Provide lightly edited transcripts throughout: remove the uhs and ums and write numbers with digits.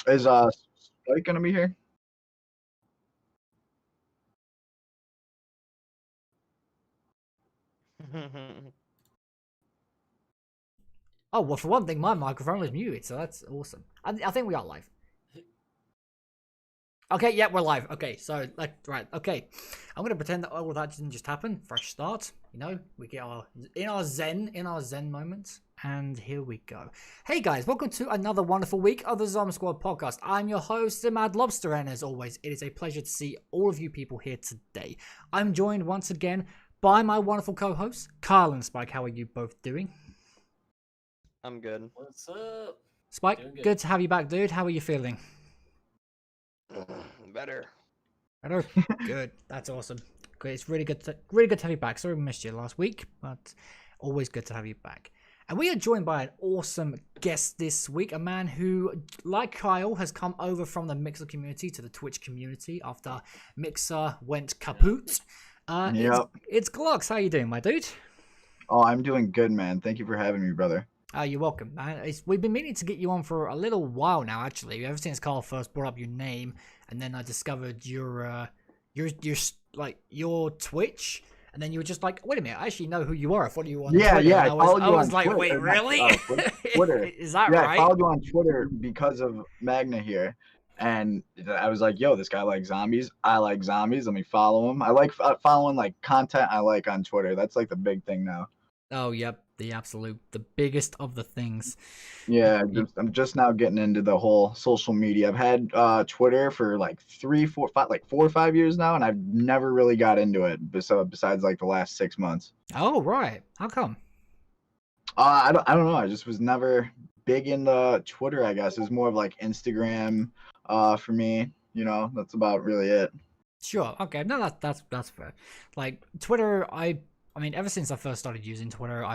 Is Spike gonna be here? Oh, well, for one thing, my microphone was muted, so that's awesome. I think we are live. Okay, yeah, we're live. Okay, so, right, okay. I'm going to pretend that all of that didn't just happen. Fresh start, you know, we get in our zen moments. And here we go. Hey guys, welcome to another wonderful week of the ZombSquad Podcast. I'm your host, ZeMadLobster, and as always, it is a pleasure to see all of you people here today. I'm joined once again by my wonderful co-hosts, Kyle and Spike. How are you both doing? I'm good. What's up? Spike, good to have you back, dude. How are you feeling? Better. Good. That's awesome. Great. It's really good to have you back. Sorry we missed you last week, but always good to have you back. And we are joined by an awesome guest this week, a man who, like Kyle, has come over from the Mixer community to the Twitch community after Mixer went kaput. Yep. It's Glockzz. How you doing, my dude? Oh, I'm doing good, man. Thank you for having me, brother. You're welcome, man. We've been meaning to get you on for a little while now, actually. Ever since Carl first brought up your name, and then I discovered your Twitch, and then you were just like, "Wait a minute, I actually know who you are." I thought you were on Twitter. Yeah. I was like, Twitter. "Wait, really? Twitter. Is that yeah, right?" I followed you on Twitter because of Magna here, and I was like, "Yo, this guy likes zombies. I like zombies. Let me follow him." I like following like content I like on Twitter. That's like the big thing now. Oh, yep, the biggest of the things. Yeah, I'm just now getting into the whole social media. I've had Twitter for like 4 or 5 years now, and I've never really got into it besides like the last 6 months. Oh, right. How come? I don't know. I just was never big into Twitter, I guess. It was more of like Instagram for me. You know, that's about really it. Sure. Okay. No, that's fair. Like Twitter, I mean, ever since I first started using Twitter,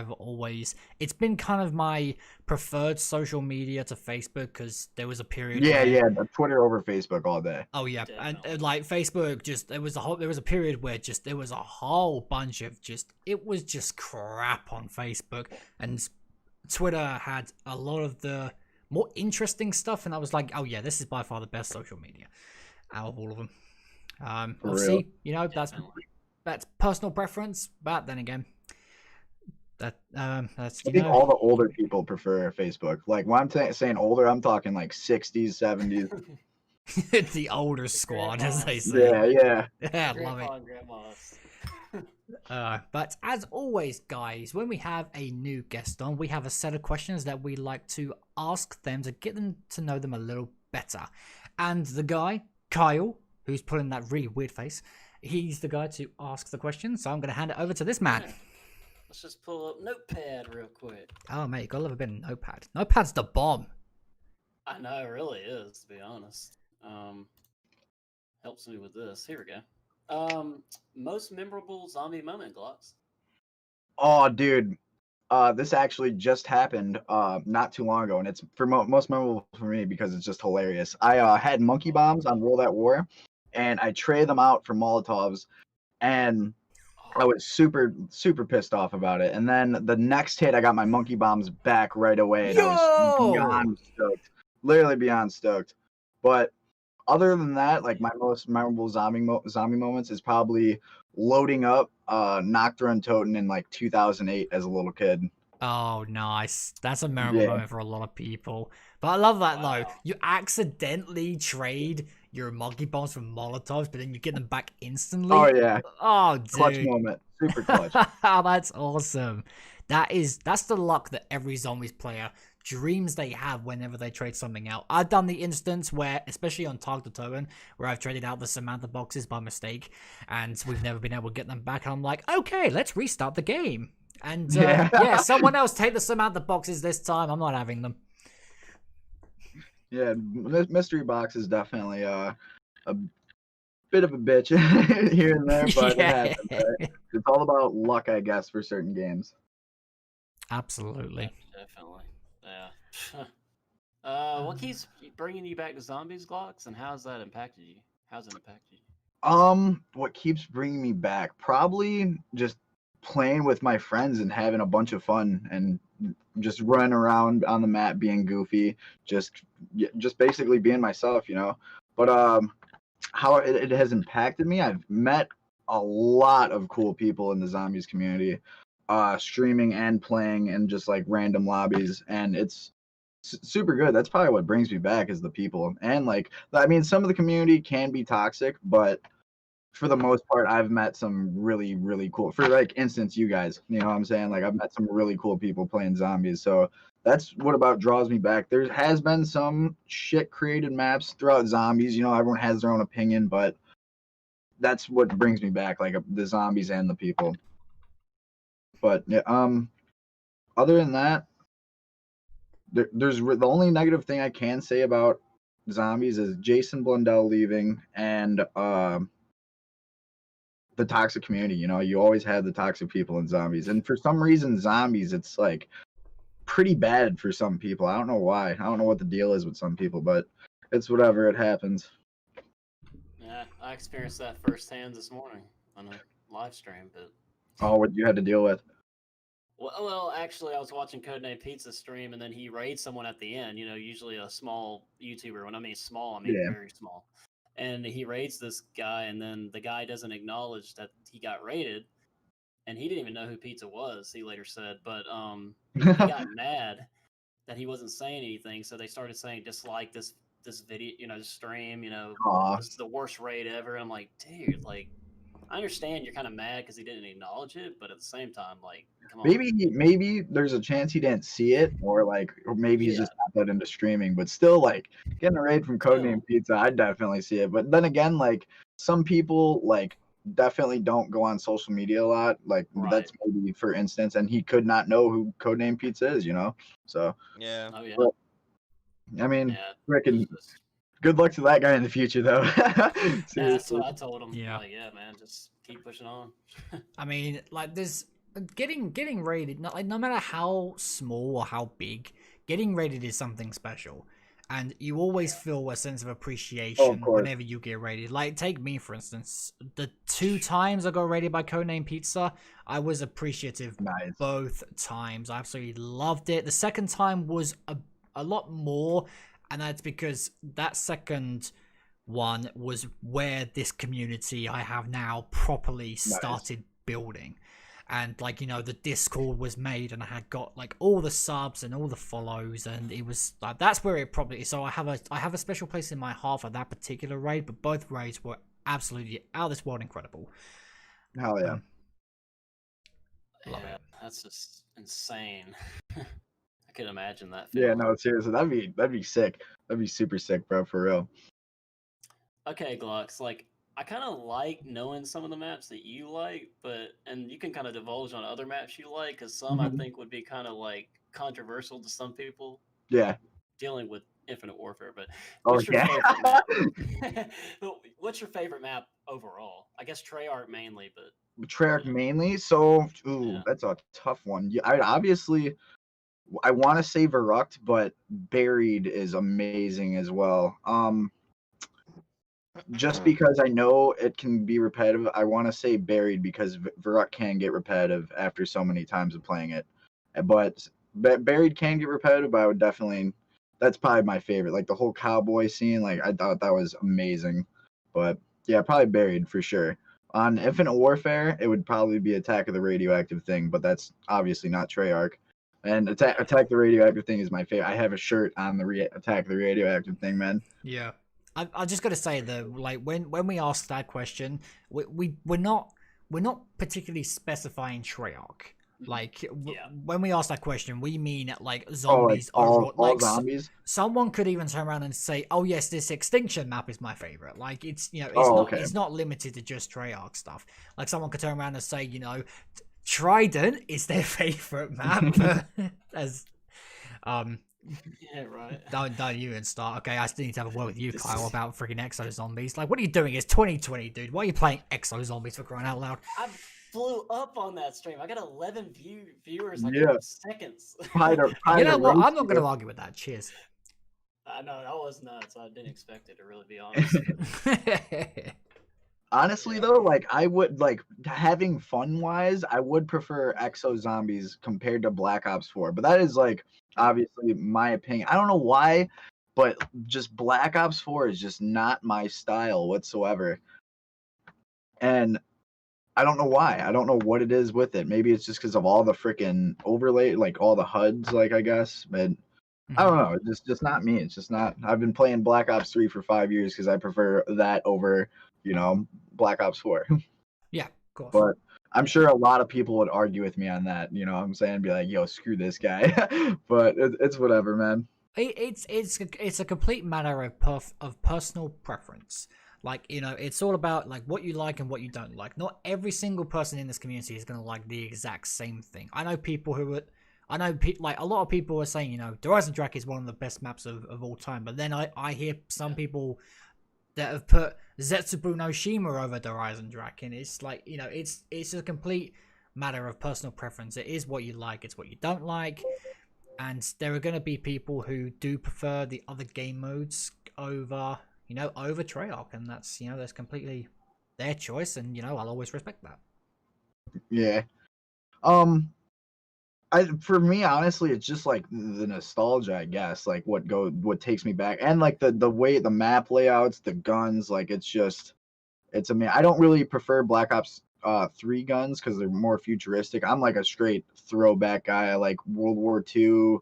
it's been kind of my preferred social media to Facebook, because there was a period. Yeah, Twitter over Facebook all day. Oh yeah, and like Facebook, there was a period where there was a whole bunch of it was just crap on Facebook, and Twitter had a lot of the more interesting stuff, and I was like, oh yeah, this is by far the best social media out of all of them. Obviously, you know, that's personal preference, but then again, that's I think all the older people prefer Facebook. Like when I'm saying older, I'm talking like 60s, 70s. The older squad, as they say. Yeah. I love it. But as always, guys, when we have a new guest on, we have a set of questions that we like to ask them to get them to know them a little better. And the guy, Kyle, who's putting that really weird face, he's the guy to ask the question, so I'm going to hand it over to this man. Let's just pull up Notepad real quick. Oh, mate, you got to love a bit of Notepad. Notepad's the bomb. I know, it really is, to be honest. Helps me with this. Here we go. Most memorable zombie moment, Glockzz? Oh, dude. This actually just happened not too long ago, and it's most memorable for me because it's just hilarious. I had monkey bombs on World at War, and I traded them out for Molotovs, and I was super, super pissed off about it. And then the next hit, I got my monkey bombs back right away, and I was beyond stoked, literally beyond stoked. But other than that, like my most memorable zombie moments is probably loading up Nocturne Totem in like 2008 as a little kid. Oh, nice. That's a memorable moment for a lot of people. But I love that, though. You accidentally trade your monkey bombs from Molotovs, but then you get them back instantly. Oh, yeah. Oh, dude. Clutch moment. Super clutch. That's awesome. That's the luck that every Zombies player dreams they have whenever they trade something out. I've done the instance where, especially on Tag the Totem, where I've traded out the Samantha boxes by mistake, and we've never been able to get them back. And I'm like, okay, let's restart the game. And someone else take the Samantha boxes this time. I'm not having them. Yeah, mystery box is definitely a bit of a bitch here and there, but it happens, right? It's all about luck, I guess, for certain games. Absolutely. Definitely. Yeah. What keeps bringing you back to Zombies, Glockzz, and how's that impacted you? How's it impacted you? What keeps bringing me back? Probably just playing with my friends and having a bunch of fun and just running around on the map being goofy, just basically being myself, you know. But how it has impacted me, I've met a lot of cool people in the zombies community, streaming and playing in just like random lobbies, and it's super good. That's probably what brings me back is the people. And like, I mean, some of the community can be toxic, but for the most part, I've met some really, really cool, for like instance, you guys, you know what I'm saying? Like I've met some really cool people playing zombies. So that's what about draws me back. There has been some shit created maps throughout zombies, you know, everyone has their own opinion, but that's what brings me back, like the zombies and the people. But yeah, other than that, there's the only negative thing I can say about zombies is Jason Blundell leaving and the toxic community. You know, you always have the toxic people in zombies, and for some reason, zombies it's like pretty bad for some people. I don't know why. I don't know what the deal is with some people, but it's whatever. It happens. Yeah, I experienced that firsthand this morning on a live stream. But Oh, what you had to deal with? well, actually, I was watching Codename Pizza stream, and then he raids someone at the end. You know, usually a small YouTuber. When I mean small, I mean Yeah. very small. And he raids this guy, and then the guy doesn't acknowledge that he got raided, and he didn't even know who Pizza was. He later said, but he got mad that he wasn't saying anything, so they started saying dislike this video, you know, this stream, you know, Aw. this is the worst raid ever. And I'm like, dude, like, I understand you're kind of mad because he didn't acknowledge it, but at the same time, like, come on. Maybe there's a chance he didn't see it, or maybe he's just not that into streaming. But still, like getting a raid from Codename Pizza, I'd definitely see it. But then again, like some people like definitely don't go on social media a lot. Like that's maybe for instance, and he could not know who Codename Pizza is, you know. So yeah. Oh yeah. But, I mean, freaking good luck to that guy in the future, though. Yeah, that's what I told him. Yeah. Like, yeah, man, just keep pushing on. I mean, like, there's getting raided. No matter how small or how big, getting raided is something special, and you always feel a sense of appreciation whenever you get raided. Like, take me for instance. The 2 times I got raided by Codename Pizza, I was appreciative both times. I absolutely loved it. The second time was a lot more, and that's because that second one was where this community I have now properly started building. And like, you know, the Discord was made, and I had got like all the subs and all the follows, and it was like that's where it probably. So I have a special place in my heart for that particular raid, but both raids were absolutely out of this world incredible. Hell yeah. Love it. That's just insane. I could imagine that. Yeah, no, seriously, that'd be sick. That'd be super sick, bro, for real. Okay, Glockzz, like I kind of like knowing some of the maps that you like, and you can kind of divulge on other maps you like, because some I think would be kind of like controversial to some people. Yeah. Dealing with Infinite Warfare, but what's your favorite map? What's your favorite map overall? I guess Treyarch mainly, but Treyarch mainly. So, that's a tough one. Yeah, I want to say Verrucht, but Buried is amazing as well. Just because I know it can be repetitive, I want to say Buried because Verrucht can get repetitive after so many times of playing it. But Buried can get repetitive, but I would definitely, that's probably my favorite. Like the whole cowboy scene, like I thought that was amazing. But yeah, probably Buried for sure. On Infinite Warfare, it would probably be Attack of the Radioactive Thing, but that's obviously not Treyarch. And Attack the Radioactive Thing is my favorite. I have a shirt on the Attack the Radioactive Thing, man. Yeah. I just got to say though, like when we asked that question, we're not particularly specifying Treyarch. Like when we ask that question, we mean like zombies. All zombies. Someone could even turn around and say, "Oh yes, this Extinction map is my favorite." Like it's it's not limited to just Treyarch stuff. Like someone could turn around and say, you know, Trident is their favorite map. As yeah, right. Don't you even start. Okay, I still need to have a word with you, Kyle, about freaking Exo Zombies. Like, what are you doing? It's 2020, dude. Why are you playing Exo Zombies for crying out loud? I blew up on that stream. I got 11 viewers like in seconds. You know what? I'm not going to argue with that. Cheers. I know, that was nuts. I didn't expect it, to really be honest. Honestly though, like I would like having fun wise, I would prefer Exo Zombies compared to Black Ops 4. But that is like obviously my opinion. I don't know why, but just Black Ops 4 is just not my style whatsoever. And I don't know why. I don't know what it is with it. Maybe it's just because of all the freaking overlay, like all the HUDs, like I guess. But I don't know. It's just not me. It's just not. I've been playing Black Ops 3 for 5 years because I prefer that over, Black Ops 4. Yeah, of course. But I'm sure a lot of people would argue with me on that. You know what I'm saying? Be like, yo, screw this guy. But it's whatever, man. It's a complete matter of personal preference. Like, it's all about like what you like and what you don't like. Not every single person in this community is going to like the exact same thing. I know people who would. Like a lot of people are saying, Horizon Track is one of the best maps of all time. But then I hear some people that have put Zetsubu no Shima over Horizon Track, and it's like, it's a complete matter of personal preference. It is what you like, it's what you don't like, and there are going to be people who do prefer the other game modes over Treyarch, and that's completely their choice, and I'll always respect that. Yeah. For me, honestly, it's just like the nostalgia, I guess, like what takes me back, and like the way the map layouts, the guns, like it's amazing. I don't really prefer Black Ops 3 guns because they're more futuristic. I'm like a straight throwback guy. I like World War II,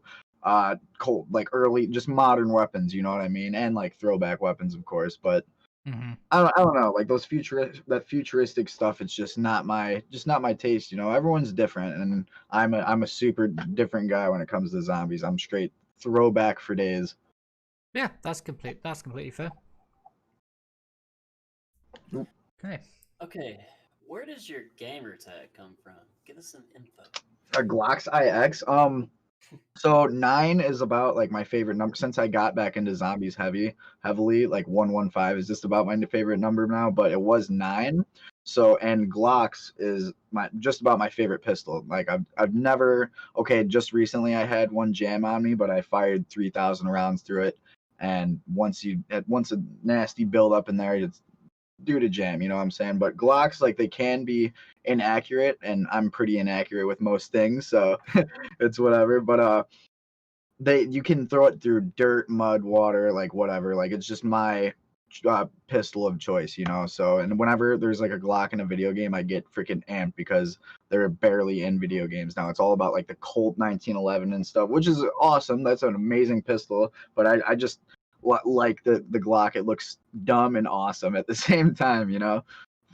cold, like early, just modern weapons. You know what I mean? And like throwback weapons, of course. But I don't know, like those futuristic stuff. It's just not my taste. Everyone's different, and I'm a super different guy when it comes to zombies. I'm straight throwback for days. Yeah, that's completely fair. Okay, where does your gamer tag come from? Give us some info. A Glockzz IX. So 9 is about like my favorite number since I got back into zombies heavily. Like 115 is just about my favorite number now, but it was 9. So, and Glockzz is just about my favorite pistol. Like I've never, just recently I had one jam on me, but I fired 3,000 rounds through it. And once a nasty build up in there, it's due to jam, you know what I'm saying? But Glockzz, like, they can be inaccurate, and I'm pretty inaccurate with most things, so it's whatever. But you can throw it through dirt, mud, water, like whatever. Like, it's just my pistol of choice, So, and whenever there's like a Glock in a video game, I get freaking amped because they're barely in video games now. It's all about like the Colt 1911 and stuff, which is awesome. That's an amazing pistol, but I just like the Glock. It looks dumb and awesome at the same time,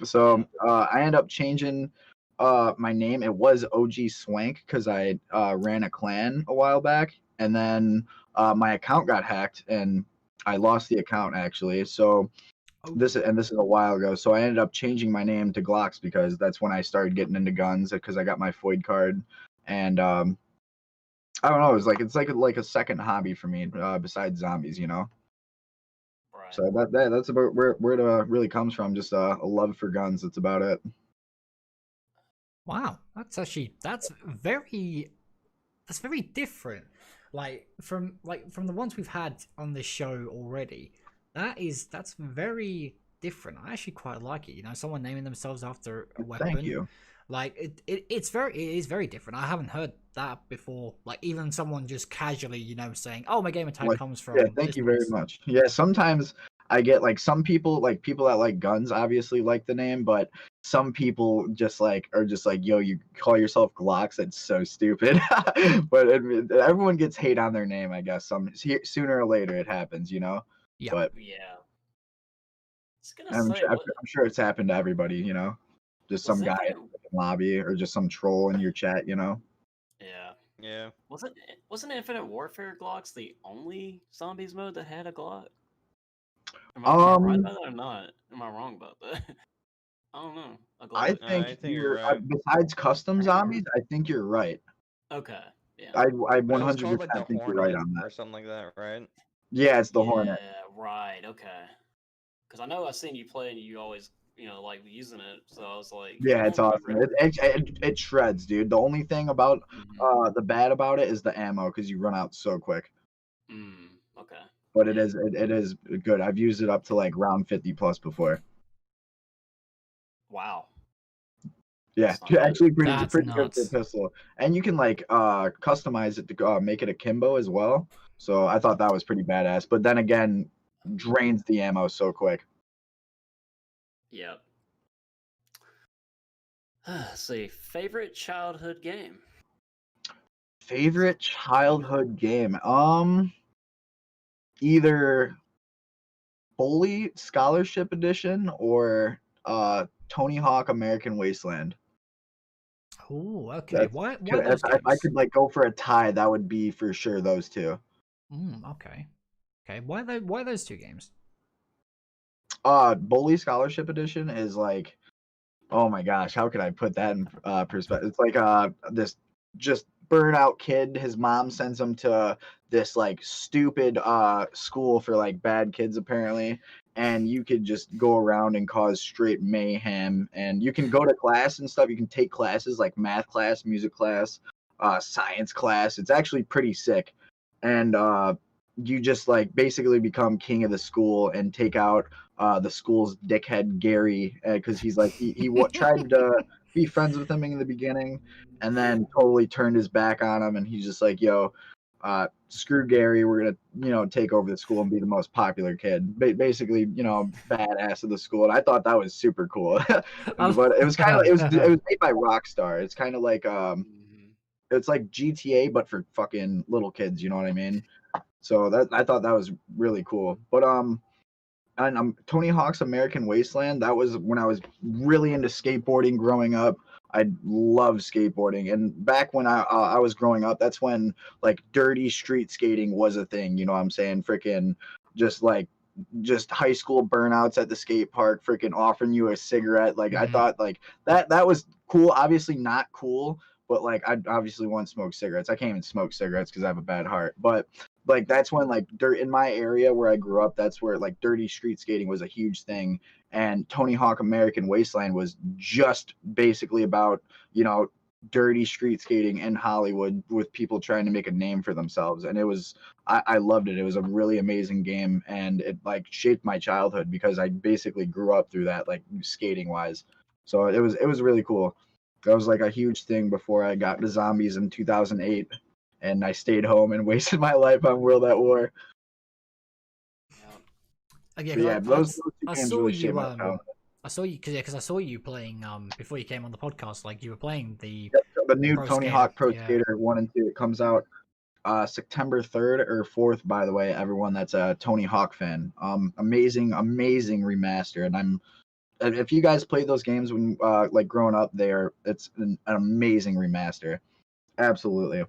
So I end up changing my name. It was OG Swank because I ran a clan a while back, and then my account got hacked and I lost the account actually. So this is a while ago. So I ended up changing my name to Glockzz because that's when I started getting into guns, because I got my Foyd card, and I don't know. It's like a second hobby for me besides zombies, Right. So that's about where it really comes from. Just a love for guns. That's about it. Wow, that's very different. Like from the ones we've had on this show already. That's very different. I actually quite like it. Someone naming themselves after a weapon. Thank you. Like it is very different. I haven't heard that before. Like even someone just casually, saying, "Oh, my gamer tag comes from." Yeah, thank you very much. Yeah, sometimes I get like some people that like guns obviously like the name, but some people just are just like, yo, you call yourself Glockzz? That's so stupid. But everyone gets hate on their name, I guess. Sooner or later it happens, Yeah. But yeah. I'm sure it's happened to everybody, Just some guy in the lobby or just some troll in your chat, Yeah. Yeah. Wasn't Infinite Warfare Glockzz the only zombies mode that had a Glock? Am I right about that or not? Am I wrong about that? I don't know. I think you're right. Besides custom zombies, I think you're right. Okay. Yeah. I 100% think you're right on that. Or something like that, right? Yeah, it's the Hornet. Yeah, right. Okay. Because I know I've seen you play and you always, like using it. So I was like, yeah, it's awesome. It shreds, dude. The only thing about the bad about it is the ammo, because you run out so quick. Okay. But it is good. I've used it up to like round 50 plus before. Wow. Yeah, That's not actually That's pretty good for a nuts. pistol. And you can like customize it to make it akimbo as well. So I thought that was pretty badass. But then again, drains the ammo so quick. Yep. Let's see. Favorite childhood game? Favorite childhood game? Either Bully Scholarship Edition or Tony Hawk American Wasteland. Oh, okay. That's Why those if I games? could like go for a tie, that would be for sure those two. Okay. Okay. Why those two games? Bully Scholarship Edition is like, oh my gosh, how could I put that in perspective? It's like this just burnout kid. His mom sends him to this like stupid school for like bad kids apparently, and you could just go around and cause straight mayhem. And you can go to class and stuff. You can take classes like math class, music class, science class. It's actually pretty sick. And you just like basically become king of the school and take out the school's dickhead Gary because he's like he tried to be friends with him in the beginning and then totally turned his back on him, and he's just like, yo, screw Gary, we're gonna take over the school and be the most popular kid, basically badass of the school. And I thought that was super cool. But it was kind of it was made by Rockstar. It's kind of like it's like GTA but for fucking little kids, you know what I mean? So that I thought that was really cool. But and Tony Hawk's American Wasteland, that was when I was really into skateboarding growing up. I love skateboarding, and back when I was growing up, that's when like dirty street skating was a thing. You know what I'm saying? Freaking just high school burnouts at the skate park, freaking offering you a cigarette. Like I thought like that was cool. Obviously not cool, but like I obviously want to smoke cigarettes. I can't even smoke cigarettes because I have a bad heart. But like that's when like dirt in my area where I grew up, that's where like dirty street skating was a huge thing. And Tony Hawk American Wasteland was just basically about dirty street skating in Hollywood with people trying to make a name for themselves. And it was I loved it. It was a really amazing game, and it like shaped my childhood because I basically grew up through that, like skating wise. So it was really cool. That was like a huge thing before I got to Zombies in 2008, and I stayed home and wasted my life on World at War. Yeah, Yeah, those two I games saw really you. shaped my childhood. I saw you because I saw you playing before you came on the podcast. Like you were playing the new Pro Tony Skater. Hawk Pro Yeah. Skater 1 and 2. It comes out September 3rd or 4th, by the way, everyone that's a Tony Hawk fan. Amazing remaster. And if you guys played those games when like growing up, it's an amazing remaster. Absolutely.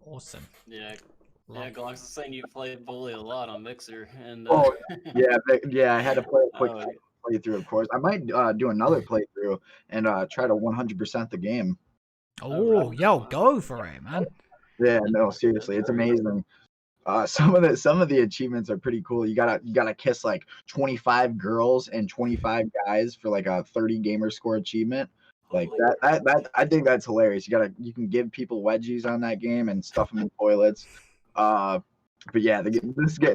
Awesome. Yeah. Yeah, Glockzz is saying you played Bully a lot on Mixer, and yeah, I had to play a quick Oh, playthrough, of course. I might do another playthrough and try to 100% the game. Oh, right. yo, go for it, man. Yeah, no, seriously, it's amazing. Some of the achievements are pretty cool. You gotta kiss like 25 girls and 25 guys for like a 30 gamer score achievement. Like that I think that's hilarious. You can give people wedgies on that game and stuff them in toilets. But yeah, the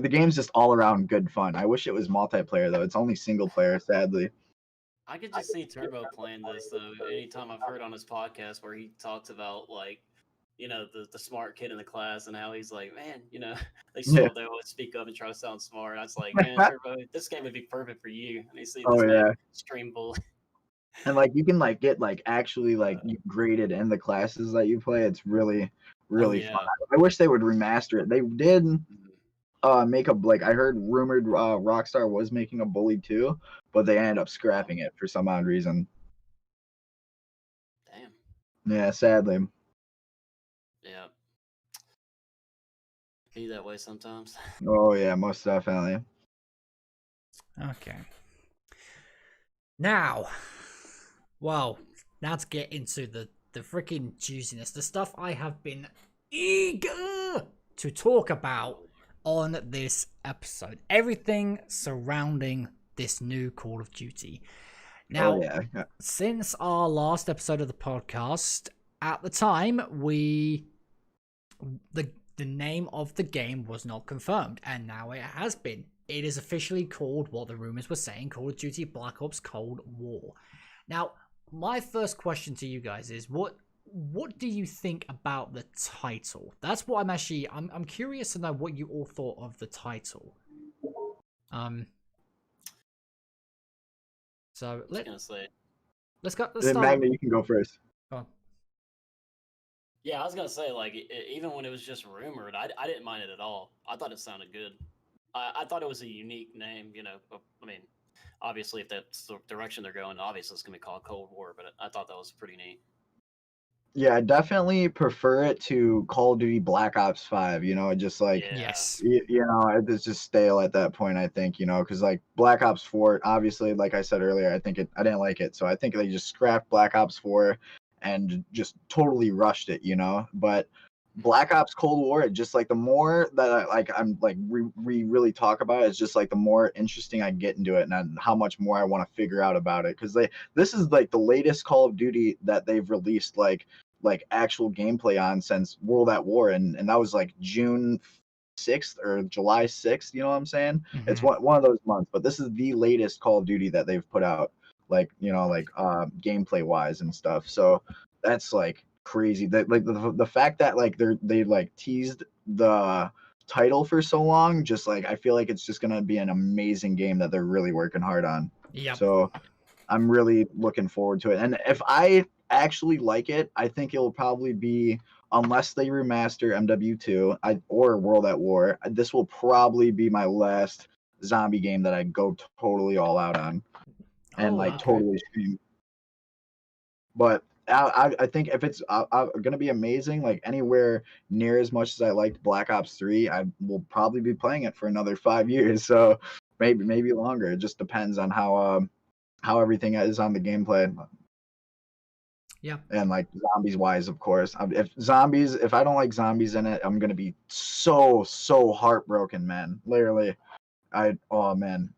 game's just all around good fun. I wish it was multiplayer though. It's only single player, sadly. I could just see Turbo playing this though. Anytime I've heard on his podcast where he talks about like, the smart kid in the class and how he's like, man, they always speak up and try to sound smart. And I was like, man, Turbo, this game would be perfect for you. And you see this man stream Bully. And like you can like get like actually like graded in the classes that you play. It's really fun. I wish they would remaster it. They did make like I heard rumored Rockstar was making a Bully 2, but they ended up scrapping it for some odd reason. Damn. Yeah, sadly. Yeah. Be that way sometimes. Oh yeah, most definitely. Okay. Now, well, let's get into the freaking juiciness, the stuff I have been eager to talk about on this episode. Everything surrounding this new Call of Duty. Now, since our last episode of the podcast, at the time, the name of the game was not confirmed, and now it has been. it is officially called what the rumors were saying, Call of Duty Black Ops Cold War. Now, my first question to you guys is, what do you think about the title? That's what I'm curious to know what you all thought of the title. So let's start. Magna, you can go first. Go on. Yeah, I was gonna say, like, even when it was just rumored, I didn't mind it at all. I thought it sounded good. I thought it was a unique name, you know. I mean, obviously, if that's the direction they're going, obviously it's gonna be called Cold War. But I thought that was pretty neat. Yeah, I definitely prefer it to Call of Duty Black Ops 5, you know, just like, Yeah. Yes. you know, it's just stale at that point, I think, you know, because like Black Ops 4, obviously, like I said earlier, I didn't like it. So I think they just scrapped Black Ops 4 and just totally rushed it, you know, but Black Ops Cold War, just like the more that we really talk about it, it's just like the more interesting I get into it and how much more I want to figure out about it. Because this is like the latest Call of Duty that they've released like actual gameplay on since World at War, and that was like June 6th or July 6th, you know what I'm saying? Mm-hmm. It's one of those months, but this is the latest Call of Duty that they've put out, like, you know, like gameplay wise and stuff. So that's like crazy. That like the fact that like they like teased the title for so long, just like I feel like it's just gonna be an amazing game that they're really working hard on. Yeah. So I'm really looking forward to it. And if I actually like it, I think it'll probably be, unless they remaster MW2 or World at War, this will probably be my last zombie game that I go totally all out on and totally stream. But I think if it's gonna be amazing, like anywhere near as much as I liked Black Ops 3, I will probably be playing it for another 5 years. So maybe longer. It just depends on how everything is on the gameplay. Yeah. And like zombies wise, of course. If I don't like zombies in it, I'm gonna be so heartbroken, man. Literally. Oh man.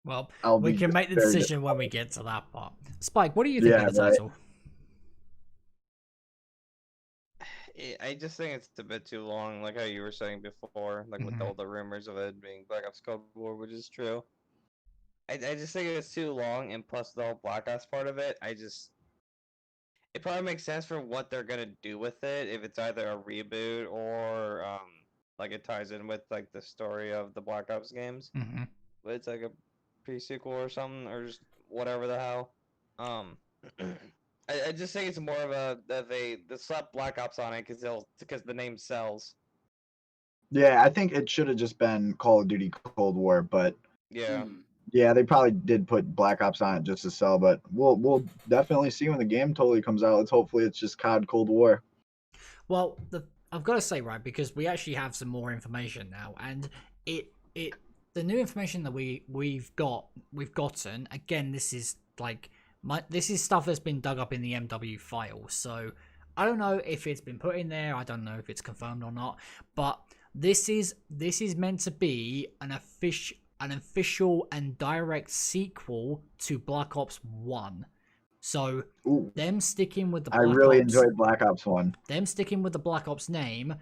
Well, we can make the decision when we get to that part. Spike, what do you think of the title? I just think it's a bit too long, like how you were saying before, like with all the rumors of it being Black Ops Cold War, which is true. I just think it's too long, and plus the whole Black Ops part of it, it probably makes sense for what they're gonna do with it, if it's either a reboot or like it ties in with like the story of the Black Ops games. But it's like a pre-sequel or something, or just whatever the hell. I just think it's more of they slap Black Ops on it because the name sells. Yeah, I think it should have just been Call of Duty Cold War, but yeah. Yeah, they probably did put Black Ops on it just to sell, but we'll definitely see when the game totally comes out. Hopefully it's just COD Cold War. Well, I've got to say, right, because we actually have some more information now, and the new information that we've gotten, again, this is like this is stuff that's been dug up in the MW file. So I don't know if it's been put in there. I don't know if it's confirmed or not, but this is meant to be an official and direct sequel to Black Ops 1. So them sticking with the Black Ops... I really enjoyed Black Ops 1. Them sticking with the Black Ops name,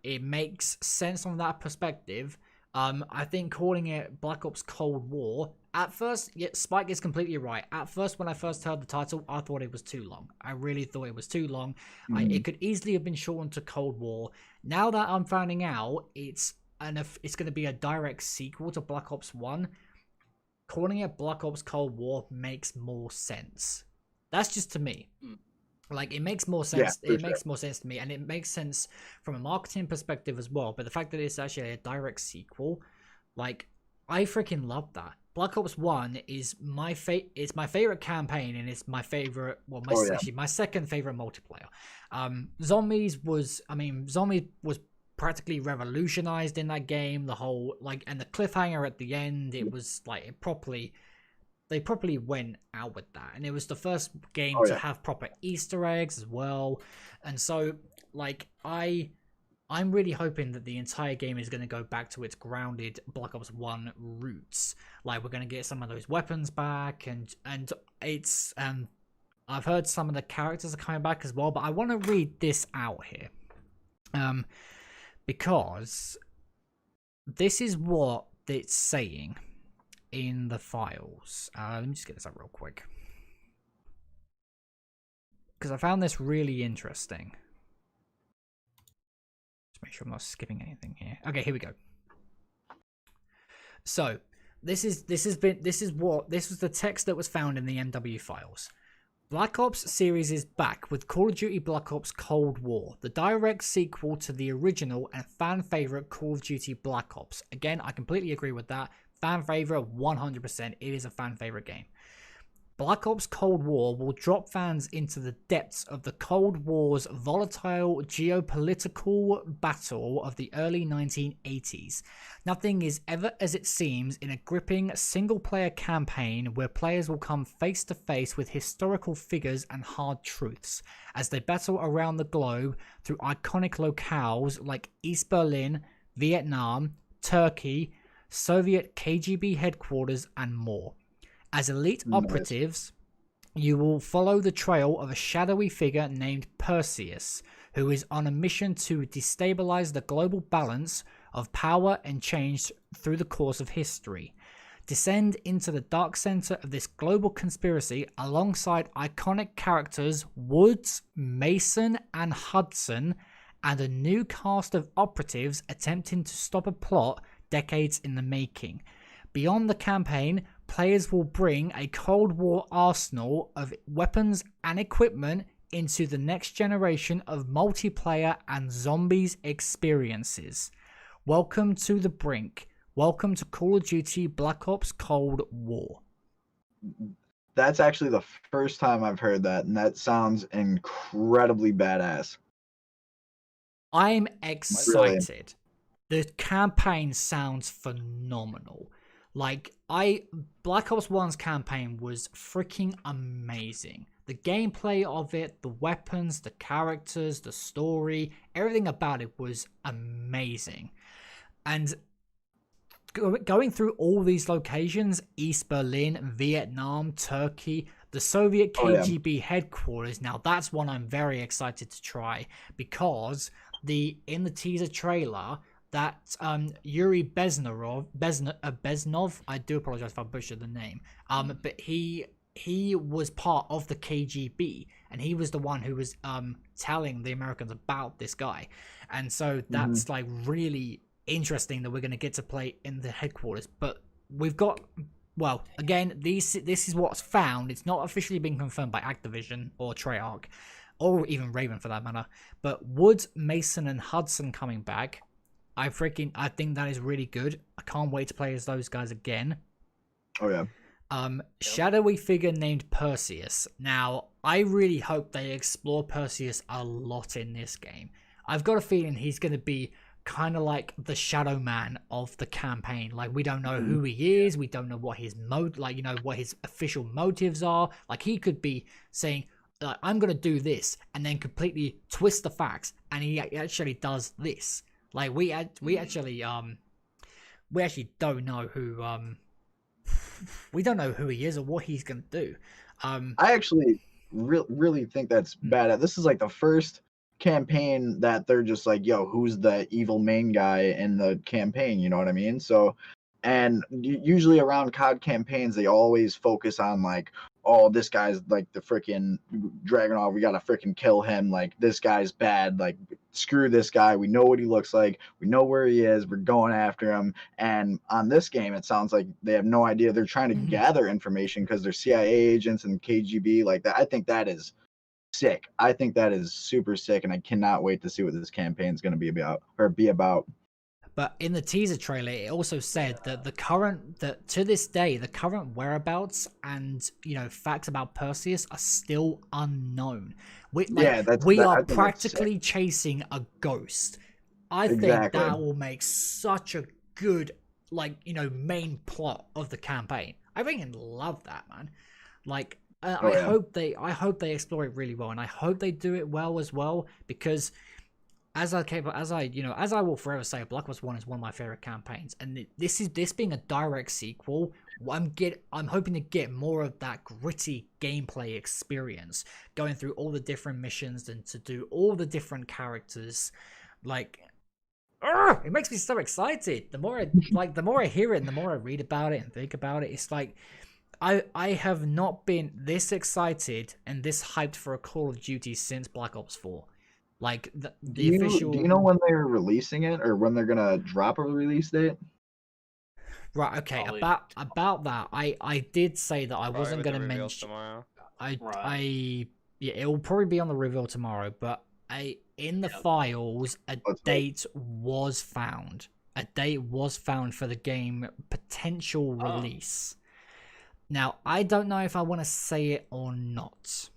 it makes sense from that perspective. I think calling it Black Ops Cold War, at first, yeah, Spike is completely right. At first, when I first heard the title, I thought it was too long. I really thought it was too long. It could easily have been shortened to Cold War. Now that I'm finding out it's going to be a direct sequel to Black Ops 1, calling it Black Ops Cold War makes more sense. That's just to me. Like, it makes more sense. Yeah, makes more sense to me, and it makes sense from a marketing perspective as well. But the fact that it's actually a direct sequel, like, I freaking love that. Black Ops 1 is my favorite campaign, and it's my favorite. Well, actually my second favorite multiplayer. Zombies was practically revolutionized in that game. The whole and the cliffhanger at the end, it was like they properly went out with that, and it was the first game to have proper Easter eggs as well. And so I'm really hoping that the entire game is going to go back to its grounded Black Ops 1 roots. Like, we're going to get some of those weapons back, and it's I've heard some of the characters are coming back as well. But I want to read this out here, because this is what it's saying in the files. Let me just get this up real quick, because I found this really interesting. Just make sure I'm not skipping anything here. Okay, here we go. So this was the text that was found in the MW files. Black Ops series is back with Call of Duty Black Ops Cold War, the direct sequel to the original and fan favorite Call of Duty Black Ops. Again, I completely agree with that. Fan favorite, 100%. It is a fan favorite game. Black Ops Cold War will drop fans into the depths of the Cold War's volatile geopolitical battle of the early 1980s. Nothing is ever as it seems in a gripping single-player campaign where players will come face-to-face with historical figures and hard truths as they battle around the globe through iconic locales like East Berlin, Vietnam, Turkey, Soviet KGB headquarters, and more. As elite operatives, you will follow the trail of a shadowy figure named Perseus, who is on a mission to destabilize the global balance of power and change through the course of history. Descend into the dark center of this global conspiracy alongside iconic characters Woods, Mason, and Hudson, and a new cast of operatives attempting to stop a plot decades in the making. Beyond the campaign, players will bring a Cold War arsenal of weapons and equipment into the next generation of multiplayer and zombies experiences. Welcome to the brink. Welcome to Call of Duty Black Ops Cold War. That's actually the first time I've heard that, and that sounds incredibly badass. I'm excited. The campaign sounds phenomenal. Like, Black Ops 1's campaign was freaking amazing. The gameplay of it, the weapons, the characters, the story, everything about it was amazing. And going through all these locations, East Berlin, Vietnam, Turkey, the Soviet KGB headquarters, now that's one I'm very excited to try, because in the teaser trailer, that Yuri Beznov, I do apologize if I butchered the name, but he was part of the KGB, and he was the one who was telling the Americans about this guy, and so that's like really interesting that we're going to get to play in the headquarters. But we've got, well, again, this is what's found. It's not officially been confirmed by Activision or Treyarch, or even Raven for that matter, but Woods, Mason, and Hudson coming back. I think that is really good. I can't wait to play as those guys again. Oh yeah. Shadowy figure named Perseus. Now, I really hope they explore Perseus a lot in this game. I've got a feeling he's going to be kind of like the Shadow Man of the campaign. Like, we don't know who he is. We don't know what his what his official motives are. Like, he could be saying, I'm going to do this, and then completely twist the facts, and he actually does this. Like, we actually don't know who we don't know who he is or what he's gonna do. I actually really think that's bad. This is like the first campaign that they're just like, yo, who's the evil main guy in the campaign? You know what I mean? So, and usually around COD campaigns, they always focus on like, oh, this guy's like the freaking Dragunov, we gotta freaking kill him, like this guy's bad, like screw this guy, we know what he looks like, we know where he is, we're going after him. And on this game, it sounds like they have no idea. They're trying to gather information because they're CIA agents and KGB like that. I think that is sick. I think that is super sick, and I cannot wait to see what this campaign is going to be about. But in the teaser trailer, it also said that to this day, the current whereabouts and facts about Perseus are still unknown. We are practically chasing a ghost. I think that will make such a good main plot of the campaign. I really love that, man. Like, I hope they explore it really well, and I hope they do it well as well, because as I will forever say, Black Ops 1 is one of my favorite campaigns, and this being a direct sequel, I'm hoping to get more of that gritty gameplay experience, going through all the different missions and to do all the different characters. Like, it makes me so excited. The more I hear it, and the more I read about it and think about it, it's like I have not been this excited and this hyped for a Call of Duty since Black Ops 4. Like the official. Do you know when they're releasing it or when they're gonna drop a release date? Right. Okay. Probably About that, I did say that I Probably wasn't with the gonna reveal mention. tomorrow. Yeah, it will probably be on the reveal tomorrow, but in the files a date was found. A date was found for the game potential release. Now, I don't know if I want to say it or not.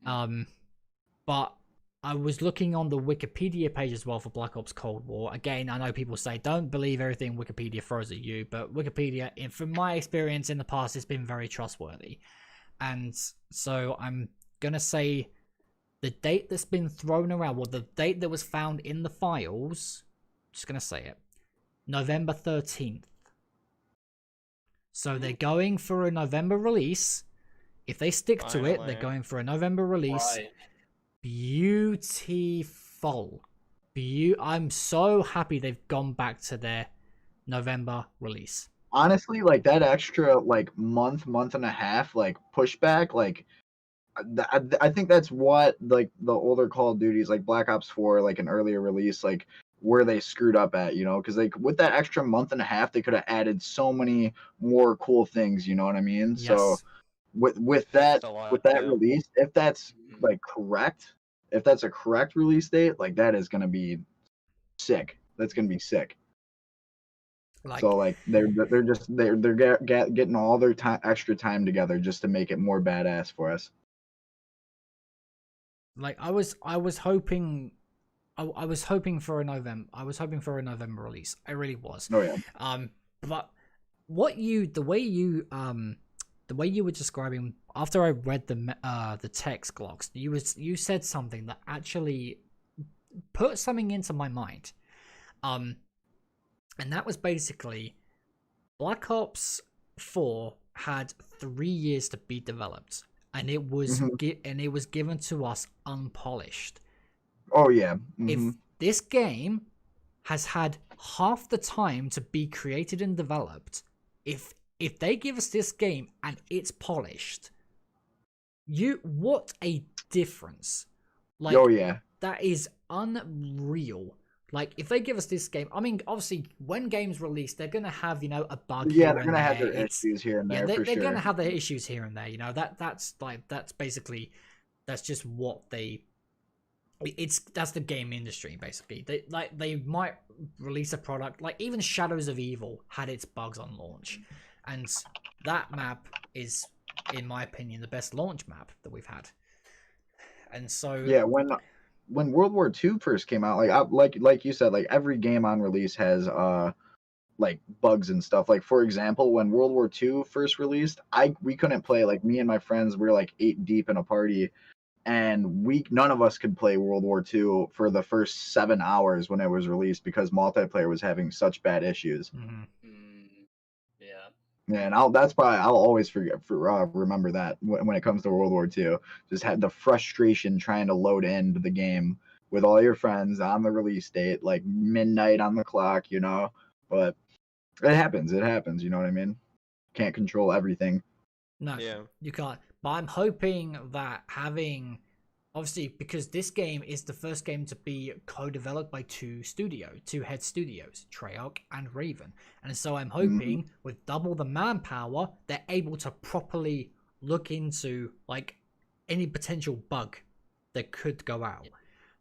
But I was looking on the Wikipedia page as well for Black Ops Cold War. Again, I know people say don't believe everything Wikipedia throws at you, but Wikipedia, from my experience in the past, has been very trustworthy. And so I'm going to say the date that's been thrown around, well, the date that was found in the files, just going to say it, November 13th. So they're going for a November release. If they stick to it, they're going for a November release. Right. Beautiful. I'm so happy they've gone back to their November release. Honestly, like that extra like month and a half like pushback, like I think that's what like the older Call of Duties like Black Ops 4, like an earlier release, like where they screwed up at, you know, because like with that extra month and a half, they could have added so many more cool things, you know what I mean? Yes. So with that release, if that's like correct, if that's a correct release date, like that is gonna be sick. That's gonna be sick. Like, so like they're getting all their extra time together just to make it more badass for us. Like I was hoping for a November. I was hoping for a November release. I really was. Oh yeah. But the way you were describing after I read the text, Glockzz, you said something that actually put something into my mind. And that was basically Black Ops 4 had 3 years to be developed, and it was given to us unpolished. Oh yeah. If this game has had half the time to be created and developed, if they give us this game and it's polished, what a difference. Like, oh yeah. That is unreal. Like, if they give us this game, I mean, obviously, when games release, they're gonna have, you know, a bug. Yeah, here they're and gonna have there. their issues here and there. They're gonna have their issues here and there. You know, that's basically, that's just what that's the game industry basically. They might release a product like even Shadows of Evil had its bugs on launch, and that map is, in my opinion, the best launch map that we've had. And so yeah, when World War II first came out, like you said, like every game on release has like bugs and stuff. Like for example, when World War II first released, we couldn't play. Like me and my friends were like 8 deep in a party, and none of us could play World War II for the first 7 hours when it was released because multiplayer was having such bad issues. Yeah. And I'll always remember that when it comes to World War II. Just had the frustration trying to load into the game with all your friends on the release date, like midnight on the clock, you know. But it happens, you know what I mean? Can't control everything. No, you can't. But I'm hoping that having, obviously, because this game is the first game to be co-developed by two head studios, Treyarch and Raven. And so I'm hoping with double the manpower, they're able to properly look into like any potential bug that could go out.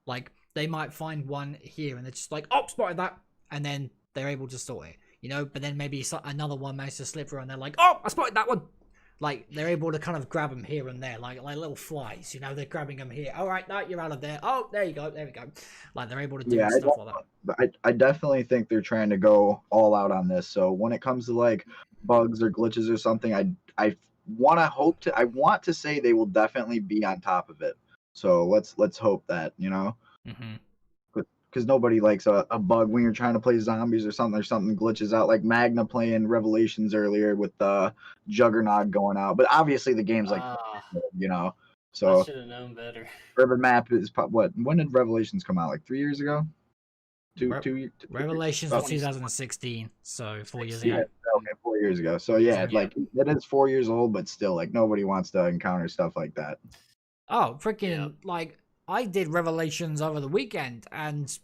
Like they might find one here and they're just like, oh, spotted that. And then they're able to sort it, you know, but then maybe another one managed to slip through and they're like, oh, I spotted that one. Like, they're able to kind of grab them here and there, like little flies, you know, they're grabbing them here. All right, no, you're out of there. Oh, there you go, there we go. Like, they're able to do stuff like that. I definitely think they're trying to go all out on this. So when it comes to, like, bugs or glitches or something, I want to say they will definitely be on top of it. So let's hope that, you know? Because nobody likes a bug when you're trying to play zombies or something glitches out, like Magna playing Revelations earlier with the Juggernaut going out. But obviously the game's like, you know, so I should have known better. Urban Map is when did Revelations come out? Like 3 years ago? Revelations was 2016, so 4 years Yeah, ago. okay, 4 years ago. So yeah, like it is 4 years old, but still, like nobody wants to encounter stuff like that. Oh, freaking like I did Revelations over the weekend, and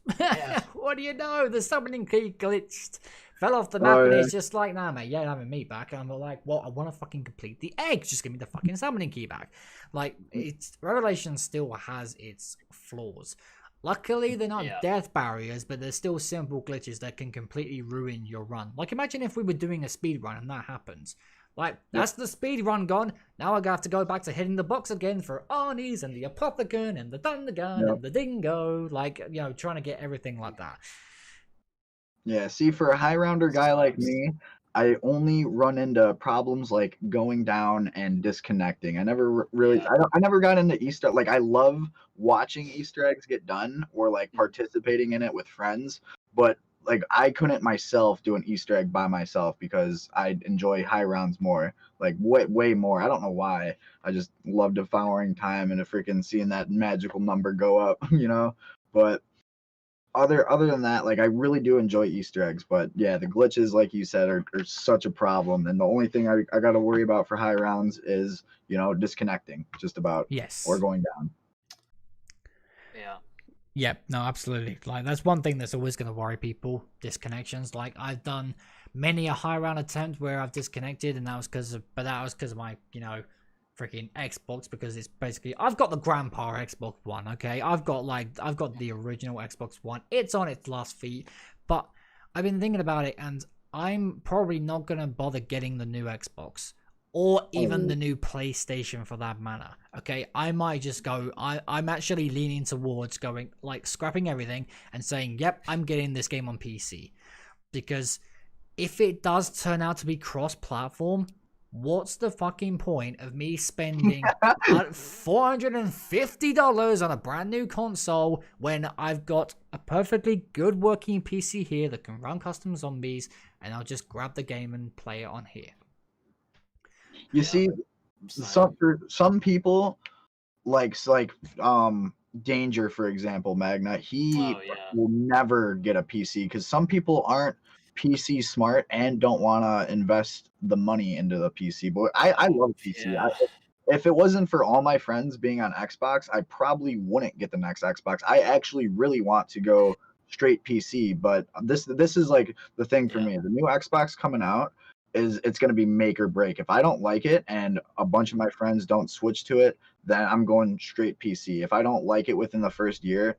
what do you know? The summoning key glitched, fell off the map, and it's just like, nah, mate, you're having me back. And I'm like, well, I want to fucking complete the egg. Just give me the fucking summoning key back. Like, it's Revelations still has its flaws. Luckily, they're not death barriers, but they're still simple glitches that can completely ruin your run. Like, imagine if we were doing a speed run and that happens. Like, that's the speed run gone. Now I have to go back to hitting the box again for Arnie's and the Apothicon and the Thunder Gun and the Dingo. Like, you know, trying to get everything like that. Yeah, see, for a high rounder guy like me, I only run into problems like going down and disconnecting. I never really, I never got into Easter. Like, I love watching Easter eggs get done or like participating in it with friends, but like I couldn't myself do an Easter egg by myself because I enjoy high rounds more, like way more. I don't know why. I just love devouring time and freaking seeing that magical number go up, you know. But other than that, like I really do enjoy Easter eggs. But yeah, the glitches, like you said, are such a problem. And the only thing I got to worry about for high rounds is, you know, disconnecting just about, or going down. Yeah, no, absolutely. Like, that's one thing that's always going to worry people, disconnections. Like, I've done many a high round attempt where I've disconnected, and that was because of my, you know, freaking Xbox, because it's basically, I've got the grandpa Xbox One, okay? I've got the original Xbox One. It's on its last feet, but I've been thinking about it, and I'm probably not going to bother getting the new Xbox. Or even the new PlayStation for that matter. Okay, I might just go. I'm actually leaning towards going, like, scrapping everything and saying, yep, I'm getting this game on PC. Because if it does turn out to be cross-platform, what's the fucking point of me spending $450 on a brand new console when I've got a perfectly good working PC here that can run custom zombies, and I'll just grab the game and play it on here. You see, for some people, like Danger, for example, Magna, he will never get a PC because some people aren't PC smart and don't want to invest the money into the PC. But I love PC. If it wasn't for all my friends being on Xbox, I probably wouldn't get the next Xbox. I actually really want to go straight PC, but this is like the thing for me. The new Xbox coming out, it's going to be make or break. If I don't like it and a bunch of my friends don't switch to it, then I'm going straight PC. If I don't like it within the first year,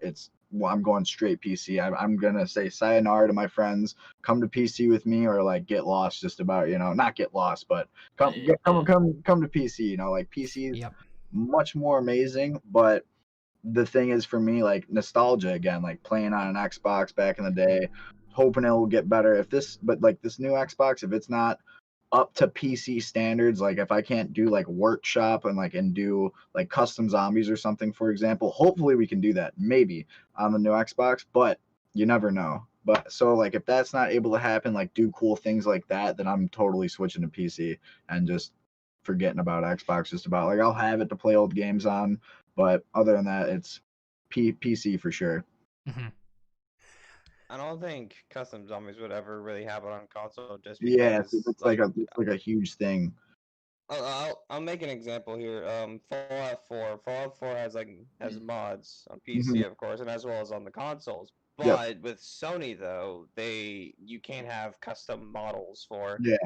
I'm going straight PC. I'm going to say sayonara to my friends, come to PC with me, or like get lost, just about, you know, not get lost, but come to PC, you know, like PC is much more amazing. But the thing is, for me, like nostalgia again, like playing on an Xbox back in the day, hoping it will get better. But like this new Xbox, if it's not up to PC standards, like if I can't do like workshop and do like custom zombies or something, for example, hopefully we can do that maybe on the new Xbox, but you never know. But so like if that's not able to happen, like do cool things like that, then I'm totally switching to PC and just forgetting about Xbox. Just about, like, I'll have it to play old games on, but other than that, it's PC for sure. Mm-hmm. I don't think custom zombies would ever really happen on console, just because it's like a huge thing. I'll make an example here. Fallout 4 has mods on PC, of course, and as well as on the consoles. But with Sony though, you can't have custom models for the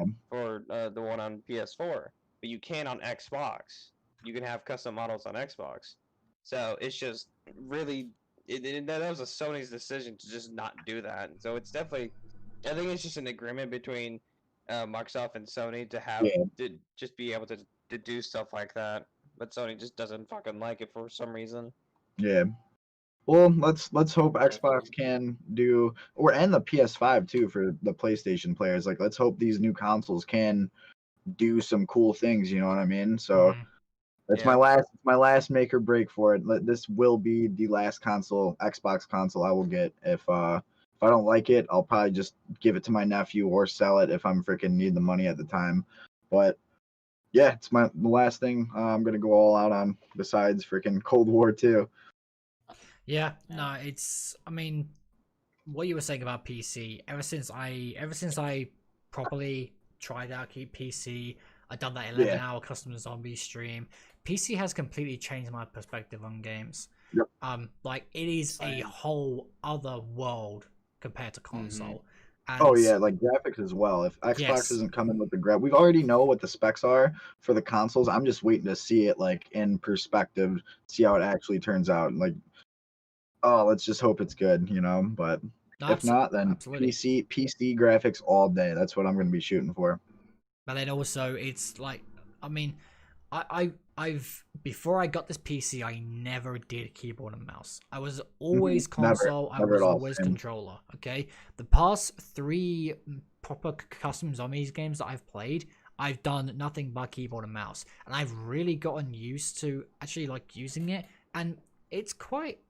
one on PS4, but you can on Xbox. You can have custom models on Xbox. So it's just really. That was a Sony's decision to just not do that. So it's definitely, I think it's just an agreement between Microsoft and Sony to just be able to do stuff like that. But Sony just doesn't fucking like it for some reason. Yeah. Well, let's hope Xbox can do, and the PS5 too for the PlayStation players. Like, let's hope these new consoles can do some cool things. You know what I mean? So. It's my last make or break for it. This will be the last Xbox console I will get. If I don't like it, I'll probably just give it to my nephew or sell it if I'm freaking need the money at the time. But yeah, it's the last thing I'm gonna go all out on, besides freaking Cold War 2. Yeah, no, I mean, what you were saying about PC, ever since I properly tried out PC, I done that 11-hour custom zombie stream. PC has completely changed my perspective on games. Yep. Like it is a whole other world compared to console. And oh yeah, like graphics as well. If Xbox isn't coming with the we already know what the specs are for the consoles. I'm just waiting to see it like in perspective, see how it actually turns out. Like, oh, let's just hope it's good, you know. But if not, then PC graphics all day. That's what I'm going to be shooting for. But then also, it's like, I mean, I've before I got this PC, I never did keyboard and mouse. I was always console. I was always controller. Okay, the past 3 proper custom zombies games that I've played, I've done nothing but keyboard and mouse, and I've really gotten used to actually like using it. And it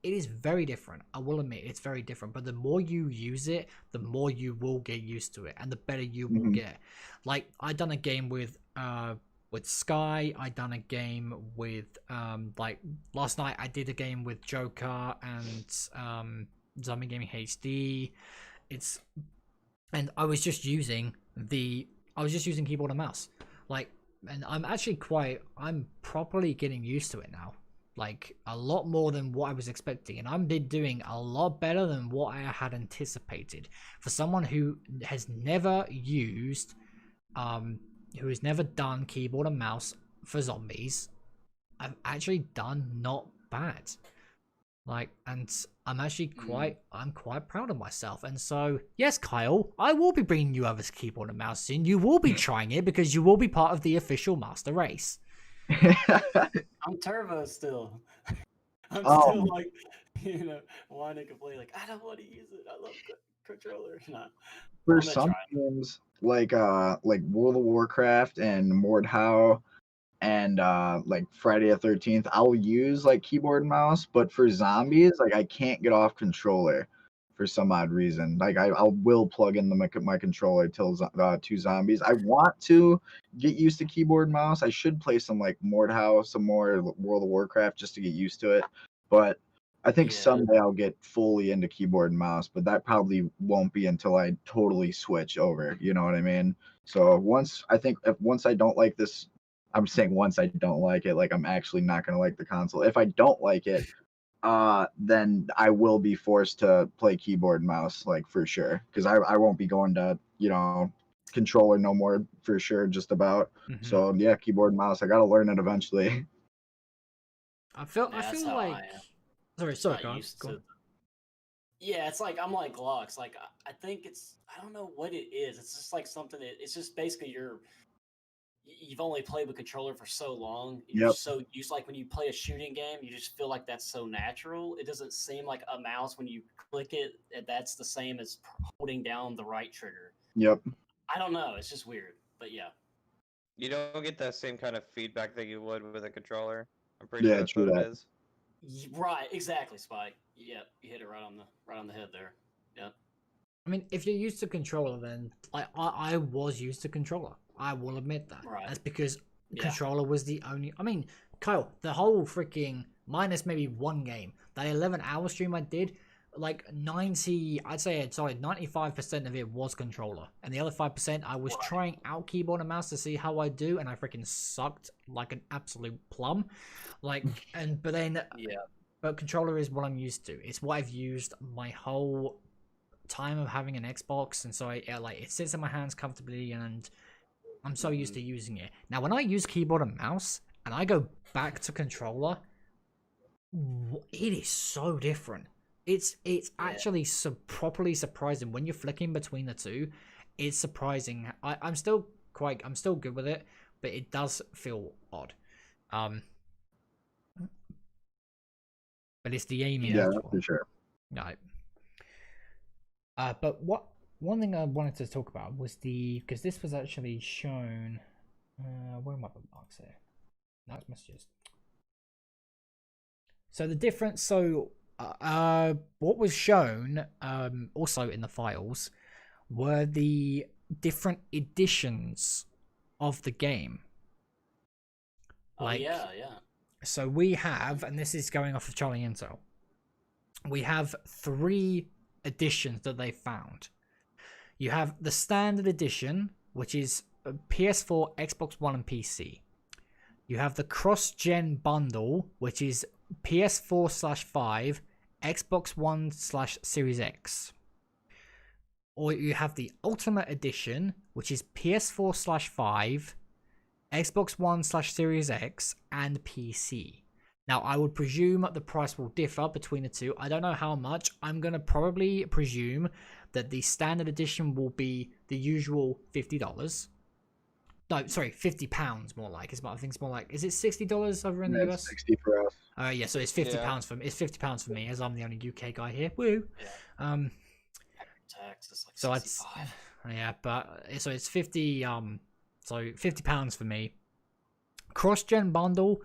is very different. I will admit it's very different. But the more you use it, the more you will get used to it, and the better you will get. Like I done a game with Sky. I done a game with like last night I did a game with Joker and Zombie Gaming HD. And I was just using keyboard and mouse. Like, and I'm properly getting used to it now. Like a lot more than what I was expecting, and I'm doing a lot better than what I had anticipated. For someone who has never used who has never done keyboard and mouse for zombies, I've actually done not bad. Like, and I'm actually I'm quite proud of myself. And so, yes, Kyle, I will be bringing you over to keyboard and mouse soon. You will be trying it because you will be part of the official master race. I'm turbo still. I'm still like, wanting to play. Like, I don't want to use it. I love controller. Nah. For some games like World of Warcraft and Mordhau and like Friday the 13th, I'll use like keyboard and mouse. But for zombies, like I can't get off controller for some odd reason. Like I will plug in my controller till 2 zombies. I want to get used to keyboard and mouse. I should play some like Mordhau, some more World of Warcraft just to get used to it. But I think someday I'll get fully into keyboard and mouse, but that probably won't be until I totally switch over. You know what I mean? So once I don't like this, I'm saying once I don't like it, like I'm actually not going to like the console. If I don't like it, then I will be forced to play keyboard and mouse, like for sure. Because I won't be going to, controller no more for sure, just about. So yeah, keyboard and mouse, I got to learn it eventually. I feel like... Sorry, go on. Yeah, it's like I'm like Glockzz. Like I think I don't know what it is. It's just like something. It's just basically you've only played with controller for so long. You're so used. Like when you play a shooting game, you just feel like that's so natural. It doesn't seem like a mouse when you click it. That's the same as holding down the right trigger. Yep. I don't know. It's just weird, but yeah. You don't get that same kind of feedback that you would with a controller. I'm pretty sure that's what it is. Right, exactly, Spike. Yeah, you hit it right on the head there. Yeah. I mean, if you're used to controller, then I was used to controller. I will admit that. Right. That's because controller was the only. I mean, Kyle, the whole freaking minus maybe one game, that 11-hour stream I did, like 95% of it was controller, and the other 5% I was trying out keyboard and mouse to see how I do, and I freaking sucked like an absolute plum. Like, but controller is what I'm used to. It's what I've used my whole time of having an Xbox, and so it sits in my hands comfortably, and I'm so used to using it. Now, when I use keyboard and mouse, and I go back to controller, it is so different. It's actually properly surprising when you're flicking between the two. It's surprising. I'm still good with it, but it does feel odd. But it's the aiming. Yeah, for sure. Right. But one thing I wanted to talk about was because this was actually shown. Where are my bookmarks here? Notes messages. So the difference. So what was shown also in the files were the different editions of the game. Yeah. So we have, and this is going off of Charlie Intel, we have 3 editions that they found. You have the standard edition, which is PS4, Xbox One, and PC. You have the cross-gen bundle, which is PS4/5, Xbox One/Series X. Or you have the Ultimate Edition, which is PS4/5, Xbox One/Series X, and PC. Now, I would presume the price will differ between the two. I don't know how much. I'm going to probably presume that the standard edition will be the usual $50. No, sorry, £50 more like. I think it's more like, is it $60 over in the US? 60 for us. Yeah, so it's £50 for me. It's £50 for me, as I'm the only UK guy here. Woo. Yeah. Tax is like so 65. so it's 50. So £50 for me. Cross-gen bundle,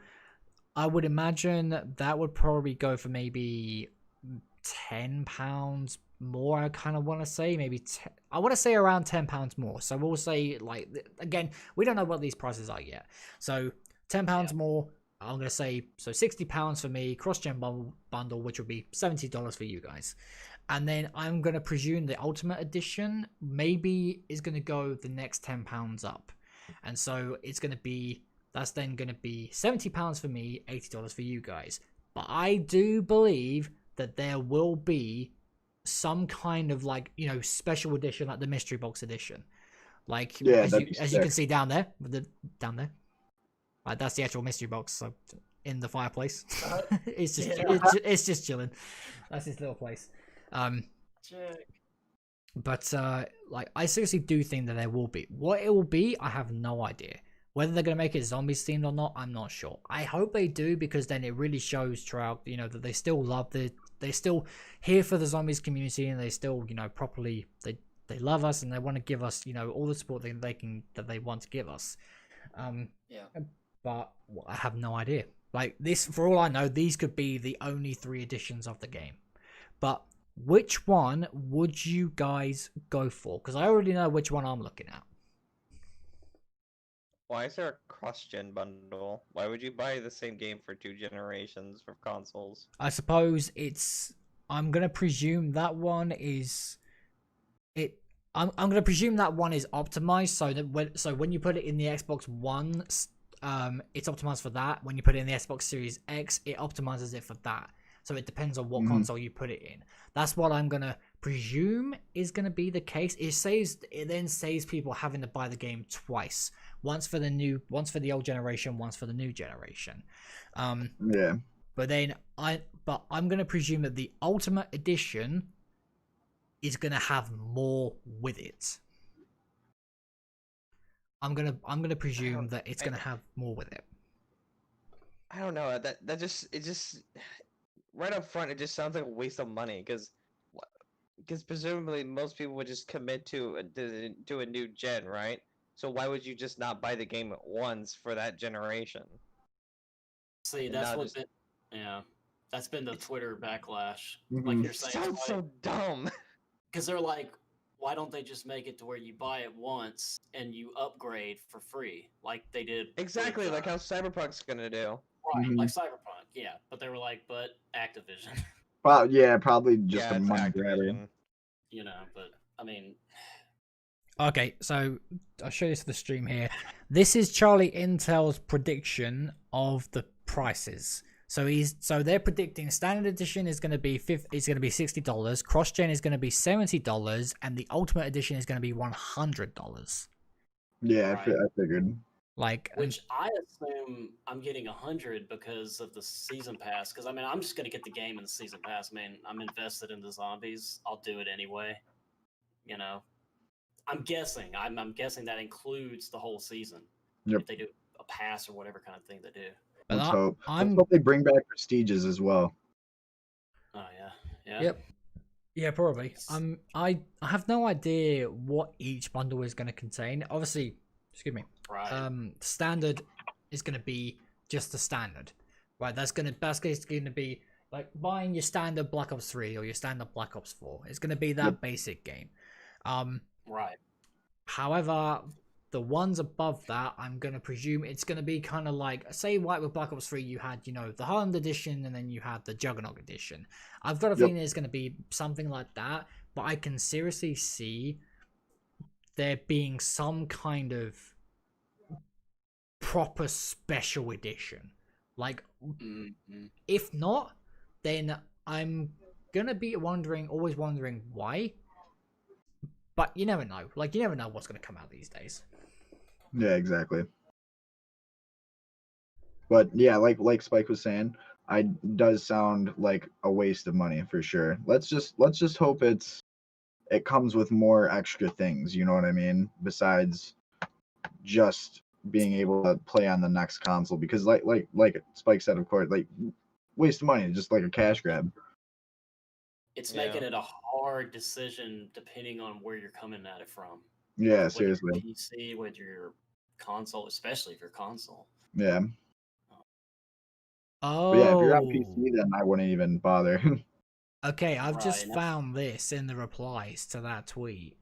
I would imagine that would probably go for maybe £10 more. I kind of want to say I want to say around £10 more. So we'll say, like, again, we don't know what these prices are yet. So £10 more. I'm gonna say, so £60 for me. Cross-gen bundle, which would be $70 for you guys. And then I'm gonna presume the Ultimate Edition maybe is gonna go the next £10 up, and so that's then gonna be £70 for me, $80 for you guys. But I do believe that there will be some kind of, like, special edition, like the mystery box edition, like, as you can see down there, like, that's the actual mystery box. So in the fireplace, it's just chilling. That's his little place. But like, I seriously do think that there will be. What it will be, I have no idea. Whether they're gonna make it zombies themed or not, I'm not sure. I hope they do, because then it really shows throughout, that they still love they're still here for the zombies community, and they still, properly, they love us, and they want to give us, all the support that they want to give us. But I have no idea. Like, this, for all I know, these could be the only 3 editions of the game. But which one would you guys go for? Because I already know which one I'm looking at. Why is there a cross-gen bundle? Why would you buy the same game for 2 generations for consoles? I suppose I'm gonna presume that one is I'm gonna presume that one is optimized so when you put it in the Xbox One, it's optimized for that. When you put it in the Xbox Series X, it optimizes it for that. So it depends on what console you put it in. That's what I'm gonna presume is gonna be the case. It then saves people having to buy the game twice. Once for the old generation, once for the new generation. But I'm gonna presume that the Ultimate Edition is gonna have more with it. I'm gonna presume that it's gonna have more with it. I don't know. That just right up front, it just sounds like a waste of money, because presumably most people would just commit to a new gen, right? So why would you just not buy the game at once for that generation? See, that's that's been the Twitter backlash. Like you're saying, sounds so dumb. Because they're like, why don't they just make it to where you buy it once and you upgrade for free, like they did? Exactly, like how Cyberpunk's gonna do. Right, like Cyberpunk, yeah. But they were like, but Activision. Well, yeah, probably just a money grabber. But I mean. Okay, so I'll show you the stream here. This is Charlie Intel's prediction of the prices. So they're predicting standard edition is going to be $60, cross gen is going to be $70, and the Ultimate Edition is going to be $100. Yeah, right. I figured. Which I assume I'm getting 100 because of the season pass. Because I mean, I'm just going to get the game in the season pass. I mean, I'm invested in the zombies. I'll do it anyway. I'm guessing. I'm guessing that includes the whole season. Yep. If they do a pass or whatever kind of thing they do. Let's hope. Let's hope they bring back prestiges as well. Oh yeah. Yep. Yeah, probably. I have no idea what each bundle is going to contain. Obviously, excuse me. Right. Standard is going to be just the standard. Right. That's going to be like buying your standard Black Ops 3 or your standard Black Ops 4. It's going to be that basic game. Right. However, the ones above that, I'm going to presume it's going to be kind of like, say, like with Black Ops 3, you had, the Hardened Edition and then you had the Juggernaut Edition. I've got a feeling it's going to be something like that, but I can seriously see there being some kind of proper special edition. Like, if not, then I'm going to be always wondering why. But you never know. Like, you never know what's going to come out these days. Yeah, exactly. But yeah, like Spike was saying, it does sound like a waste of money for sure. Let's just hope it comes with more extra things, you know what I mean? Besides just being able to play on the next console, because like Spike said, of course, like, waste of money, just like a cash grab. It's making it a hard decision depending on where you're coming at it from. Yeah, whether seriously. Your PC, whether your console, especially if your console. Yeah. Oh. But yeah, if you're on PC, then I wouldn't even bother. Okay, I've just found this in the replies to that tweet.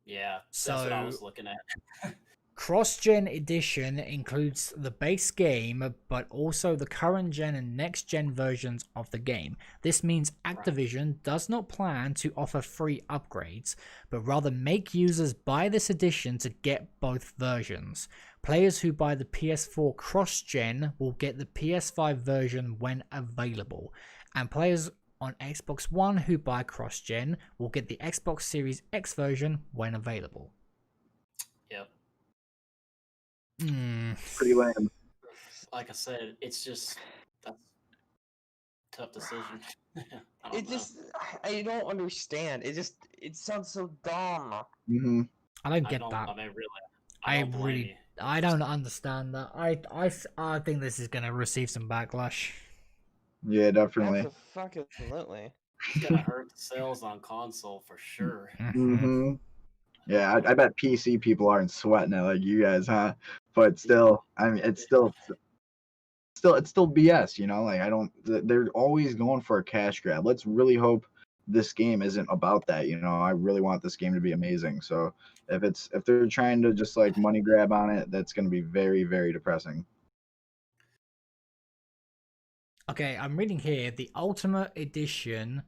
Yeah, that's what I was looking at. Cross-gen edition includes the base game, but also the current gen and next gen versions of the game. This means Activision does not plan to offer free upgrades, but rather make users buy this edition to get both versions. Players who buy the PS4 cross-gen will get the PS5 version when available, and players on Xbox One who buy cross-gen will get the Xbox Series X version when available. Yep. Pretty lame. Like I said, it's just that's a tough decision. I don't understand. It sounds so dumb. Mm-hmm. I don't get that. I mean, really, I don't understand that. I think this is gonna receive some backlash. Yeah, definitely. Absolutely. It's gonna hurt the sales on console for sure. Mm-hmm. Yeah, I bet PC people aren't sweating it like you guys, huh? But still, I mean, it's still BS, you know? Like, they're always going for a cash grab. Let's really hope this game isn't about that, you know? I really want this game to be amazing. So if they're trying to just like money grab on it, that's going to be very, very depressing. Okay, I'm reading here the Ultimate Edition.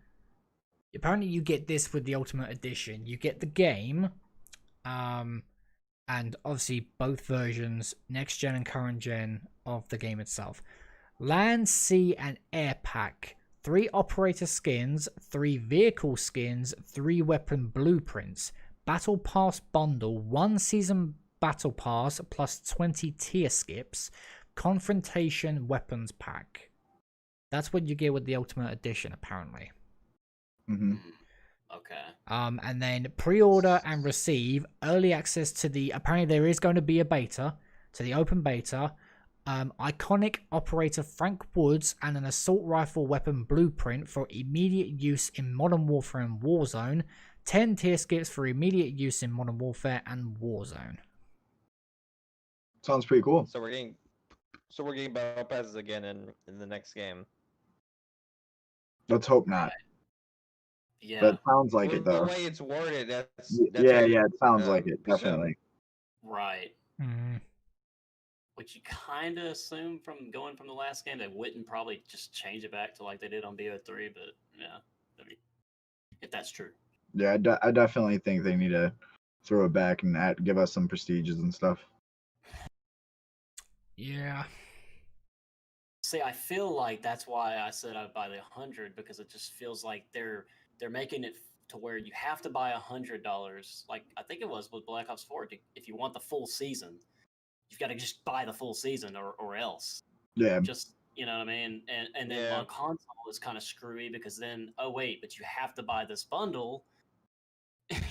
Apparently, you get this with the Ultimate Edition. You get the game, and obviously both versions, next gen and current gen of the game itself. Land, sea, and air pack. 3 operator skins, 3 vehicle skins, 3 weapon blueprints. Battle Pass bundle, 1 season battle pass plus 20 tier skips. Confrontation weapons pack. That's what you get with the Ultimate Edition, apparently. Mm-hmm. Okay. And then pre-order and receive early access to the. Apparently, there is going to be a beta, to the open beta. Iconic operator Frank Woods and an assault rifle weapon blueprint for immediate use in Modern Warfare and Warzone. 10 tier skips for immediate use in Modern Warfare and Warzone. Sounds pretty cool. So we're getting battle passes again in the next game. Let's hope not. Yeah. But it sounds like it, though. The way it's worded, that's yeah, it sounds like it, definitely. Right. Mm-hmm. Which you kind of assume from going from the last game, they wouldn't probably just change it back to like they did on BO3, but yeah, I mean, if that's true. Yeah, I definitely think they need to throw it back and give us some prestiges and stuff. Yeah. See, I feel like that's why I said I'd buy the 100, because it just feels like they're making it to where you have to buy $100. Like I think it was with Black Ops 4. If you want the full season, you've got to just buy the full season or else. Yeah. Just, you know what I mean? And then on console it's kind of screwy, because then, oh wait, but you have to buy this bundle.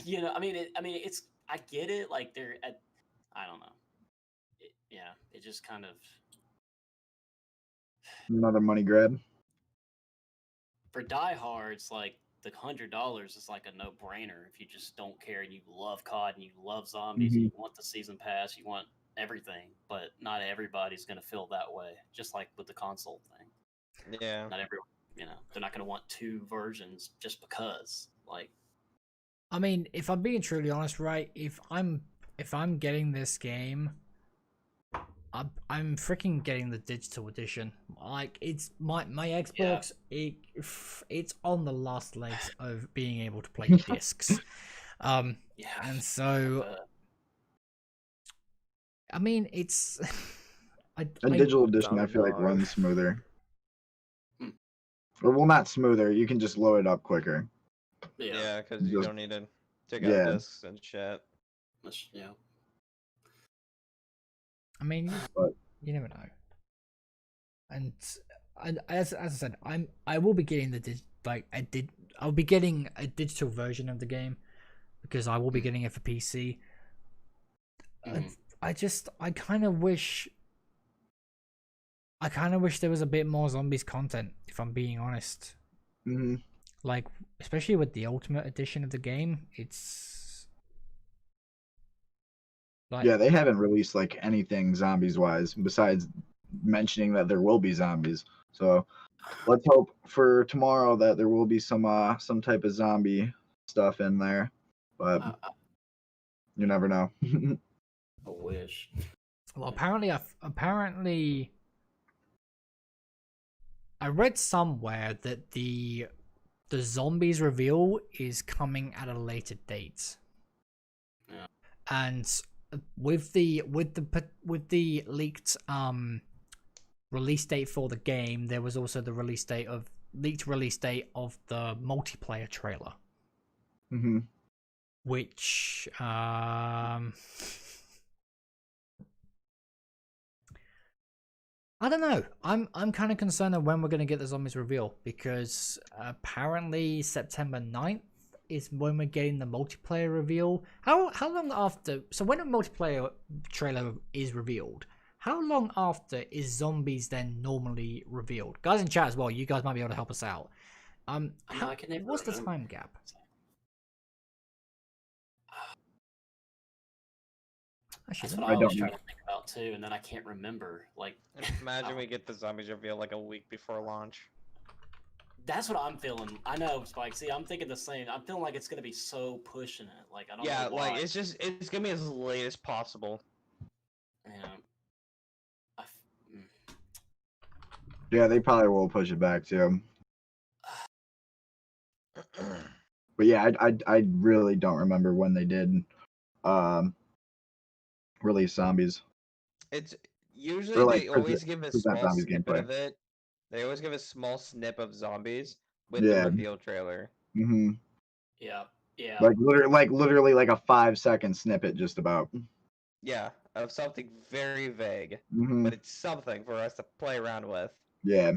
You know, I mean, it's, I get it. Like I don't know. It just kind of. Another money grab. For diehards, like the $100 is like a no-brainer if you just don't care and you love COD and you love zombies and you want the season pass, you want everything, but not everybody's going to feel that way, just like with the console thing. Yeah. Not everyone, they're not going to want 2 versions just because. Like, I mean, if I'm being truly honest, right, if I'm if I'm getting this game, I'm freaking getting the digital edition. Like, it's my Xbox. It's on the last legs of being able to play discs. And so I mean, it's a digital edition. I feel like runs smoother. Or well, not smoother. You can just load it up quicker. Yeah, because you don't need to take out discs and shit. Yeah. I mean, you never know. And as I said, I will be getting I'll be getting a digital version of the game because I will be getting it for PC. I kind of wish there was a bit more zombies content, if I'm being honest. Like, especially with the Ultimate Edition of the game, it's like, yeah, they haven't released like anything zombies wise besides mentioning that there will be zombies. So let's hope for tomorrow that there will be some type of zombie stuff in there, but you never know. I wish. Well, apparently I read somewhere that the zombies reveal is coming at a later date. Yeah. And with the leaked release date for the game, there was also the leaked release date of the multiplayer trailer. Which I don't know. I'm kind of concerned of when we're going to get the zombies reveal, because apparently September 9th is when we're getting the multiplayer reveal. How long after? So when a multiplayer trailer is revealed, how long after is zombies then normally revealed? Guys in chat as well, you guys might be able to help us out. What's the time gap? That's what I was trying to think about too, and then I can't remember. Like, imagine we get the zombies reveal like a week before launch. That's what I'm feeling. I know, Spike. See, I'm thinking the same. I'm feeling like it's gonna be so pushing it. Like, I don't know why. Like it's gonna be as late as possible. Yeah, they probably will push it back too. But yeah, I really don't remember when they did release zombies. It's usually like they always give a small zombies snippet gameplay. of it. They always give a small snip of zombies with the reveal trailer. Yeah. Like literally like a 5-second snippet, just about. Yeah, of something very vague, but it's something for us to play around with. Yeah.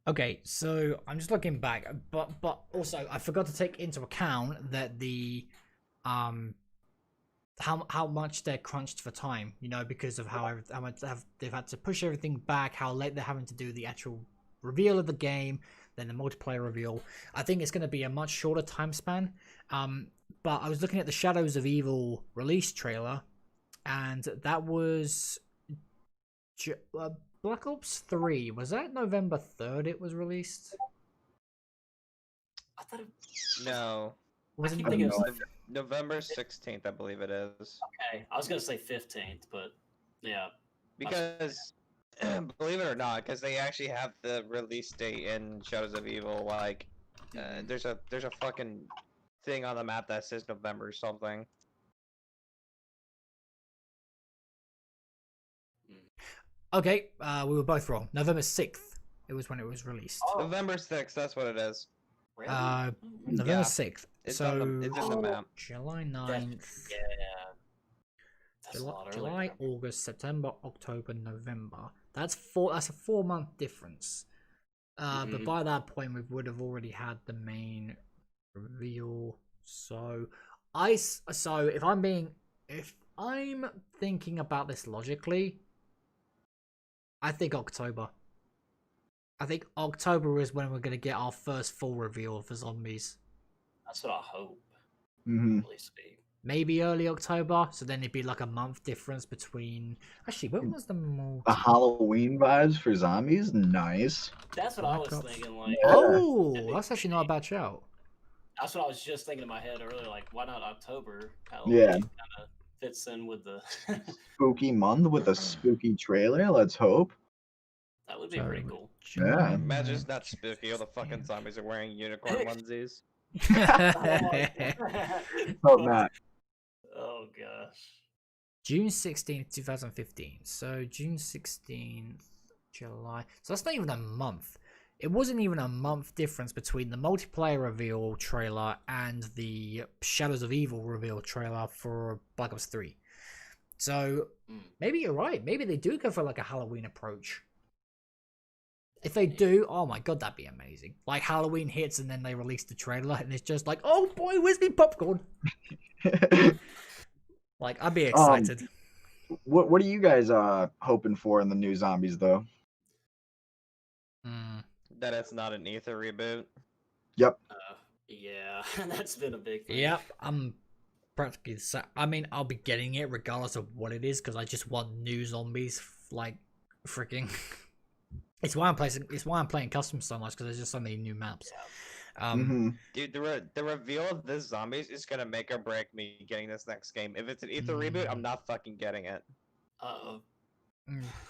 Okay, so I'm just looking back, but also I forgot to take into account that the how much they're crunched for time, you know, because of how much they've had to push everything back, how late they're having to do the actual reveal of the game, then the multiplayer reveal. I think it's going to be a much shorter time span. But I was looking at the Shadows of Evil release trailer, and that was Black Ops 3. Was that November 3rd it was released? I thought it... No. Was it November 16th, I believe it is. Okay, I was gonna say 15th, but yeah. Because, believe it or not, because they actually have the release date in Shadows of Evil. Like, there's a fucking thing on the map that says November or something. Okay, we were both wrong. November 6th. It was when it was released. Oh. November 6th, that's what it is. Really? November 6th. It's so it's in the map. July 9th. That's July, August, September, October, November. That's a 4-month difference. But by that point, we would have already had the main reveal. So if I'm thinking about this logically, I think October. I think October is when we're going to get our first full reveal for zombies. That's what I hope. Maybe early October, so then it'd be like a month difference between... Actually, when was the multi... The Halloween vibes for zombies? Nice. That's what I was thinking. Like, oh, that's actually not a bad shout. That's what I was just thinking in my head earlier. Like, why not October? Halloween Yeah. kind of fits in with the. Spooky month with a spooky trailer. Let's hope. That would be pretty cool. Yeah. Imagine it's not spooky. All the fucking zombies are wearing unicorn onesies. Hope not. Oh gosh. June 16th, 2015. So June 16th, July. So that's not even a month. It wasn't even a month difference between the multiplayer reveal trailer and the Shadows of Evil reveal trailer for Black Ops 3. So maybe you're right. Maybe they do go for like a Halloween approach. If they do, oh my god, that'd be amazing. Like Halloween hits and then they release the trailer and it's just like, oh boy, where's the popcorn? Like, I'd be excited. What are you guys hoping for in the new Zombies though? That it's not an Ether reboot. Yep. Yeah, that's been a big thing. Yep, I'm practically the same. I mean, I'll be getting it regardless of what it is because I just want new zombies. Like, freaking. It's why I'm playing custom so much because there's just so many new maps. Dude, the reveal of this Zombies is gonna make or break me getting this next game. If it's an Ether reboot, I'm not fucking getting it.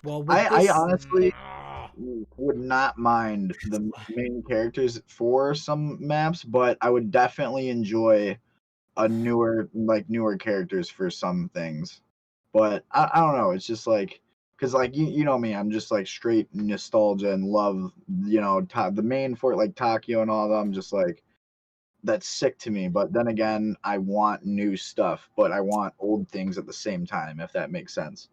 Well, I honestly would not mind the main characters for some maps, but I would definitely enjoy a newer characters for some things. But I don't know. It's just like. Because, like, you know me, I'm just, like, straight nostalgia and love, you know, the main for, like, Takio and all that. I'm just, like, that's sick to me. But then again, I want new stuff, but I want old things at the same time, if that makes sense.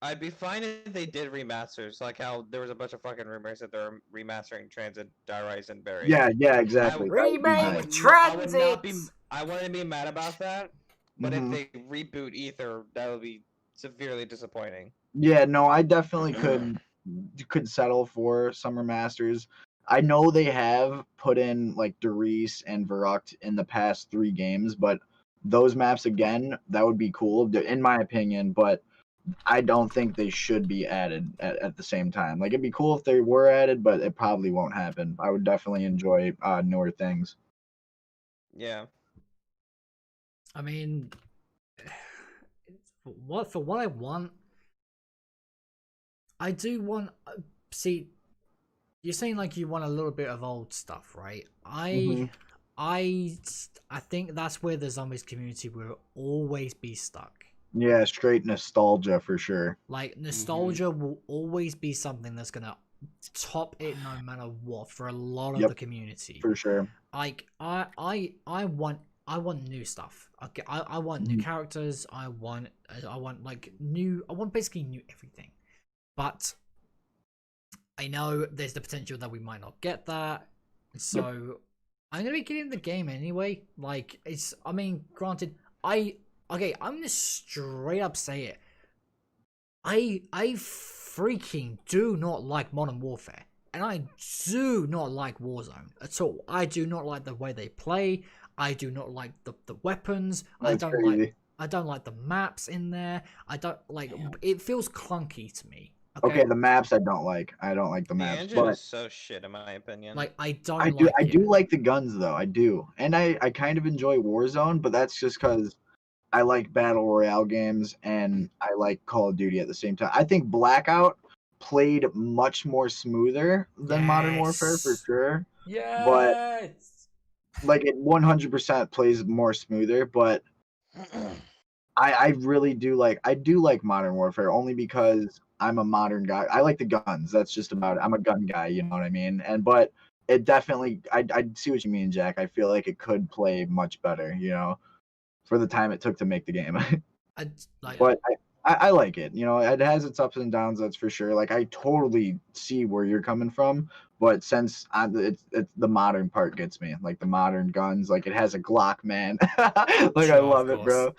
I'd be fine if they did remasters, like how there was a bunch of fucking rumors that they're remastering Transit, Die Rise, and Barry. Yeah, exactly. Remake Transit! I wouldn't be mad about that, but if they reboot Ether, that would be severely disappointing. Yeah, no, I definitely could settle for some remasters. I know they have put in like Derice and Verrucht in the past 3 games, but those maps again, that would be cool in my opinion, but I don't think they should be added at the same time. Like it'd be cool if they were added, but it probably won't happen. I would definitely enjoy newer things. Yeah. I mean, for what I want, I do want. See, you're saying like you want a little bit of old stuff, right? I think that's where the zombies community will always be stuck. Yeah, straight nostalgia for sure. Like nostalgia will always be something that's gonna top it no matter what for a lot of the community. For sure. Like I want new stuff. Okay, I want new characters. I want like new. I want basically new everything. But I know there's the potential that we might not get that. So I'm gonna be getting the game anyway. Like it's. I mean, granted, I'm gonna straight up say it. I freaking do not like Modern Warfare, and I do not like Warzone at all. I do not like the way they play. I do not like the weapons. That's crazy. I don't like the maps in there. I don't like. It feels clunky to me. Okay, the maps I don't like. I don't like the maps. The engine is so shit in my opinion. Like I do like the guns though. I do, and I kind of enjoy Warzone, but that's just because I like battle royale games and I like Call of Duty at the same time. I think Blackout played much more smoother than Modern Warfare for sure. Yeah. But like it 100% plays more smoother, but I really do like Modern Warfare only because I'm a modern guy. I like the guns. That's just about it. I'm a gun guy, you know what I mean? But it definitely I see what you mean, Jack. I feel like it could play much better, you know, for the time it took to make the game. But I like it. You know, it has its ups and downs, that's for sure. Like I totally see where you're coming from, but since it's the modern part gets me, like the modern guns, like it has a Glock, man. Like I love it, bro.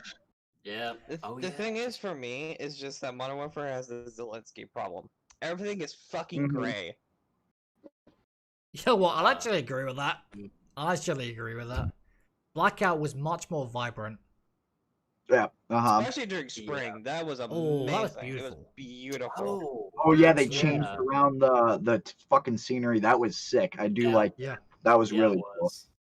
Yeah. The thing is for me is just that Modern Warfare has the Zelensky problem. Everything is fucking gray. You know what? I'll actually agree with that. Blackout was much more vibrant. Yeah. Especially during spring. That was amazing. That was beautiful. It was beautiful. Oh yeah, they changed around the fucking scenery. That was sick. I do like that was really cool.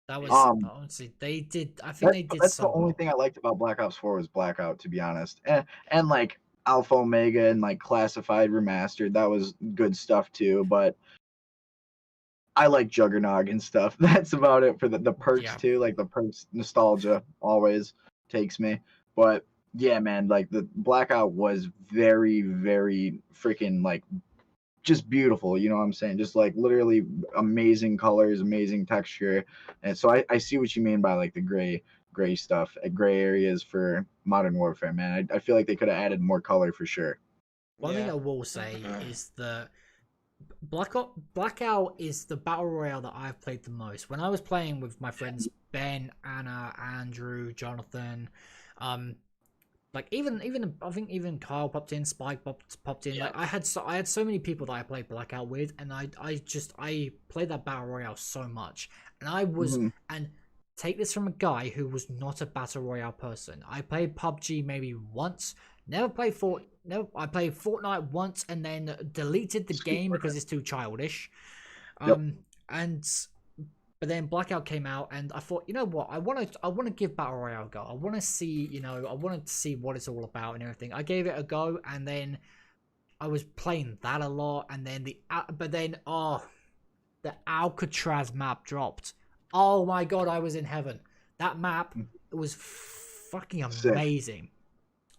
That was Um, honestly they did. I think they did that's so the only well. thing I liked about Black Ops 4 was Blackout, to be honest, and like Alpha Omega and like Classified Remastered, that was good stuff too. But I like Juggernog and stuff. That's about it for the perks Yeah. too. Like the perks nostalgia always takes me. But yeah, man, like the Blackout was very, very freaking like just beautiful. You know what I'm saying? Just like literally amazing colors, amazing texture. And so I see what you mean by like the gray stuff, gray areas for Modern Warfare, man. I feel like they could have added more color for sure. One thing I will say is that Blackout is the battle royale that I've played the most. When I was playing with my friends Ben, Anna, Andrew, Jonathan, like even I think even Kyle popped in, Spike popped in. Yeah. Like I had so many people that I played Blackout with, and I played that battle royale so much, and I was and take this from a guy who was not a battle royale person. I played PUBG maybe once. I played Fortnite once and then deleted the game because it's too childish. But then Blackout came out and I thought, you know what, I want to give Battle Royale a go. I want to see, I wanted to see what it's all about and everything. I gave it a go and then I was playing that a lot, and then the Alcatraz map dropped. Oh my god, I was in heaven. That map was fucking amazing.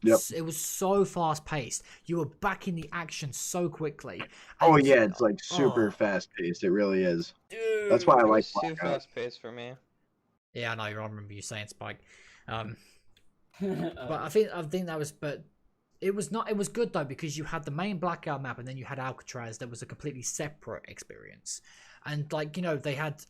Yep. It was so fast paced. You were back in the action so quickly. Oh yeah, it's like super fast paced. It really is. Dude, that's why I like too fast paced for me. Yeah, I know. I remember you saying Spike. But I think that was. But it was not. It was good though, because you had the main Blackout map, and then you had Alcatraz. That was a completely separate experience. And like they had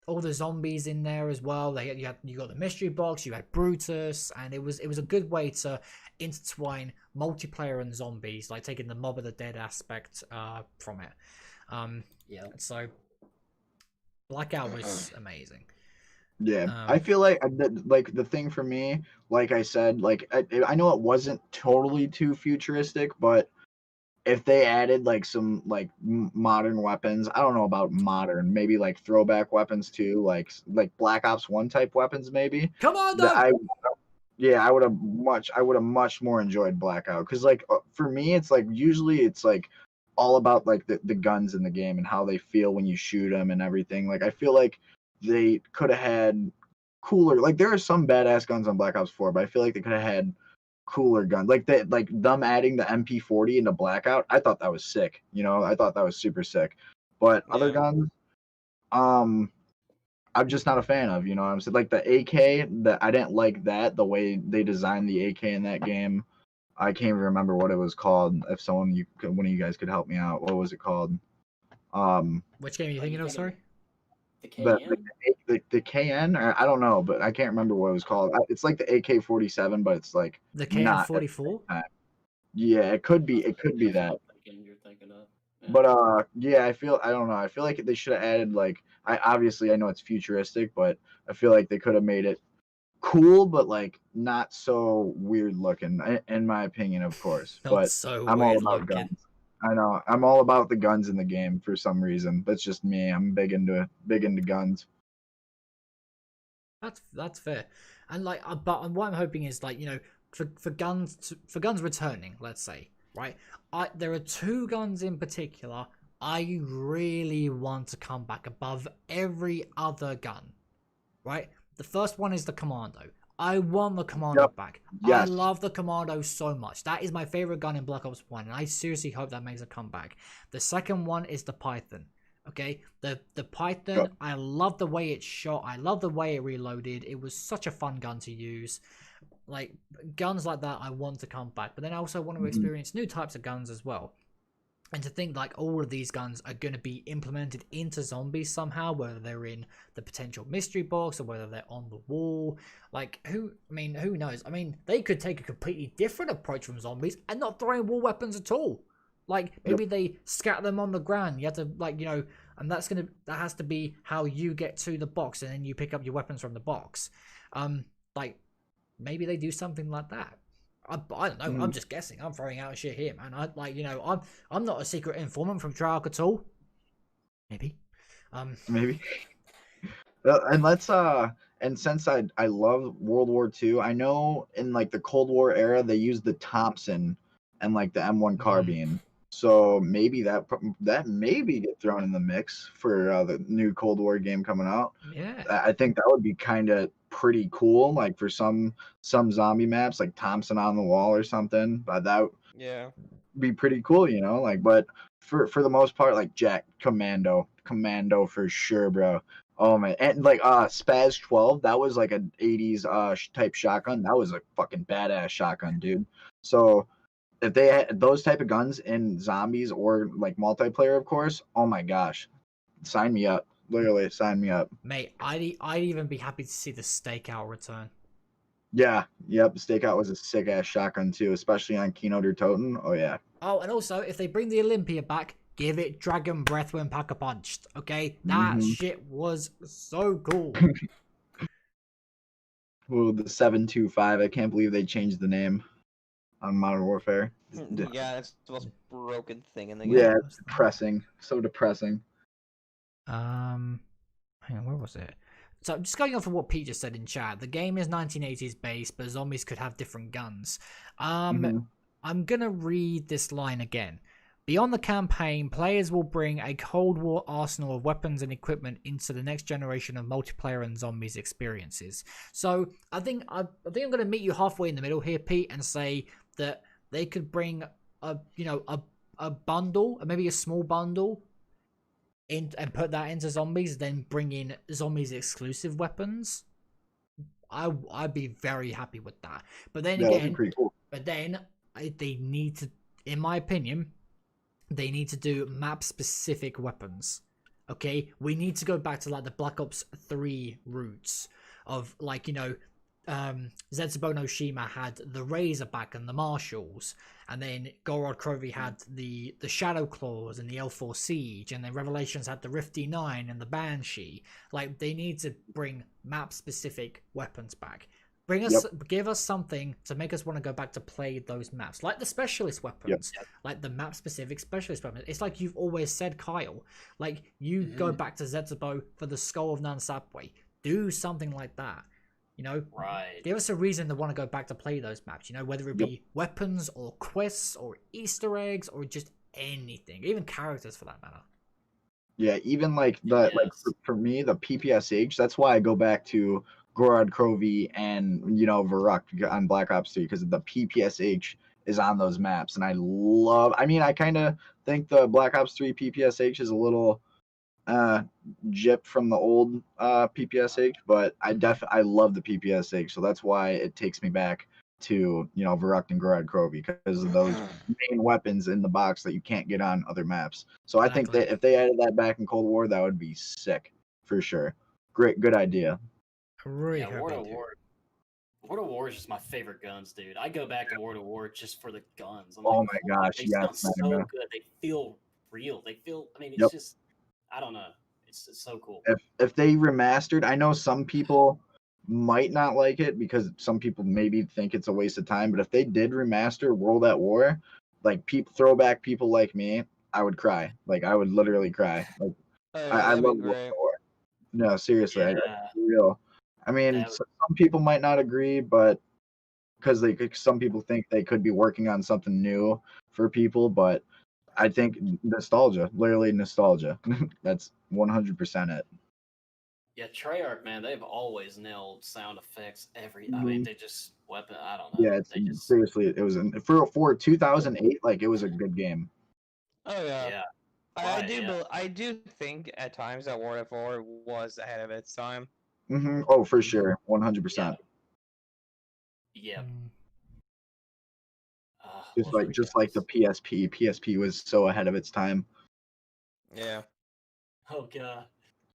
all the zombies in there as well. You got the mystery box, you had Brutus, and it was a good way to intertwine multiplayer and zombies, like taking the Mob of the Dead aspect from it. So Blackout was amazing. Yeah, I feel like the thing for me, like I said, like I know it wasn't totally too futuristic, but if they added like some like modern weapons, I don't know about modern, maybe like throwback weapons too, like Black Ops 1 type weapons maybe. Come on, though. I would have much more enjoyed Blackout, cuz like for me it's like usually it's like all about like the guns in the game and how they feel when you shoot them and everything. Like I feel like they could have had cooler, like there are some badass guns on Black Ops 4, but I feel like they could have had cooler gun, like them adding the MP40 into Blackout. I thought that was sick. I thought that was super sick. But other guns, I'm just not a fan of. You know what I'm saying? Like the AK, I didn't like that, the way they designed the AK in that game. I can't even remember what it was called. If one of you guys could help me out, what was it called? Which game are you thinking of? Sorry. The KN? The KN, or I don't know, but I can't remember what it was called. It's like the AK-47, but it's like the KN-44. Yeah, it could be that. You're thinking of. Yeah. But yeah, I don't know. I feel like they should have added like I know it's futuristic, but I feel like they could have made it cool, but like not so weird looking, in my opinion, of course. But so I'm all about guns. I know. I'm all about the guns in the game for some reason. That's just me. I'm big into guns. That's fair. And like, but what I'm hoping is like, for guns returning, let's say, right? There are two guns in particular I really want to come back above every other gun, right? The first one is the Commando. I want the Commando back. Yes. I love the Commando so much. That is my favorite gun in Black Ops 1, and I seriously hope that makes a comeback. The second one is the Python. Okay, the Python, I love the way it shot. I love the way it reloaded. It was such a fun gun to use. Like, guns like that, I want to come back. But then I also want to experience new types of guns as well. And to think like all of these guns are going to be implemented into zombies somehow, whether they're in the potential mystery box or whether they're on the wall. Like, who knows? I mean, they could take a completely different approach from zombies and not throw in wall weapons at all. Like, maybe they scatter them on the ground. You have to, like, and that has to be how you get to the box, and then you pick up your weapons from the box. Like, maybe they do something like that. I don't know. I'm just guessing. I'm throwing out shit here, man. I'm not a secret informant from Trial at all. Maybe. Maybe. And let's and since I love World War II, I know in like the Cold War era they used the Thompson and like the M1 carbine. So maybe that maybe get thrown in the mix for the new Cold War game coming out. Yeah. I think that would be kind of pretty cool, like for some zombie maps, like Thompson on the wall or something. But that would Yeah. be pretty cool, you know. Like, but for the most part, like Jack Commando for sure, bro. Oh man, and like Spaz 12, that was like an 80s type shotgun. That was a fucking badass shotgun, dude. So if they had those type of guns in zombies or like multiplayer, of course, oh my gosh, sign me up. Literally, sign me up. Mate, I'd even be happy to see the stakeout return. Yeah, yep. Stakeout was a sick ass shotgun too, especially on Keynote or Toten. Oh yeah. Oh, and also if they bring the Olympia back, give it Dragon Breath when Packer punched. Okay, that shit was so cool. Well, the 725. I can't believe they changed the name on Modern Warfare. Yeah, it's the most broken thing in the game. Yeah, it's depressing. So depressing. Hang on, where was it? So just going off of what Pete just said in chat, the game is 1980s based, but zombies could have different guns. I'm gonna read this line again. Beyond the campaign, players will bring a Cold War arsenal of weapons and equipment into the next generation of multiplayer and zombies experiences. So I think I'm gonna meet you halfway in the middle here, Pete, and say that they could bring a bundle, maybe a small bundle, in and put that into zombies, then bring in zombies exclusive weapons. I'd be very happy with that. But then again, pretty cool. But then they need to, in my opinion, they need to do map specific weapons. Okay, we need to go back to like the Black Ops 3 roots of like, you know, Zetsubo no Shima had the Razorback and the Marshalls, and then Gorod Krovi had the Shadow Claws and the L4 Siege, and then Revelations had the Rift D9 and the Banshee. Like, they need to bring map specific weapons back. Give us something to make us want to go back to play those maps, like the specialist weapons, like the map specific specialist weapons. It's like you've always said, Kyle, like you go back to Zetsubo for the Skull of Nansapwe. Do something like that. You know, right? Give us a reason to want to go back to play those maps. You know, whether it be weapons or quests or Easter eggs or just anything, even characters for that matter. Yeah, even like the like for me the PPSH. That's why I go back to Gorod Krovi and Varuk on Black Ops 3 because the PPSH is on those maps, and I kind of think the Black Ops 3 PPSH is a little gypped from the old PPSH, but I love the PPSH, so that's why it takes me back to Varuk and Gorod Krovi because of those main weapons in the box that you can't get on other maps. So I think that if they added that back in Cold War, that would be sick for sure. Good idea. Really, World of War is just my favorite guns, dude. I go back to World of War just for the guns. My gosh, they sound so good. They feel real. It's just, I don't know. It's so cool. If they remastered, I know some people might not like it because some people maybe think it's a waste of time, but if they did remaster World at War, like throwback people like me, I would cry. Like I would literally cry. Like I love World at War. No, seriously, real. I mean, some people might not agree, but because some people think they could be working on something new for people, but I think nostalgia, literally nostalgia. That's 100% it. Yeah, Treyarch, man, they've always nailed sound effects. I mean, they just I don't know. Yeah, seriously, it was for 2008. Like it was a good game. Oh yeah. Yeah. I do think at times that World at War was ahead of its time. Oh, for sure, 100%. Yeah. Just like the PSP. PSP was so ahead of its time. Yeah. Oh god.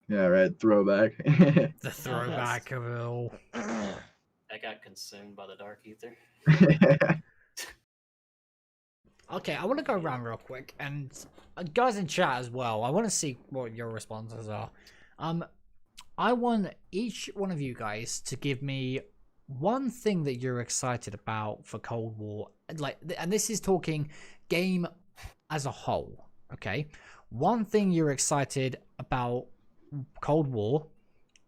Yeah, right. Throwback. The throwback of it all. I got consumed by the dark ether. Okay, I want to go around real quick, and guys in chat as well. I want to see what your responses are. I want each one of you guys to give me one thing that you're excited about for Cold War, and this is talking game as a whole. Okay, one thing you're excited about Cold War,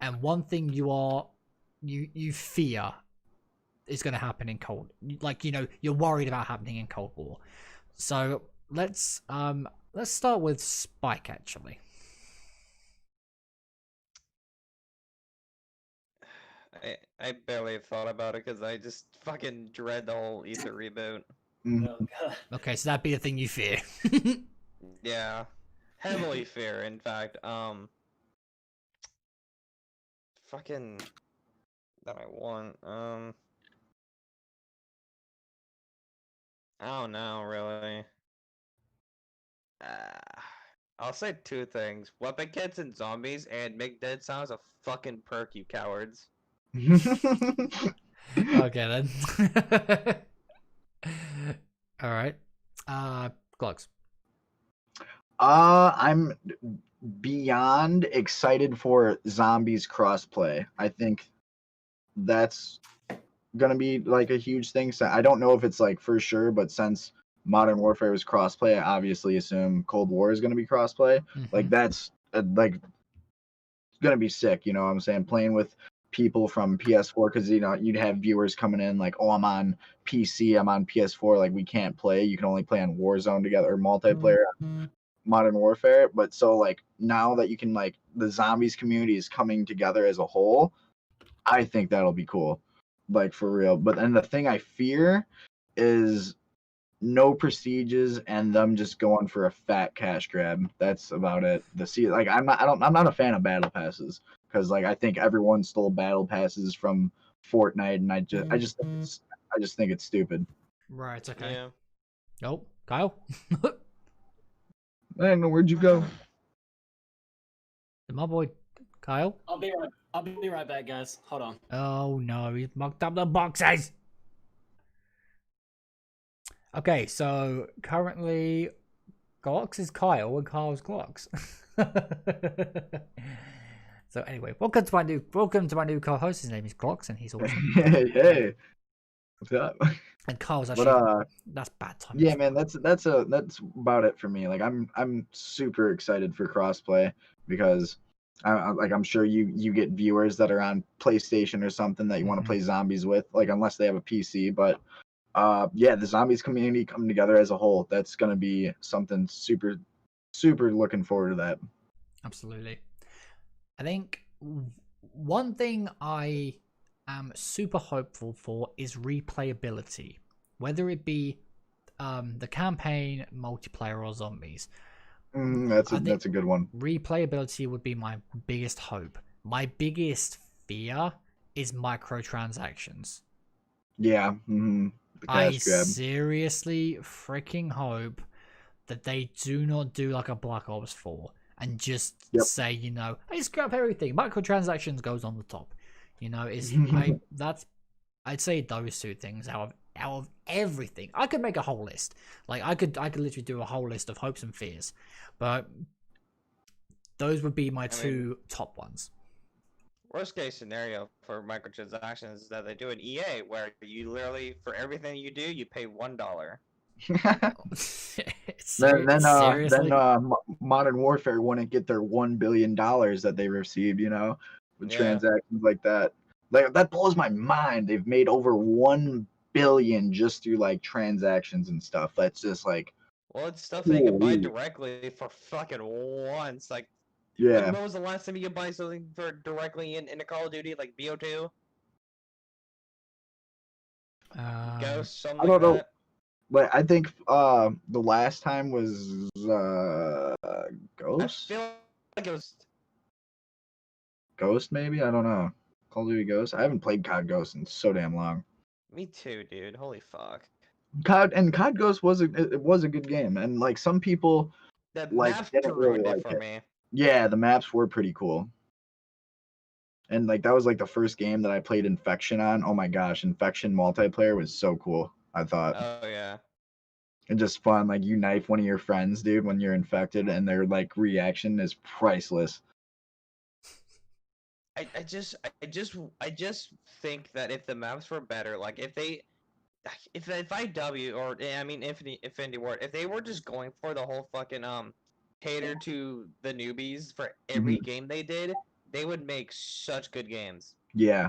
and one thing you fear is going to happen in Cold, like you're worried about happening in Cold War. So let's start with Spike actually. I barely thought about it because I just fucking dread the whole Ether reboot. Mhm. Oh god. Okay, so that'd be the thing you fear. Yeah, heavily fear. In fact, fucking that I want. I don't know really. I'll say two things: weapon kits and zombies, and make dead sounds a fucking perk, you cowards. Okay then. All right. Glockzz. I'm beyond excited for zombies crossplay. I think that's gonna be like a huge thing. So I don't know if it's like for sure, but since Modern Warfare was crossplay, I obviously assume Cold War is gonna be crossplay. Like that's like gonna be sick. You know what I'm saying? Playing with people from PS4 because you'd have viewers coming in like, oh, I'm on PC, I'm on PS4, like we can't play. You can only play on Warzone together or multiplayer. Modern Warfare, but so like now that you can like the zombies community is coming together as a whole, I think that'll be cool, like for real. But then the thing I fear is no prestiges and them just going for a fat cash grab. That's about it. I'm not a fan of battle passes because like I think everyone stole battle passes from Fortnite, and I just think it's stupid. Right. Okay. Yeah. Nope. Kyle. I don't know, where'd you go? My boy, Kyle. I'll be right back, guys. Hold on. Oh no, he's mucked up the boxes. Okay, so currently, Glockzz is Kyle and Kyle's Glockzz. So anyway, welcome to my new co-host. His name is Glockzz, and he's awesome. Hey, what's up? And Kyle's actually that's bad time. Yeah, man, that's about it for me. Like I'm super excited for crossplay because I'm sure you get viewers that are on PlayStation or something that you want to play zombies with, like unless they have a PC. But yeah, the zombies community coming together as a whole, that's gonna be something super looking forward to that. Absolutely. I think one thing I am super hopeful for is replayability, whether it be the campaign, multiplayer, or zombies. That's a good one. Replayability would be my biggest hope. My biggest fear is microtransactions. Yeah. I seriously freaking hope that they do not do like a Black Ops 4 and just say, hey, scrap everything. Microtransactions goes on the top. I'd say those two things out of everything. I could make a whole list. Like I could literally do a whole list of hopes and fears, but those would be my two top ones. Worst case scenario for microtransactions is that they do an EA where you literally for everything you do you pay $1. Seriously? Modern Warfare wouldn't get their $1 billion that they received, with transactions like that. Like that blows my mind. They've made over 1 billion just through like transactions and stuff. That's just like, well, it's stuff that you can buy directly for fucking once. Like, yeah. when was the last time you could buy something for directly in a Call of Duty like BO2? Ghost, something I don't know. that? But I think the last time was Ghost. I feel like it was Ghost, maybe. I don't know. Call of Duty Ghost. I haven't played COD Ghost in so damn long. Me too, dude. Holy fuck. COD Ghost was a good game, and like some people The like maps didn't really ruined it like for it. me. Yeah, the maps were pretty cool. And like that was like the first game that I played Infection on. Oh my gosh, Infection multiplayer was so cool, I thought. Oh yeah. And just fun, like you knife one of your friends, dude, when you're infected, and their like reaction is priceless. I just think that if the maps were better, like if IW or I mean Infinity Ward, if they were just going for the whole fucking cater to the newbies for every game they did, they would make such good games. Yeah,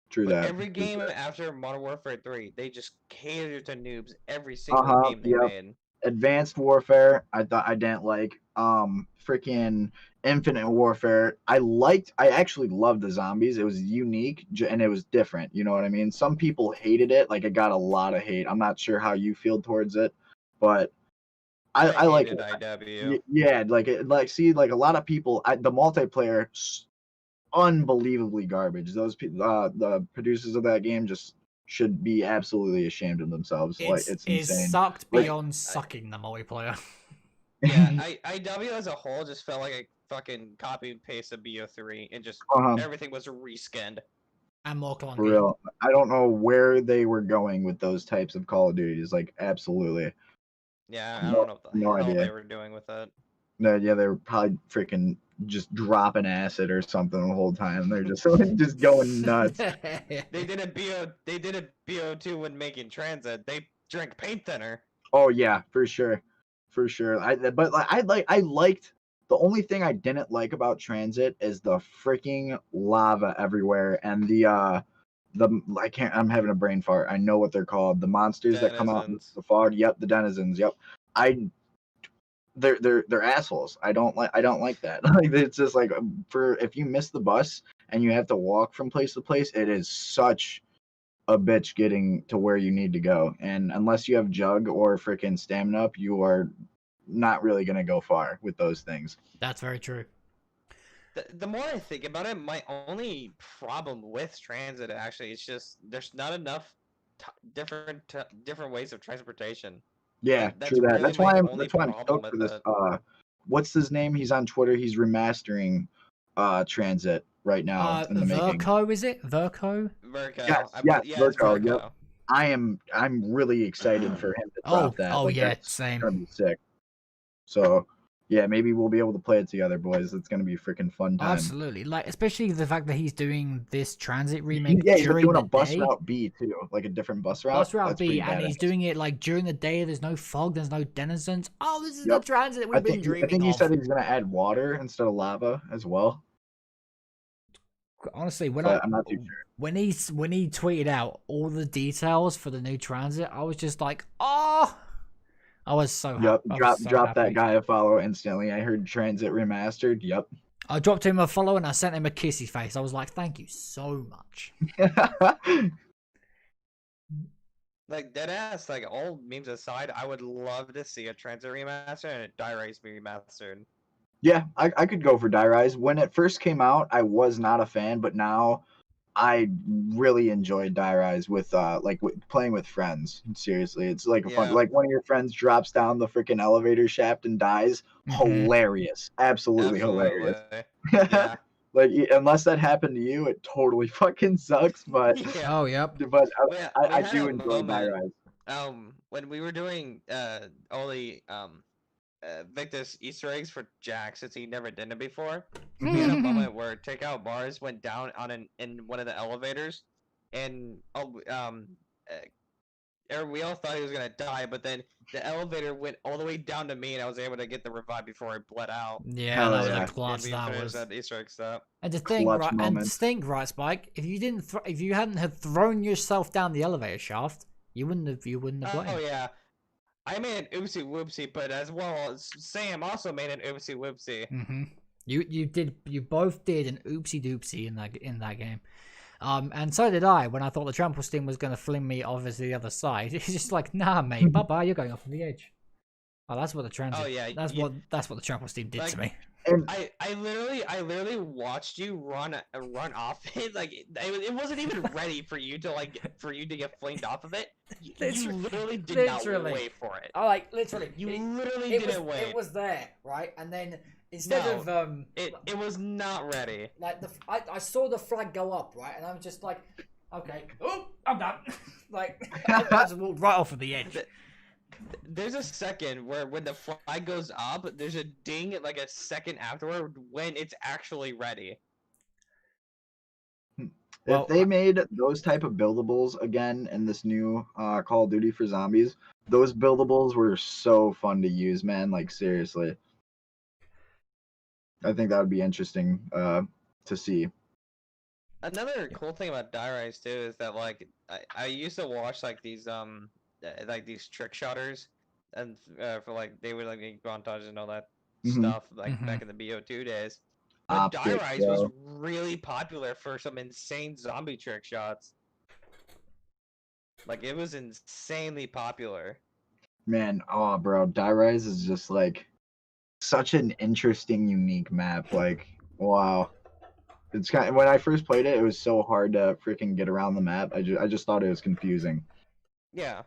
true But that. every game after Modern Warfare 3, they just catered to noobs every single game they made. Advanced Warfare, I thought I didn't like. Freaking Infinite Warfare, I actually loved the zombies. It was unique and it was different. You know what I mean? Some people hated it. Like, it got a lot of hate. I'm not sure how you feel towards it, but I like it. IW. Yeah, see, like a lot of people, the multiplayer, unbelievably garbage. Those people, the producers of that game, just should be absolutely ashamed of themselves. It's insane. It sucked beyond sucking the multiplayer. Yeah, IW as a whole just felt like a fucking copy and paste of BO3, and just everything was reskinned. And more clunky. For real, I don't know where they were going with those types of Call of Duties. Like, absolutely. Yeah, I don't know what the hell they were doing with it. No, yeah, they were probably freaking just dropping acid or something the whole time. They're just just going nuts. They did a BO2 when making transit. They drank paint thinner. Oh yeah, for sure. I liked, the only thing I didn't like about transit is the freaking lava everywhere and I'm having a brain fart. I know what they're called. The monsters that come out in the fog. Yep, the denizens. Yep. They're assholes. I don't like that. Like, it's just like, if you miss the bus and you have to walk from place to place, it is such a bitch getting to where you need to go. And unless you have jug or freaking stamina up, you are not really gonna go far with those things. That's very true. The more I think about it, my only problem with transit actually is just there's not enough different ways of transportation. Yeah, true that. Really that's why I'm stoked for this. What's his name? He's on Twitter. He's remastering transit right now in the making. Verco, is it? Verco? Yes, Verco. Yep. I'm really excited for him to drop that. Oh, yeah, same. It's gonna be sick. So yeah, maybe we'll be able to play it together, boys. It's gonna be a freaking fun time. Absolutely, like, especially the fact that he's doing this transit remake. Yeah, he's during doing the a bus day. route B too, like a different bus route. Bus route B, and he's doing it like during the day. There's no fog. There's no denizens. Oh, this is the transit we've been dreaming of. I think he said he's gonna add water instead of lava as well. Honestly, I'm not too sure. When he tweeted out all the details for the new transit, I was just like, oh. I was so happy. Drop that guy a follow instantly. I heard transit remastered. Yep. I dropped him a follow and I sent him a kissy face. I was like, thank you so much. Like, deadass, like, all memes aside, I would love to see a transit remaster and a Die Rise remastered. Yeah, I could go for Die Rise. When it first came out, I was not a fan, but now I really enjoyed Die Rise with playing with friends. Seriously, it's like a fun, like one of your friends drops down the freaking elevator shaft and dies. Hilarious, absolutely hilarious. Yeah. Like, unless that happened to you, it totally fucking sucks. But oh yep. But I do enjoy Die Rise. When we were doing all the Victor's Easter eggs for Jack, since he never did it before. We had a moment where Takeout Bars went down in one of the elevators, and we all thought he was gonna die, but then the elevator went all the way down to me, and I was able to get the revive before I bled out. Yeah, that was a clutch. That was that Easter egg stuff. And right, Spike, if you hadn't have thrown yourself down the elevator shaft, you wouldn't have won. Oh yeah. I made an oopsie whoopsie, but as well as Sam also made an oopsie whoopsie. You both did an oopsie doopsie in that game. And so did I when I thought the trample steam was going to fling me over to the other side. It's just like, nah, mate, bye bye, you're going off on the edge. Oh, that's what the transit. Oh yeah, that's what the trample steam did to me. I literally watched you run off it. Like, it wasn't even ready for you to get flamed off of it. You literally did not wait for it. Oh, like literally, didn't wait. It was there, right? And then instead of it was not ready. Like I saw the flag go up, right, and I'm just like, okay, oh, I'm done. Like, I just walked right off of the edge. There's a second where when the flag goes up, there's a ding like a second afterward when it's actually ready. If they made those type of buildables again in this new Call of Duty for Zombies, those buildables were so fun to use, man. Like, seriously. I think that would be interesting to see. Another cool thing about Die Rise too is that like I used to watch like these trick shotters and for like they would like make montages and all that stuff like back in the BO2 days. But Die Optic, Rise was bro. really popular for some insane zombie trick shots. Like it was insanely popular. Man, oh, bro, Die Rise is just like such an interesting, unique map. Like, wow. It's kind of, when I first played it, it was so hard to freaking get around the map. I just thought it was confusing. Yeah.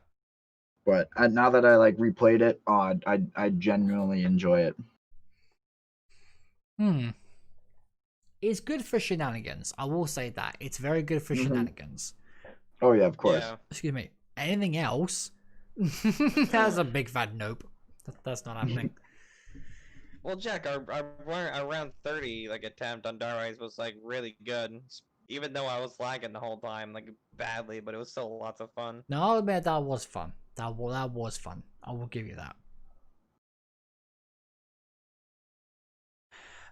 But now that I like replayed it, I genuinely enjoy it. It's good for shenanigans. I will say that. It's very good for shenanigans. Oh yeah, of course. Yeah. Excuse me. Anything else? That's a big fat nope. That's not happening. Well, Jack, our around 30 like attempt on Die Rise was like really good. Even though I was lagging the whole time, like badly, but it was still lots of fun. No, I'll admit that was fun. That was fun. I will give you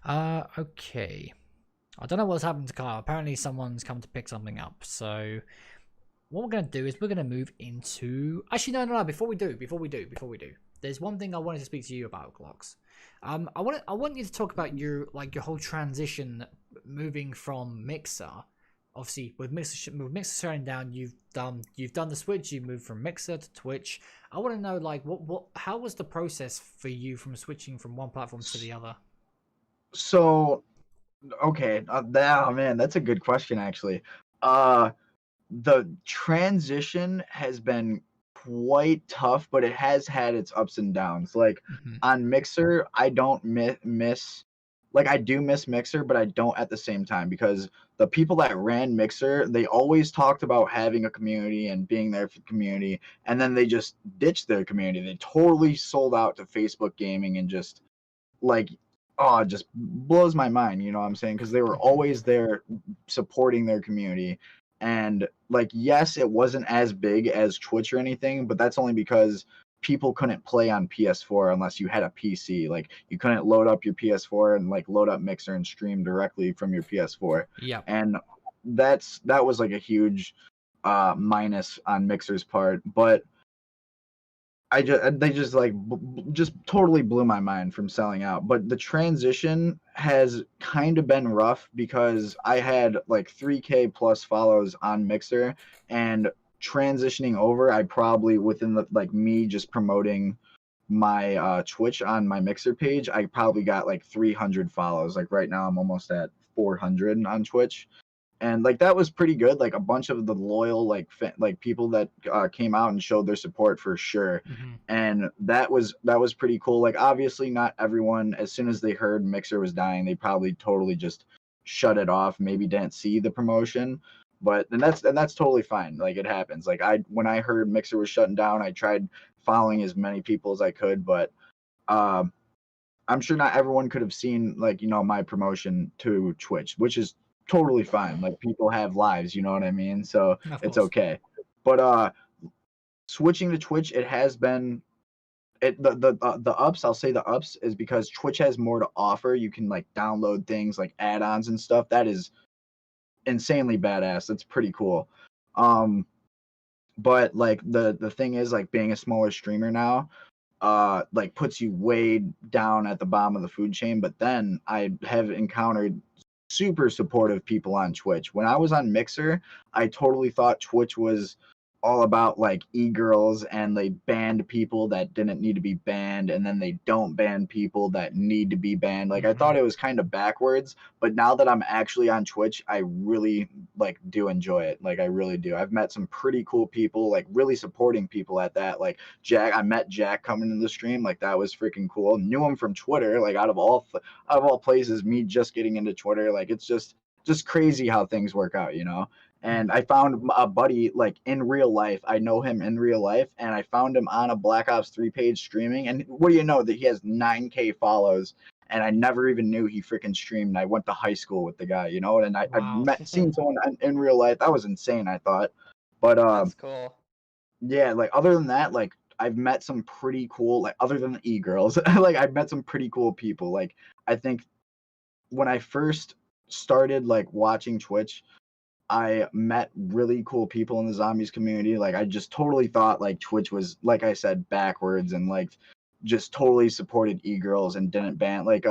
that. Okay. I don't know what's happened to Kyle. Apparently someone's come to pick something up. So what we're going to do is we're going to move into... Actually, no. Before we do. There's one thing I wanted to speak to you about, Glockzz. I want you to talk about your whole transition moving from Mixer. Obviously, with Mixer shutting down, you've done the switch. You moved from Mixer to Twitch. I want to know like how was the process for you from switching from one platform to the other? So, okay, man, that's a good question actually. The transition has been quite tough, but it has had its ups and downs. Like on Mixer, I don't miss, like I do miss Mixer, but I don't at the same time, because the people that ran Mixer, they always talked about having a community and being there for the community, and then they just ditched their community. They totally sold out to Facebook gaming and just like, oh, it just blows my mind, you know what I'm saying? Because they were always there supporting their community. And like, yes, it wasn't as big as Twitch or anything, but that's only because people couldn't play on PS4 unless you had a PC. Like you couldn't load up your PS4 and like load up Mixer and stream directly from your PS4. Yeah. And that was like a huge minus on Mixer's part, but they just totally blew my mind from selling out. But the transition has kind of been rough because I had like 3K plus follows on Mixer, and transitioning over, I probably within the like me just promoting my Twitch on my Mixer page, I probably got like 300 follows. Like right now I'm almost at 400 on Twitch. And like that was pretty good. Like a bunch of the loyal like people that came out and showed their support for sure. And that was pretty cool. Like obviously not everyone, as soon as they heard Mixer was dying, they probably totally just shut it off, maybe didn't see the promotion. But and that's totally fine. Like it happens. Like when I heard Mixer was shutting down, I tried following as many people as I could, but I'm sure not everyone could have seen like, you know, my promotion to Twitch, which is totally fine. Like people have lives, you know what I mean? So it's okay. But switching to Twitch, it has been the ups. I'll say the ups is because Twitch has more to offer. You can like download things like add-ons and stuff. That is insanely badass. That's pretty cool. But like the thing is, like being a smaller streamer now like puts you way down at the bottom of the food chain. But then I have encountered super supportive people on Twitch. When I was on Mixer, I totally thought Twitch was all about like e-girls, and they banned people that didn't need to be banned, and then they don't ban people that need to be banned. Like I thought it was kind of backwards, but now that I'm actually on Twitch, I really like do enjoy it. Like I really do. I've met some pretty cool people, like really supporting people at that. Like Jack, I met Jack coming to the stream. Like that was freaking cool. Knew him from Twitter. Like out of all places, me just getting into Twitter. Like it's just crazy how things work out, you know? And I found a buddy like in real life. I know him in real life, and I found him on a Black Ops 3 page streaming. And what do you know, that he has 9K follows, and I never even knew he freaking streamed. And I went to high school with the guy, you know, and I've seen someone in real life. That was insane, I thought. But that's cool. Yeah, like other than that, like I've met some pretty cool, like other than the e-girls, like I've met some pretty cool people. Like I think when I first started like watching Twitch, I met really cool people in the zombies community. Like I just totally thought like Twitch was, like I said, backwards, and like just totally supported e-girls and didn't ban like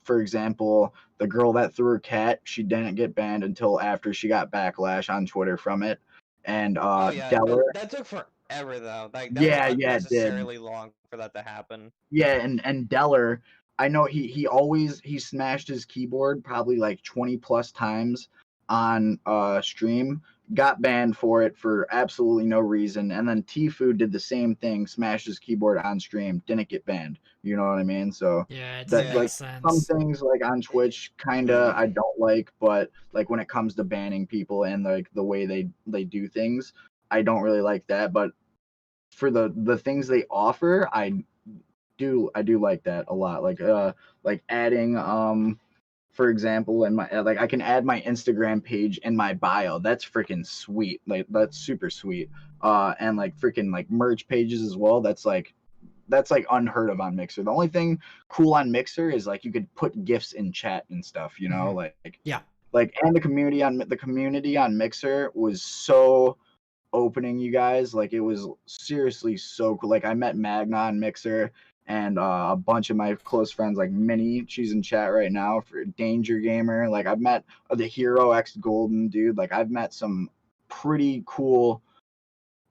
for example, the girl that threw her cat, she didn't get banned until after she got backlash on Twitter from it. And Oh yeah, Deller, that took forever though. Like that yeah, was yeah, it did. unnecessarily long for that to happen. Yeah, and Deller, I know he smashed his keyboard probably like 20 plus times on stream, got banned for it for absolutely no reason, and then Tfue did the same thing, smashed his keyboard on stream, didn't get banned. You know what I mean? So Yeah, it that doesn't like make some sense. things like on Twitch kinda I don't like, but like when it comes to banning people and like the way they do things, I don't really like that. But for the things they offer, I do like that a lot. Like adding for example, in my like I can add my Instagram page in my bio. That's freaking sweet. Like that's super sweet. And like freaking like merch pages as well. That's like unheard of on Mixer. The only thing cool on Mixer is like you could put gifs in chat and stuff, you know, Yeah. like and the community on Mixer was so opening, you guys. Like it was seriously so cool. Like I met Magna on Mixer, and a bunch of my close friends, like Minnie, she's in chat right now, for Danger Gamer. Like I've met the Hero X Golden dude. Like I've met some pretty cool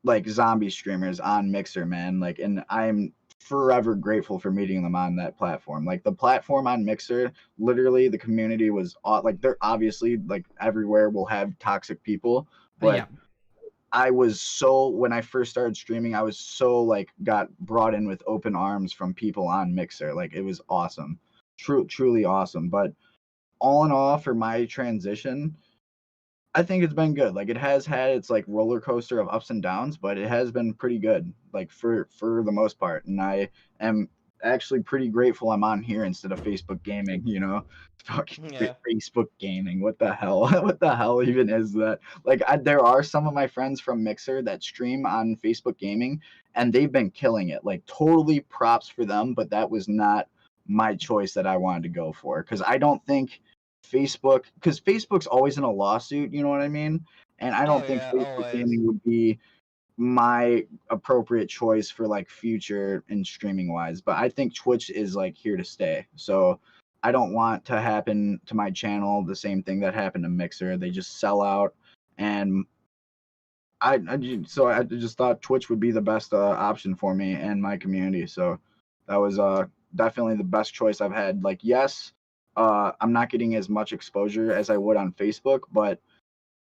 like zombie streamers on Mixer, man. Like, and I'm forever grateful for meeting them on that platform. Like the platform on Mixer, literally the community was like, they're obviously like everywhere will have toxic people, but Yeah. I was so, when I first started streaming, I was so like got brought in with open arms from people on Mixer. Like it was awesome, truly awesome. But all in all, for my transition, I think it's been good. Like it has had its like roller coaster of ups and downs, but it has been pretty good, like for the most part. And I am actually pretty grateful I'm on here instead of Facebook gaming, you know. Fucking Yeah. Facebook gaming. What the hell? What the hell even is that? Like there are some of my friends from Mixer that stream on Facebook gaming, and they've been killing it. Like totally props for them, but that was not my choice that I wanted to go for, because I don't think because Facebook's always in a lawsuit, you know what I mean? And I don't Oh think yeah, Facebook always. gaming would be my appropriate choice for like future and streaming wise. But I think Twitch is like here to stay. So I don't want to happen to my channel the same thing that happened to Mixer. They just sell out, and I just thought Twitch would be the best option for me and my community. So that was definitely the best choice I've had. Like yes, I'm not getting as much exposure as I would on Facebook, but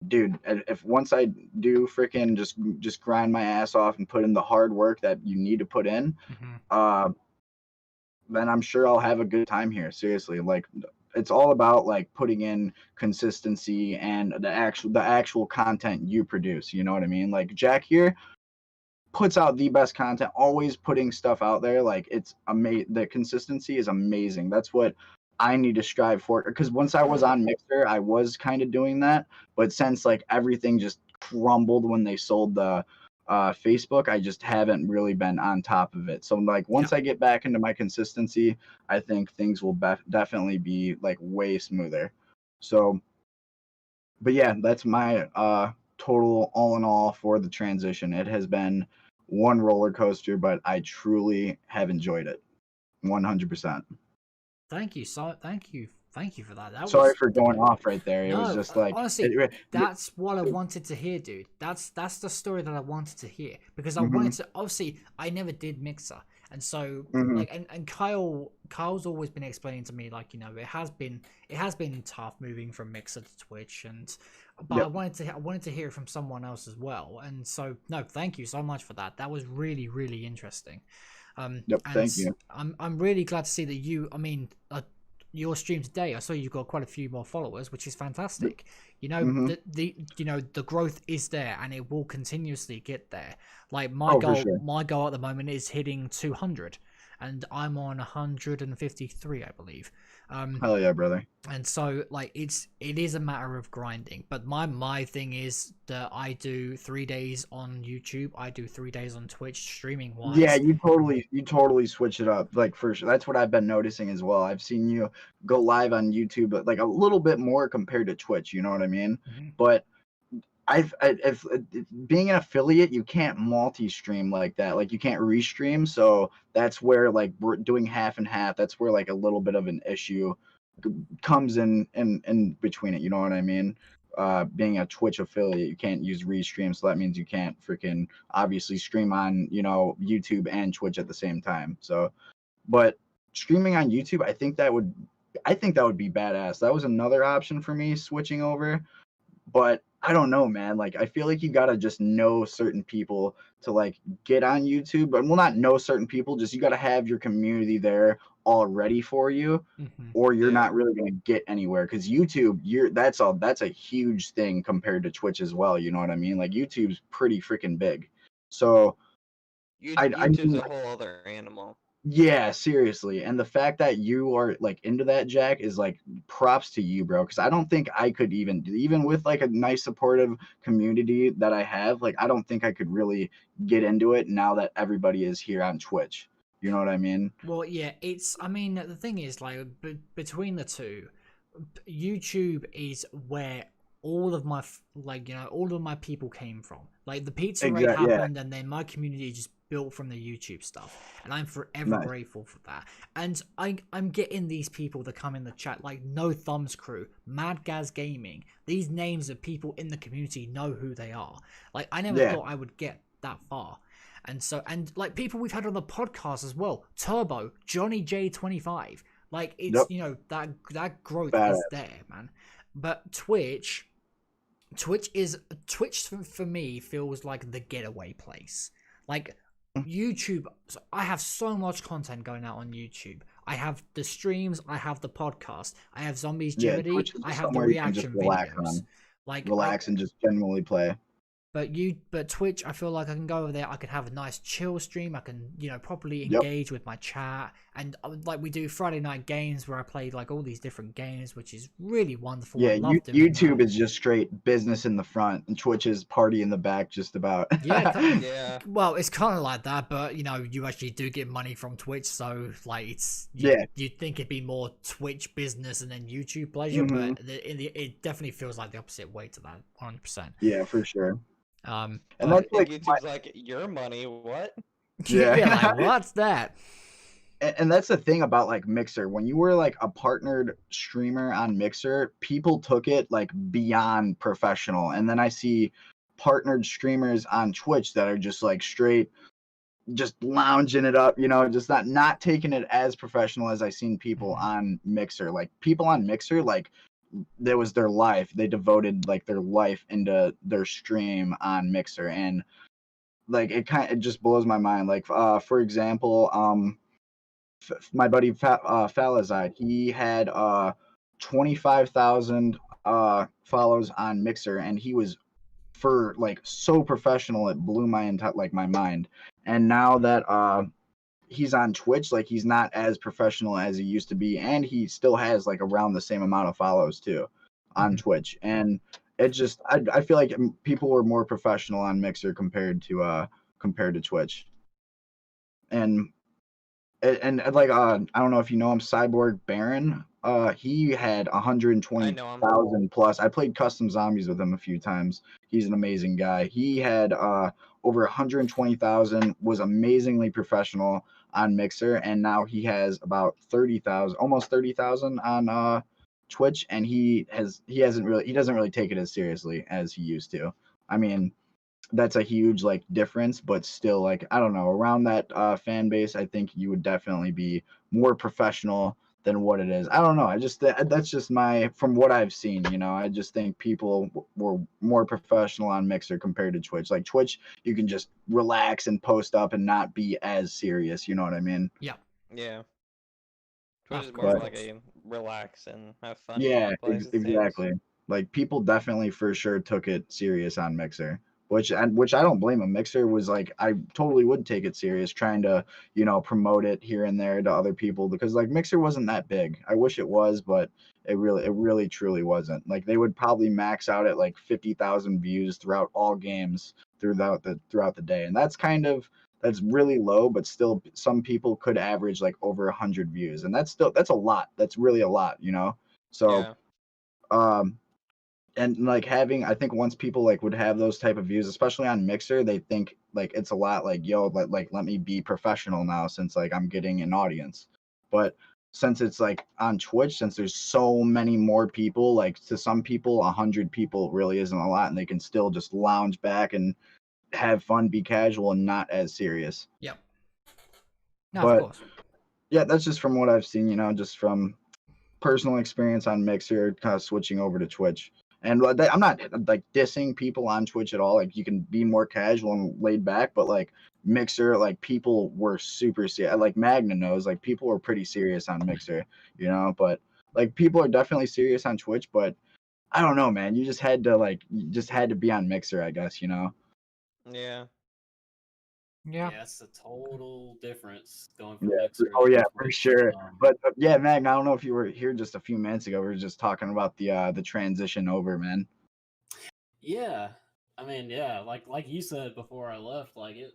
dude, if once I do freaking just grind my ass off and put in the hard work that you need to put in, then I'm sure I'll have a good time here. Seriously, like it's all about like putting in consistency and the actual content you produce. You know what I mean? Like Jack here puts out the best content, always putting stuff out there. Like it's amazing. The consistency is amazing. That's what I need to strive for. Because once I was on Mixer, I was kind of doing that, but since like everything just crumbled when they sold the Facebook, I just haven't really been on top of it. So like once I get back into my consistency, I think things will definitely be like way smoother. So, but yeah, that's my total all in all for the transition. It has been one roller coaster, but I truly have enjoyed it 100%. Thank you. So thank you for that. Sorry for going off right there. It was No, just like honestly, that's what I wanted to hear, dude. That's the story that I wanted to hear, because I wanted to. Obviously, I never did Mixer, and so like, and Kyle's always been explaining to me, like, you know, it has been tough moving from Mixer to Twitch, but I wanted to hear it from someone else as well, and so no, thank you so much for that. That was really, really interesting. Thank you. I'm really glad to see that your stream today, I saw you've got quite a few more followers, which is fantastic. You know, the growth is there, and it will continuously get there. Like my goal at the moment is hitting 200, and I'm on 153, I believe. Hell yeah, brother. And so like it is a matter of grinding. But my thing is that I do 3 days on YouTube, I do 3 days on Twitch streaming wise. Yeah, you totally switch it up. Like for sure, that's what I've been noticing as well. I've seen you go live on YouTube, but like a little bit more compared to Twitch. You know what I mean? But if being an affiliate, you can't multi-stream like that. Like you can't restream. So that's where like we're doing half and half. That's where like a little bit of an issue comes in between it. You know what I mean? Being a Twitch affiliate, you can't use restream. So that means you can't freaking obviously stream on, YouTube and Twitch at the same time. So, but streaming on YouTube, I think that would be badass. That was another option for me switching over. But I don't know, man. Like, I feel like you gotta just know certain people to like get on YouTube, but not know certain people. Just you gotta have your community there all ready for you, or you're not really gonna get anywhere. Because YouTube, that's a huge thing compared to Twitch as well. You know what I mean? Like YouTube's pretty freaking big. So YouTube's a whole other animal. Yeah, seriously. And the fact that you are like into that, Jack, is like props to you, bro. Because I don't think I could even with like a nice supportive community that I have, like I don't think I could really get into it now that everybody is here on Twitch. You know what I mean? Well, yeah, I mean, the thing is, like, between the two, YouTube is where all of my, all of my people came from. Like, the pizza raid happened, and then my community just built from the YouTube stuff, and I'm forever grateful for that. And I'm getting these people that come in the chat, like No Thumbs Crew, MadGaz Gaming. These names of people in the community know who they are. Like, I never thought I would get that far. And so, and like people we've had on the podcast as well, Turbo, Johnny J25, like it's that growth is there, man. But Twitch for me feels like the getaway place. Like YouTube, I have so much content going out on YouTube. I have the streams, I have the podcast, I have Zombies Jeopardy, I have the reaction videos. Like relax and just genuinely play. But Twitch, I feel like I can go over there. I can have a nice chill stream. I can, properly engage with my chat, and like we do Friday night games where I play like all these different games, which is really wonderful. Yeah, YouTube is just straight business in the front, and Twitch is party in the back, just about. Yeah. Well, it's kind of like that, but you actually do get money from Twitch, so like you'd think it'd be more Twitch business and then YouTube pleasure, but it definitely feels like the opposite way to that, 100%. Yeah, for sure. And that's like YouTube's like your money. What? Yeah, like what's that? And that's the thing about like Mixer. When you were like a partnered streamer on Mixer, people took it like beyond professional. And then I see partnered streamers on Twitch that are just like straight, just lounging it up, just not taking it as professional as I seen people on Mixer. Like people on Mixer, like that was their life. They devoted like their life into their stream on Mixer, and like it just blows my mind. Like for example, my buddy Falazide, he had 25,000 follows on Mixer, and he was for like so professional it blew my mind. And now that he's on Twitch, like he's not as professional as he used to be, and he still has like around the same amount of follows too on Twitch. And it just I feel like people were more professional on Mixer compared to Twitch. And like I don't know if you know him, Cyborg Baron. He had 120,000 plus. I played custom zombies with him a few times. He's an amazing guy. He had over 120,000, was amazingly professional on Mixer, and now he has about 30,000, almost 30,000 on Twitch, and he doesn't really take it as seriously as he used to. I mean, that's a huge like difference, but still, like I don't know, around that fan base, I think you would definitely be more professional than what it is. I don't know. That's just from what I've seen, I just think people were more professional on Mixer compared to Twitch. Like Twitch, you can just relax and post up and not be as serious. You know what I mean? Yeah. Yeah. Twitch is more like a relax and have fun. Yeah, exactly. Like people definitely for sure took it serious on Mixer, which I don't blame him. Mixer was like, I totally would take it serious, trying to, you know, promote it here and there to other people, because like Mixer wasn't that big. I wish it was, but it really truly wasn't. Like they would probably max out at like 50,000 views throughout all games throughout the day, and that's really low, but still some people could average like over 100 views, and that's a lot. That's really a lot, you know. So and like I think once people like would have those type of views, especially on Mixer, they think like it's a lot, like, yo, let me be professional now, since like I'm getting an audience. But since it's like on Twitch, since there's so many more people, like to some people 100 people really isn't a lot, and they can still just lounge back and have fun, be casual, and not as serious. Yep. No, But of course. yeah, that's just from what I've seen, you know, just from personal experience on Mixer, kind of switching over to Twitch. And I'm not like dissing people on Twitch at all. Like you can be more casual and laid back, but like Mixer, like people were super serious. Like Magna knows, like people were pretty serious on Mixer, you know. But like people are definitely serious on Twitch. But I don't know, man. You just had to be on Mixer, I guess, you know. Yeah. Yeah. Yeah, it's a total difference going from Yeah. Mixer. Oh to yeah, for Twitch. sure. But yeah, Magna, I don't know if you were here just a few minutes ago. We were just talking about the transition over, man. Yeah, I mean, yeah, like you said before I left, like it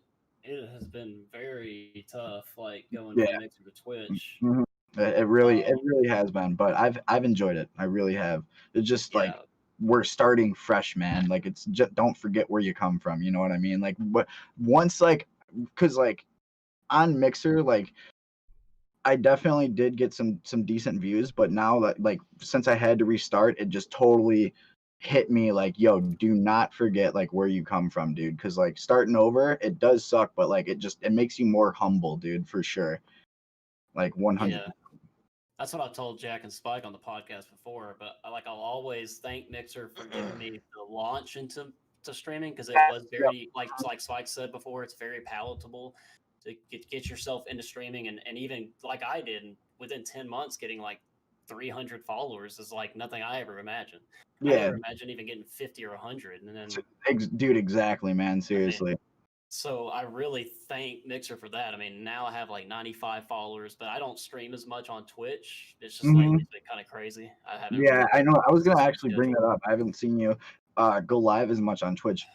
has been very tough, like going Yeah. from Mixer to Twitch. Mhm. It really has been, but I've enjoyed it. I really have. It's just like Yeah, we're starting fresh, man. Like it's just, don't forget where you come from. You know what I mean? Like, but once like, cause like on Mixer, like I definitely did get some decent views, but now that like since I had to restart, it just totally hit me like, yo, do not forget like where you come from, dude. Cause like starting over, it does suck, but like it makes you more humble, dude, for sure. Like 100. yeah. That's what I told Jack and Spike on the podcast before. But like, I'll always thank Mixer for giving me the launch into streaming, because it was very like Spike said before, it's very palatable to get yourself into streaming, and even like I did, and within 10 months getting like 300 followers is like nothing I ever imagined. I Yeah, never imagined even getting 50 or 100, and then dude, exactly, man. Seriously. so I really thank Mixer for that. I mean, now I have like 95 followers, but I don't stream as much on Twitch. It's just lately it's been kind of crazy. I haven't Yeah, really I know. I was gonna consistent actually bring that schedule. up. I haven't seen you go live as much on Twitch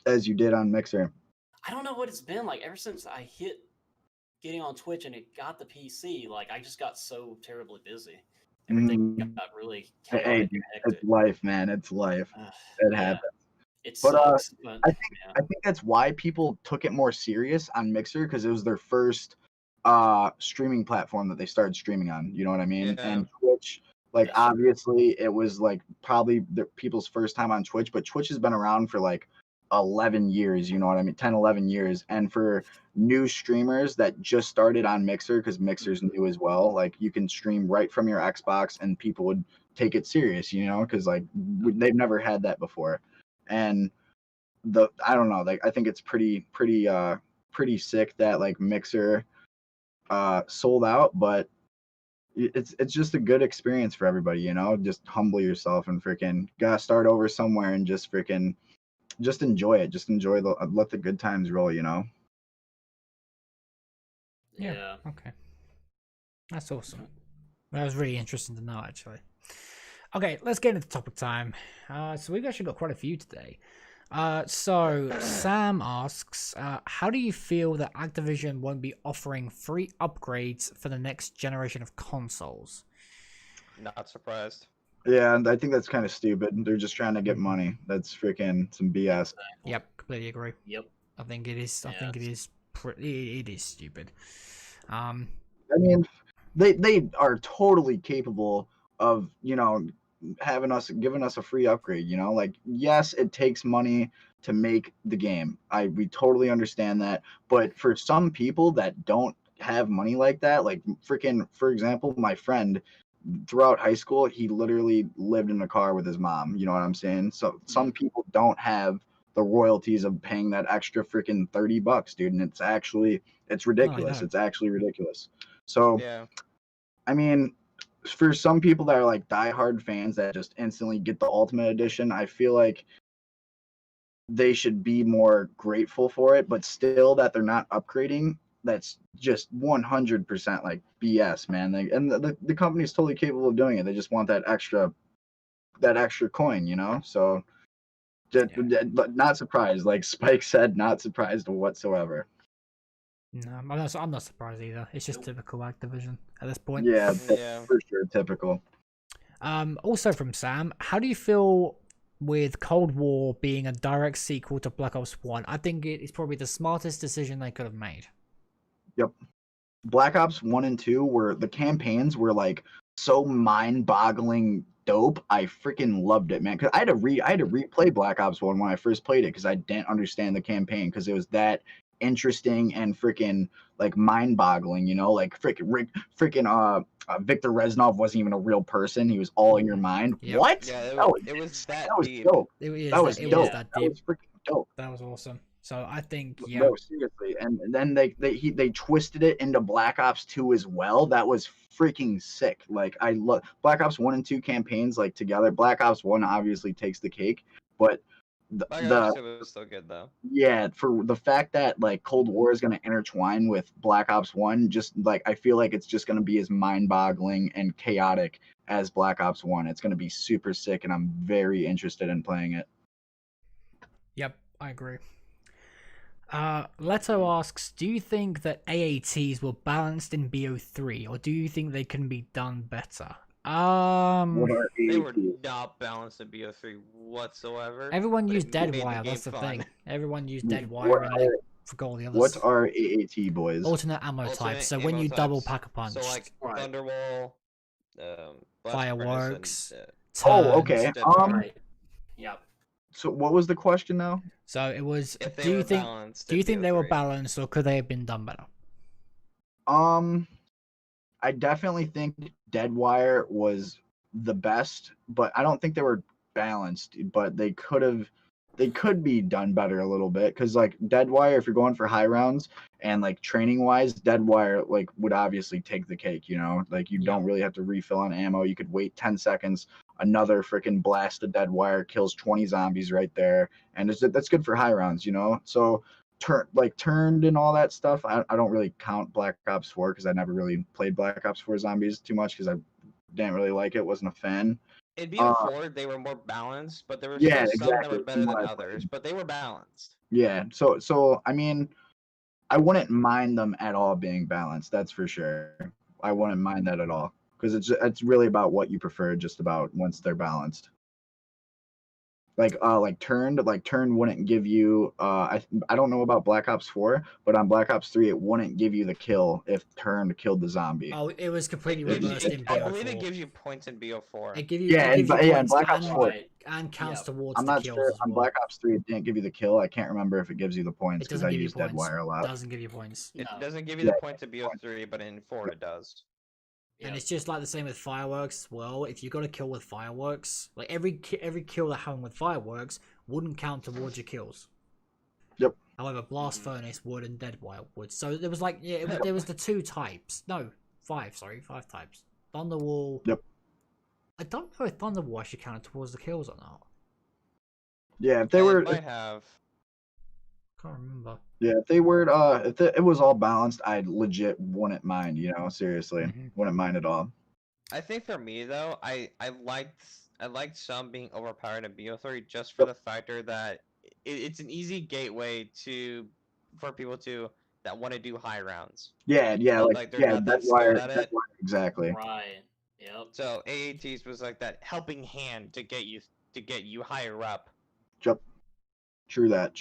as you did on Mixer. I don't know what it's been like ever since I hit getting on Twitch and it got the PC. Like I just got so terribly busy. Everything got really Hey, chaotic dude, and hectic. it's life, man. It's life. It Yeah, happens. it But sucks. But I yeah. think that's why people took it more serious on Mixer, because it was their first streaming platform that they started streaming on. You know what I mean? Yeah. And Twitch, like That's true. obviously, it was like probably the people's first time on Twitch, but Twitch has been around for like 11 years. You know what I mean? 10, 11 years. And for new streamers that just started on Mixer, because Mixer's new as well, like you can stream right from your Xbox, and people would take it serious. You know, because like they've never had that before, and I don't know, like I think it's pretty sick that like Mixer sold out, but it's just a good experience for everybody, you know. Just humble yourself and freaking gotta start over somewhere, and just freaking just enjoy it. Just enjoy let the good times roll, you know. Yeah. Okay. That's awesome. That was really interesting to know, actually. Okay, let's get into topic time. So we've actually got quite a few today. So Sam asks, how do you feel that Activision won't be offering free upgrades for the next generation of consoles? Not surprised. Yeah, and I think that's kind of stupid. They're just trying to get money. That's freaking some BS. Yep, completely agree. Yep. I think it is. I think it is. It is stupid. I mean, they are totally capable of, you know, giving us a free upgrade, you know. Like, yes, it takes money to make the game. We totally understand that, but for some people that don't have money like that, like freaking, for example, my friend, throughout high school, he literally lived in a car with his mom, you know what I'm saying? So some people don't have the royalties of paying that extra freaking $30, dude, and it's ridiculous. No. It's actually ridiculous. So Yeah. I mean, for some people that are like diehard fans that just instantly get the Ultimate Edition, I feel like they should be more grateful for it, but still that they're not upgrading. That's just 100% like BS, man. And the company is totally capable of doing it. They just want that extra coin, you know. So, but not surprised. Like Spike said, not surprised whatsoever. No, I'm not surprised either. It's just typical Activision at this point. Yeah, Yeah. for sure, typical. Also from Sam, how do you feel with Cold War being a direct sequel to Black Ops 1? I think it is probably the smartest decision they could have made. Yep. Black Ops 1 and 2 were the campaigns were like so mind-boggling dope. I freaking loved it, man. Cuz I had to replay Black Ops 1 when I first played it cuz I didn't understand the campaign cuz it was that interesting and freaking like mind-boggling, you know? Like freaking Victor Reznov wasn't even a real person. He was all in your mind. Yep. What? Yeah, That was that was deep. dope. It was That was that dope. that That deep. was freaking dope. That was awesome. So I think, yeah. No, seriously. And then they twisted it into Black Ops 2 as well. That was freaking sick. Like I love Black Ops 1 and 2 campaigns like together. Black Ops 1 obviously takes the cake, but Black Ops 2 was still good though. yeah, for the fact that like Cold War is going to intertwine with Black Ops 1, just like I feel like it's just going to be as mind-boggling and chaotic as Black Ops 1. It's going to be super sick and I'm very interested in playing it. Yep, I agree. Leto asks, do you think that AATs were balanced in BO3, or do you think they can be done better? What are They were AATs? not balanced in BO3 whatsoever. Everyone but used it dead made the wire, game that's the fun. thing. Everyone used dead What wire and they are- forgot all the others. What are AAT, boys? Alternate ammo Alternate types, so when ammo you double types. pack a punch. So like Right. Thunderwall, Blast Fireworks. Furnace, Oh, turns. okay. Right. Yep. So what was the question now? So it was, if they do you were think balanced do in you think they were BO3. balanced, or could they have been done better? I definitely think Deadwire was the best, but I don't think they were balanced. But they could be done better a little bit because like Deadwire, if you're going for high rounds and like training wise, Deadwire like would obviously take the cake. You know, like you don't really have to refill on ammo. You could wait 10 seconds, another freaking blast of Deadwire kills 20 zombies right there, and that's good for high rounds. You know, so. Turned and all that stuff. I don't really count Black Ops 4 because I never really played Black Ops 4 Zombies too much because I didn't really like it. Wasn't a fan. In BO4, they were more balanced, but there were Yeah, still some that exactly, were better from than what I others. played. But they were balanced. Yeah. So I mean, I wouldn't mind them at all being balanced. That's for sure. I wouldn't mind that at all because it's really about what you prefer. Just about once they're balanced. Like turned wouldn't give you I don't know about Black Ops 4, but on Black Ops 3 it wouldn't give you the kill if turned killed the zombie. Oh, it was completely It gives you- reversed in I believe it BO4. gives you points in BO4. It give you, Yeah, it gives you and points Black Ops 4. and counts Yep. towards I'm the not kills sure as on well. Black Ops 3 it didn't give you the kill. I can't remember if it gives you the points It because doesn't I give you use points. Deadwire a lot. Doesn't give you points. It No. doesn't give you the points in BO3, but in 4 it does. And Yep. it's just like the same with fireworks as well. If you got a kill with fireworks, like every kill that happened with fireworks wouldn't count towards your kills. Yep. However, blast furnace would and deadwire would. So there was like there was the two types. No, five types. Thunderwall. Yep. I don't know if Thunderwall actually counted towards the kills or not. Yeah, if they It were might have. Can't remember. yeah, if they were if it was all balanced, I'd legit wouldn't mind, you know, seriously. Mhm. Wouldn't mind at all. I think for me though, I liked some being overpowered in BO3 just for the factor that it's an easy gateway for people that want to do high rounds. Yeah, Like, they're not that skilled at it. Deadwire, exactly. Right. Yep. So AATs was like that helping hand to get you higher up. True that.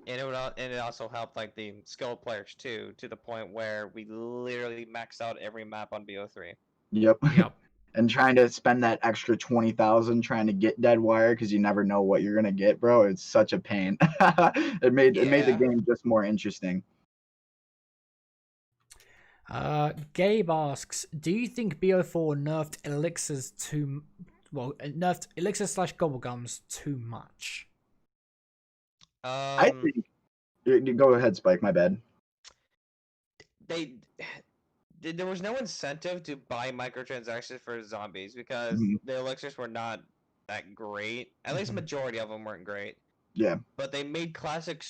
And it also helped like the skilled players too, to the point where we literally maxed out every map on BO3. Yep. Yep. And trying to spend that extra 20,000 trying to get Deadwire because you never know what you're gonna get, bro. It's such a pain. It made the Yeah. game just more interesting. Gabe asks, do you think BO4 nerfed elixirs nerfed elixirs / gobblegums too much? I think go ahead, Spike, my bad. There was no incentive to buy microtransactions for zombies because Mhm. the elixirs were not that great. At least Mhm. majority of them weren't great. Yeah. But they made classic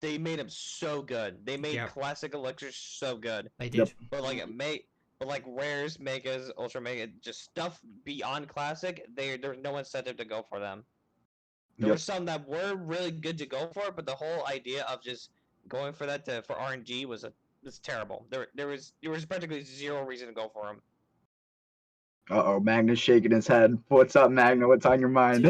they made them so good. They made Yep. classic elixirs so good. They did. Yep. But like rares, megas, ultra mega, just stuff beyond classic, there's no incentive to go for them. There were some that were really good to go for, but the whole idea of just going for that for RNG was terrible. There was practically zero reason to go for them. Uh-oh, Magna's shaking his head. What's up, Magna? What's on your mind?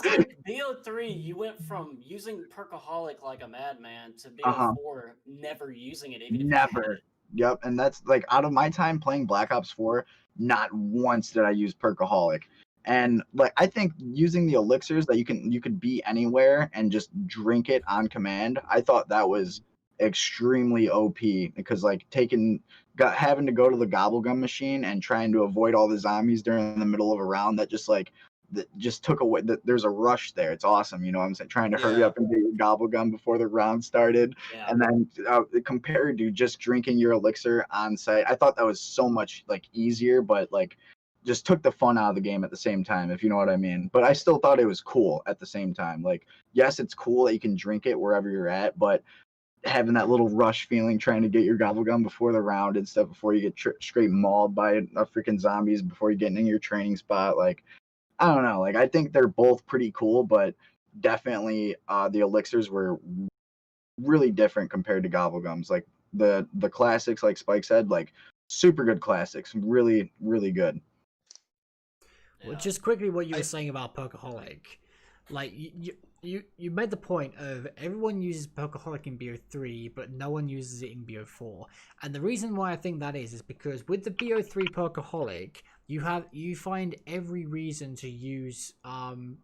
Dude, BO3, you went from using Perkaholic like a madman to BO4 never using it. Even Never. If you had it. Yep, and that's like out of my time playing Black Ops 4, not once did I use Perkaholic. And like I think using the elixirs that you could be anywhere and just drink it on command, I thought that was extremely OP because like having to go to the gobblegum machine and trying to avoid all the zombies during the middle of a round that just took away there's a rush there. It's awesome, you know what I'm saying? Trying to hurry up and get your gobblegum before the round started. Yeah. And then compared to just drinking your elixir on site, I thought that was so much like easier, but like just took the fun out of the game at the same time, if you know what I mean. But I still thought it was cool at the same time. Like, yes, it's cool that you can drink it wherever you're at, but having that little rush feeling trying to get your gobblegum before the round and stuff, before you get straight mauled by a freaking zombies, before you get in your training spot, like, I don't know. Like, I think they're both pretty cool, but definitely the elixirs were really different compared to gobblegums. Like, the classics, like Spike said, like, super good classics. Really, really good. Well, just quickly what you were saying about Perkaholic, like you made the point of everyone uses Perkaholic in BO3, but no one uses it in BO4. And the reason why I think that is because with the BO3 Perkaholic, you find every reason to use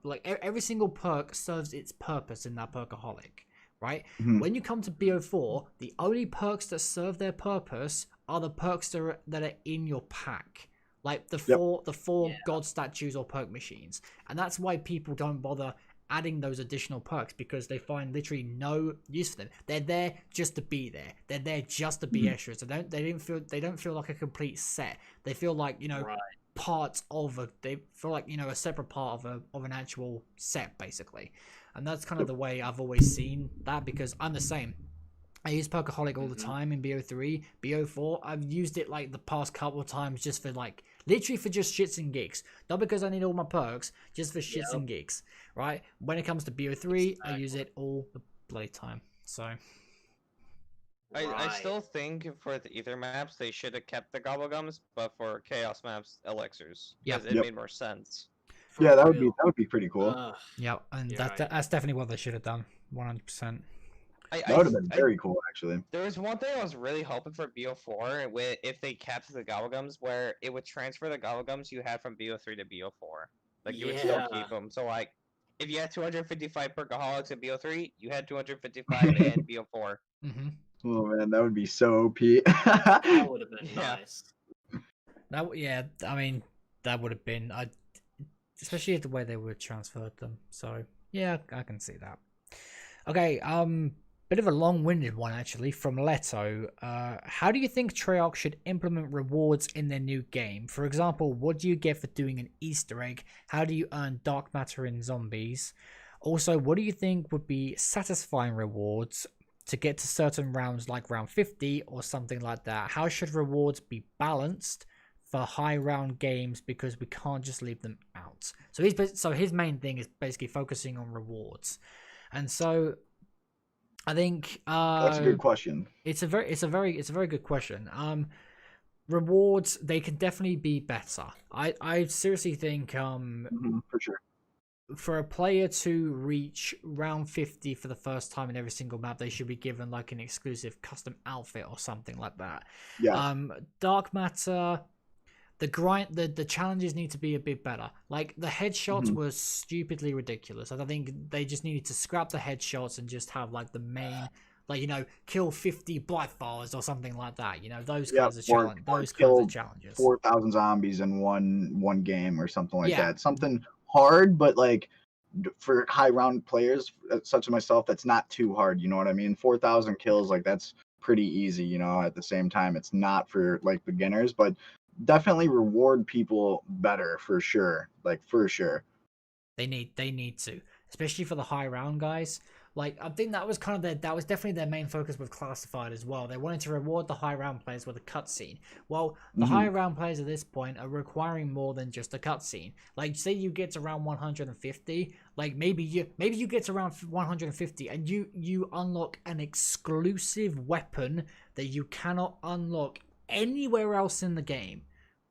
like every single perk serves its purpose in that Perkaholic, right? Mhm. When you come to BO4, the only perks that serve their purpose are the perks that are in your pack. Like the four god statues or perk machines. And that's why people don't bother adding those additional perks, because they find literally no use for them. They're there just to be there. They're there just to be extras. They don't feel like a complete set. They feel like, you know, parts of they feel like, you know, a separate part of an actual set, basically. And that's kind of the way I've always seen that, because I'm the same. I use Perkaholic all the time in BO3, BO4. I've used it like the past couple of times just for like, literally for just shits and gigs. Not because I need all my perks, just for shits and gigs, right? When it comes to BO3, I use it all the bloody time. So, I still think for the Ether maps, they should have kept the gobblegums, but for Chaos maps, elixirs. Because it made more sense. Yeah, that would be pretty cool. Yeah, and that's definitely what they should have done, 100%. That would have been very cool, actually. There was one thing I was really hoping for BO4, if they kept the gobblegums, where it would transfer the gobblegums you had from BO3 to BO4. Like, you would still keep them. So, like, if you had 255 Perkaholics in BO3, you had 255 in BO4. Mm-hmm. Oh, man, that would be so OP. That would have been nice. I mean, that would have been... especially the way they would have transferred them. So, yeah, I can see that. Okay, bit of a long-winded one, actually, from Leto. How do you think Treyarch should implement rewards in their new game? For example, what do you get for doing an Easter egg? How do you earn dark matter in Zombies? Also, what do you think would be satisfying rewards to get to certain rounds, like round 50 or something like that? How should rewards be balanced for high round games, because we can't just leave them out? So his main thing is basically focusing on rewards. And so I think that's a good question. It's a very good question. Rewards, they can definitely be better. I seriously think for sure, for a player to reach round 50 for the first time in every single map, they should be given like an exclusive custom outfit or something like that. Yeah. Dark matter, the challenges need to be a bit better. Like the headshots were stupidly ridiculous. I think they just needed to scrap the headshots and just have like the main, like, you know, kill 50 Blightfires or something like that. You know, those kinds of challenges. Those kinds of challenges. 4,000 zombies in one game or something like that. Something hard, but like for high round players such as myself, that's not too hard. You know what I mean? 4,000 kills, like that's pretty easy. You know, at the same time, it's not for like beginners, but definitely reward people better for sure. Like for sure. They need to. especially for the high round guys. Like, I think that was definitely their main focus with Classified as well. They wanted to reward the high round players with a cutscene. Well, the high round players at this point are requiring more than just a cutscene. Like, say you get to around 150, like maybe you get to around 150 and you unlock an exclusive weapon that you cannot unlock anywhere else in the game.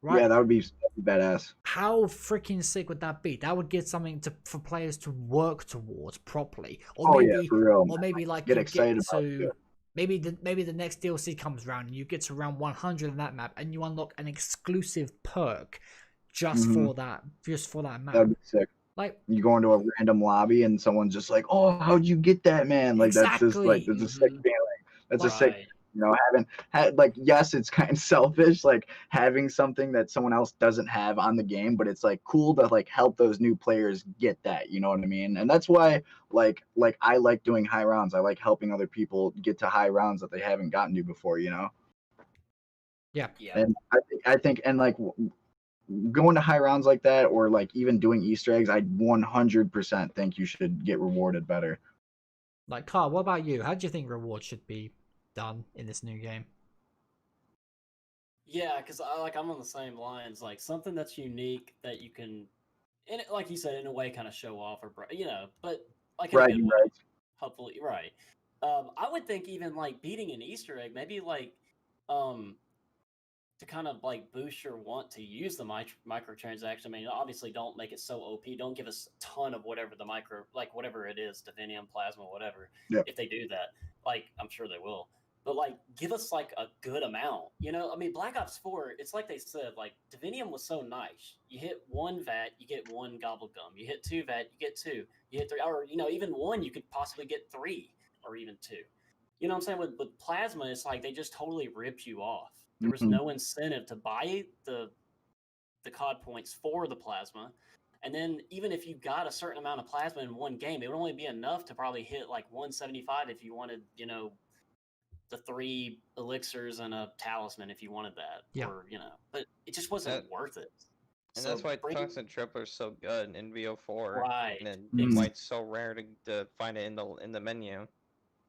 Right? Yeah, that would be badass. How freaking sick would that be? That would get something for players to work towards properly, or for real. or maybe like Get you excited get about to it. maybe the next DLC comes around and you get to around 100 in that map, and you unlock an exclusive perk just for that map. That'd be sick. Like, you go into a random lobby and someone's just like, "Oh, how'd you get that, man?" Like that's just like that's a sick feeling. That's a sick. You know, like, yes, it's kind of selfish, like having something that someone else doesn't have on the game, but it's like cool to like help those new players get that, you know what I mean? And that's why like I like doing high rounds. I like helping other people get to high rounds that they haven't gotten to before, you know? Yeah. And I think and like going to high rounds like that, or like even doing Easter eggs, I 100% think you should get rewarded better. Like, Carl, what about you? How do you think rewards should be done in this new game? Yeah, because I'm on the same lines. Like, something that's unique that you can, like you said, in a way, kind of show off, or but like in a good way, hopefully, right. I would think even like beating an Easter egg, maybe like to kind of like boost your want to use the microtransaction. I mean, obviously, don't make it so OP. Don't give us a ton of whatever the whatever it is, Divinium, Plasma, whatever. Yep. If they do that, like I'm sure they will. But like, give us like a good amount. You know, I mean, Black Ops 4, it's like they said, like Divinium was so nice. You hit one vat, you get one gobble gum. You hit two vat, you get two. You hit three, or even one, you could possibly get three or even two. You know what I'm saying? With Plasma, it's like they just totally ripped you off. There was no incentive to buy the COD points for the Plasma. And then even if you got a certain amount of Plasma in one game, it would only be enough to probably hit like 175 if you wanted, the 3 elixirs and a talisman if you wanted that. Yeah. Or, but it just wasn't worth it. And so that's why Tungsten Tripler is so good in VO4. Right. And then why it's so rare to find it in the menu.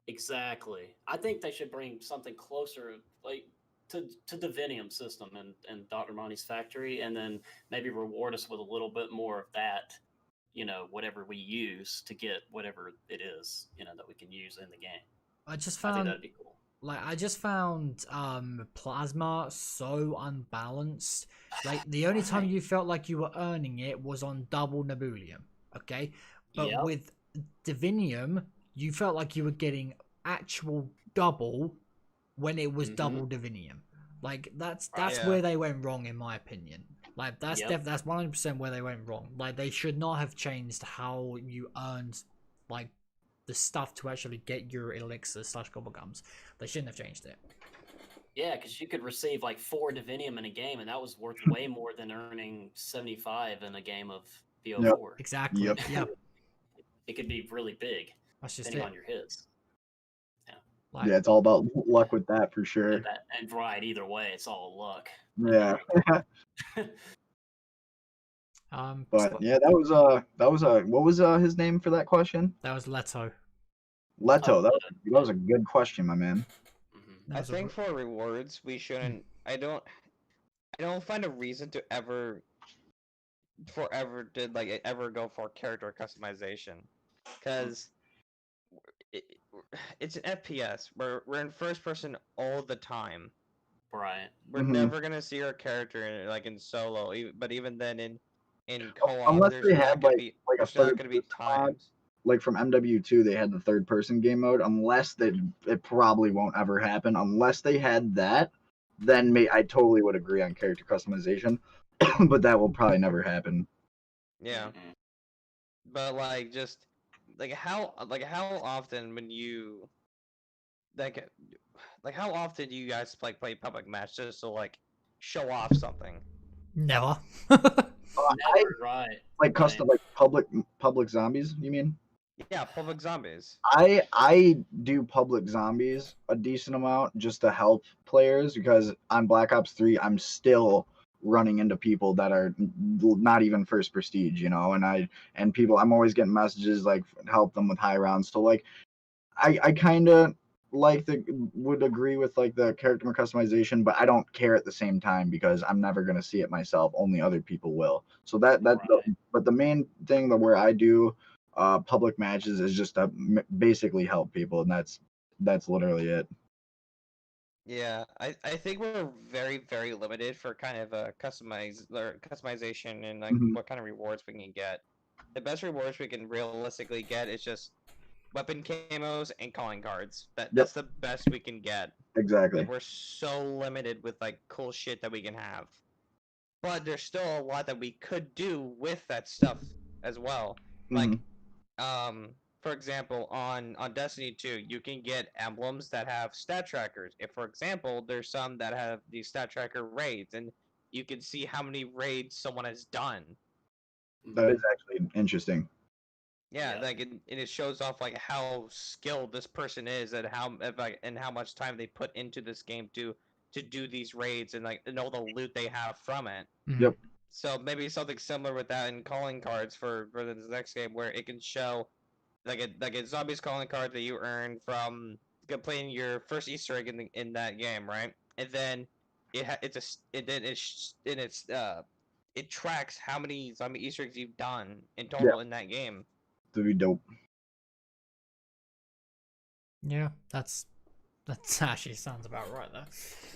Exactly. I think they should bring something closer, like to Divinium system and Dr. Monty's factory, and then maybe reward us with a little bit more of that, whatever we use to get whatever it is, that we can use in the game. I think that'd be cool. Like, I just found Plasma so unbalanced. Like, the only time you felt like you were earning it was on double Nebulium, okay? But with Divinium, you felt like you were getting actual double when it was double Divinium. Like, that's where they went wrong, in my opinion. Like, that's 100% where they went wrong. Like, they should not have changed how you earned, like, the stuff to actually get your elixirs / gobblegums. They shouldn't have changed it. Yeah, because you could receive like 4 Divinium in a game, and that was worth way more than earning 75 in a game of VO4. Yep. Exactly. Yep. It could be really big. That's just depending on your hits. Yeah, it's all about luck with that for sure. And right, either way, it's all luck. Yeah. But yeah, that was what was his name for that question? That was Leto. That was a good question, my man. I think for rewards we shouldn't. I don't find a reason to ever go for character customization, because it's an FPS. We're in first person all the time. Right. We're never gonna see our character in solo. But even then in co-op, unless they had like a third gonna be times. Like from MW2, they had the third person game mode. Unless it probably won't ever happen. Unless they had that, then I totally would agree on character customization. But that will probably never happen. Yeah. But how often when you how often do you guys play public match just to show off something? Never. Right. Like custom, like public zombies, you mean? Yeah, public zombies. I do public zombies a decent amount just to help players, because on Black Ops 3 I'm still running into people that are not even first prestige, you know, and people, I'm always getting messages like help them with high rounds. So like I kind of would agree with like the character customization, but I don't care at the same time because I'm never going to see it myself. Only other people will. So but the main thing that where I do public matches is just to basically help people, and that's literally it. Yeah, I think we're very, very limited for kind of customization and like what kind of rewards we can get. The best rewards we can realistically get is just weapon camos and calling cards. That's the best we can get. Exactly. Like, we're so limited with like cool shit that we can have. But there's still a lot that we could do with that stuff as well. Like for example, on Destiny 2, you can get emblems that have stat trackers. If, for example, there's some that have these stat tracker raids, and you can see how many raids someone has done. That is actually interesting. Yeah, like it shows off like how skilled this person is and how much time they put into this game to do these raids and like and all the loot they have from it. Yep. So maybe something similar with that in calling cards for the next game, where it can show like a zombies calling card that you earn from completing your first Easter egg in that game, right? And then it tracks how many zombie Easter eggs you've done in total in that game. To be dope. Yeah, that's actually sounds about right though.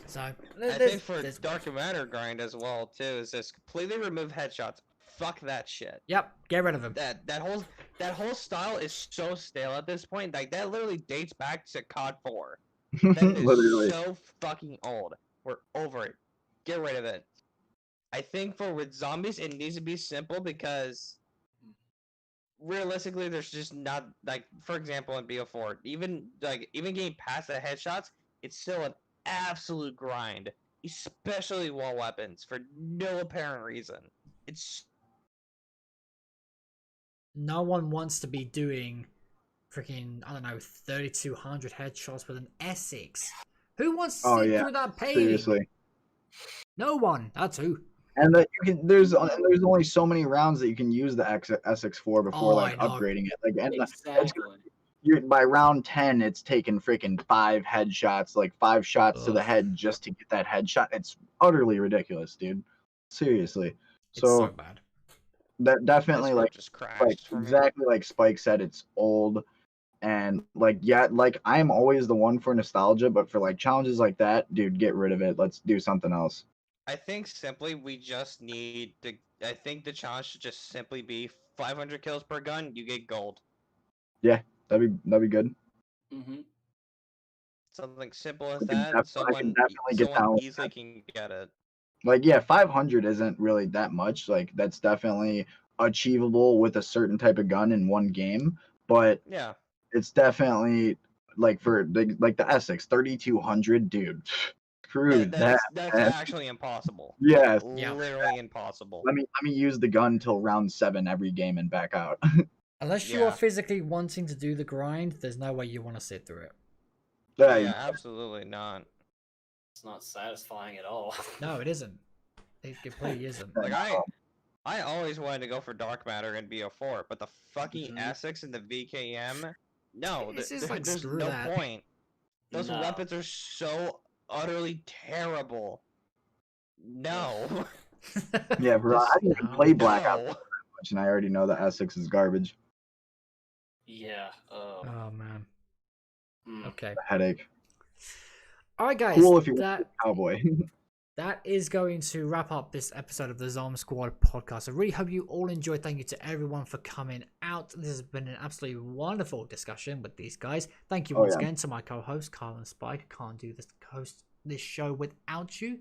So I think for Dark Matter grind as well too is just completely remove headshots. Fuck that shit. Yep, get rid of them. That whole style is so stale at this point. Like that literally dates back to COD 4. That is so fucking old. We're over it. Get rid of it. I think with zombies it needs to be simple because realistically there's just not like, for example, in BO4, even getting past the headshots, it's still an absolute grind, especially wall weapons for no apparent reason. It's no one wants to be doing freaking, I don't know, 3,200 headshots with an Essex. Who wants to sit through that pain? Seriously. No one. That's who. And that there's only so many rounds that you can use the Essex for before upgrading it. Like, and by round 10, it's taken freaking 5 headshots, like 5 shots to the head just to get that headshot. It's utterly ridiculous, dude. Seriously. It's so bad. That definitely like exactly like Spike said, it's old. And like I'm always the one for nostalgia, but for like challenges like that, dude, get rid of it. Let's do something else. I think simply we just need to. I think the challenge should just simply be 500 kills per gun. You get gold. Yeah, that'd be good. Something simple as that. Someone easily can get it. Like, yeah, 500 isn't really that much. Like, that's definitely achievable with a certain type of gun in one game. But yeah, it's definitely like for like the Essex 3,200, dude. That's actually impossible. Yeah, literally impossible. Let me use the gun till round 7 every game and back out. Unless you are physically wanting to do the grind, there's no way you want to sit through it. Yeah, absolutely not. It's not satisfying at all. No, it isn't. It completely isn't. Like I always wanted to go for Dark Matter in BO4, but the fucking Essex and the VKM, no, there's no point. Those weapons are so utterly terrible. No. Yeah, bro, I didn't even play Black Ops that much, and I already know that Essex is garbage. Yeah. Oh man. Okay. Headache. All right, guys. Cool if you're a cowboy. That is going to wrap up this episode of the ZombSquad Podcast. I really hope you all enjoyed. Thank you to everyone for coming out. This has been an absolutely wonderful discussion with these guys. Thank you once again to my co-hosts, Kyle and Spike. I can't do this show without you.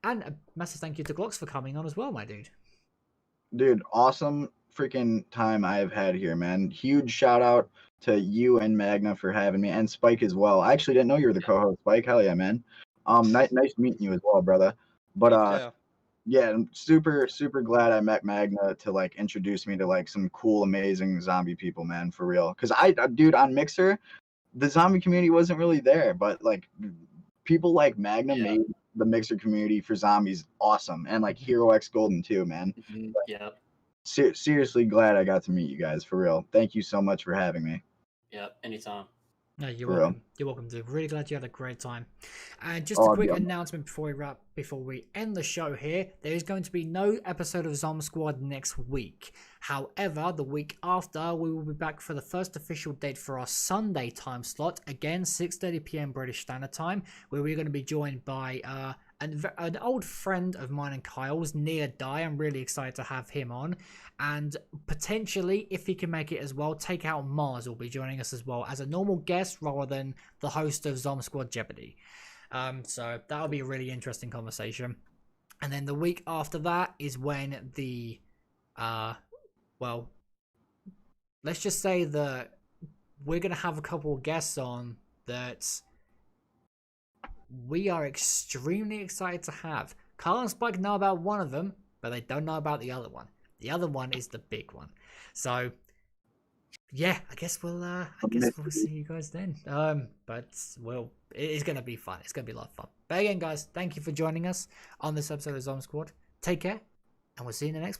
And a massive thank you to Glockzz for coming on as well, my dude. Dude, awesome freaking time I have had here, man. Huge shout out to you and Magna for having me, and Spike as well. I actually didn't know you were the co-host, Spike. Hell yeah, man. Nice meeting you as well, brother. But yeah, I'm super glad I met Magna to like introduce me to like some cool, amazing zombie people, man, for real. Cause dude, on Mixer, the zombie community wasn't really there, but like people like Magna the mixer community for zombies awesome, and like Hero X Golden too, man. Yep. Seriously glad I got to meet you guys, for real. Thank you so much for having me. Yep. Anytime. No, you're For real. welcome. You're welcome, dude. Really glad you had a great time. And just a quick announcement before we end the show here. There is going to be no episode of ZombSquad next week. However, the week after, we will be back for the first official date for our Sunday time slot. Again, 6:30 p.m. British Standard Time, where we're going to be joined by an old friend of mine and Kyle's, Near Die. I'm really excited to have him on. And potentially, if he can make it as well, Take Out Mars will be joining us as well as a normal guest rather than the host of ZombSquad Jeopardy. So that'll be a really interesting conversation. And then the week after that is when the, well, let's just say that we're going to have a couple of guests on that we are extremely excited to have. Carl and Spike know about one of them, but they don't know about the other one. The other one is the big one. So, yeah, I guess we'll see you guys then. But well, it is gonna be fun. It's gonna be a lot of fun. But again, guys, thank you for joining us on this episode of ZombSquad. Take care, and we'll see you in the next one.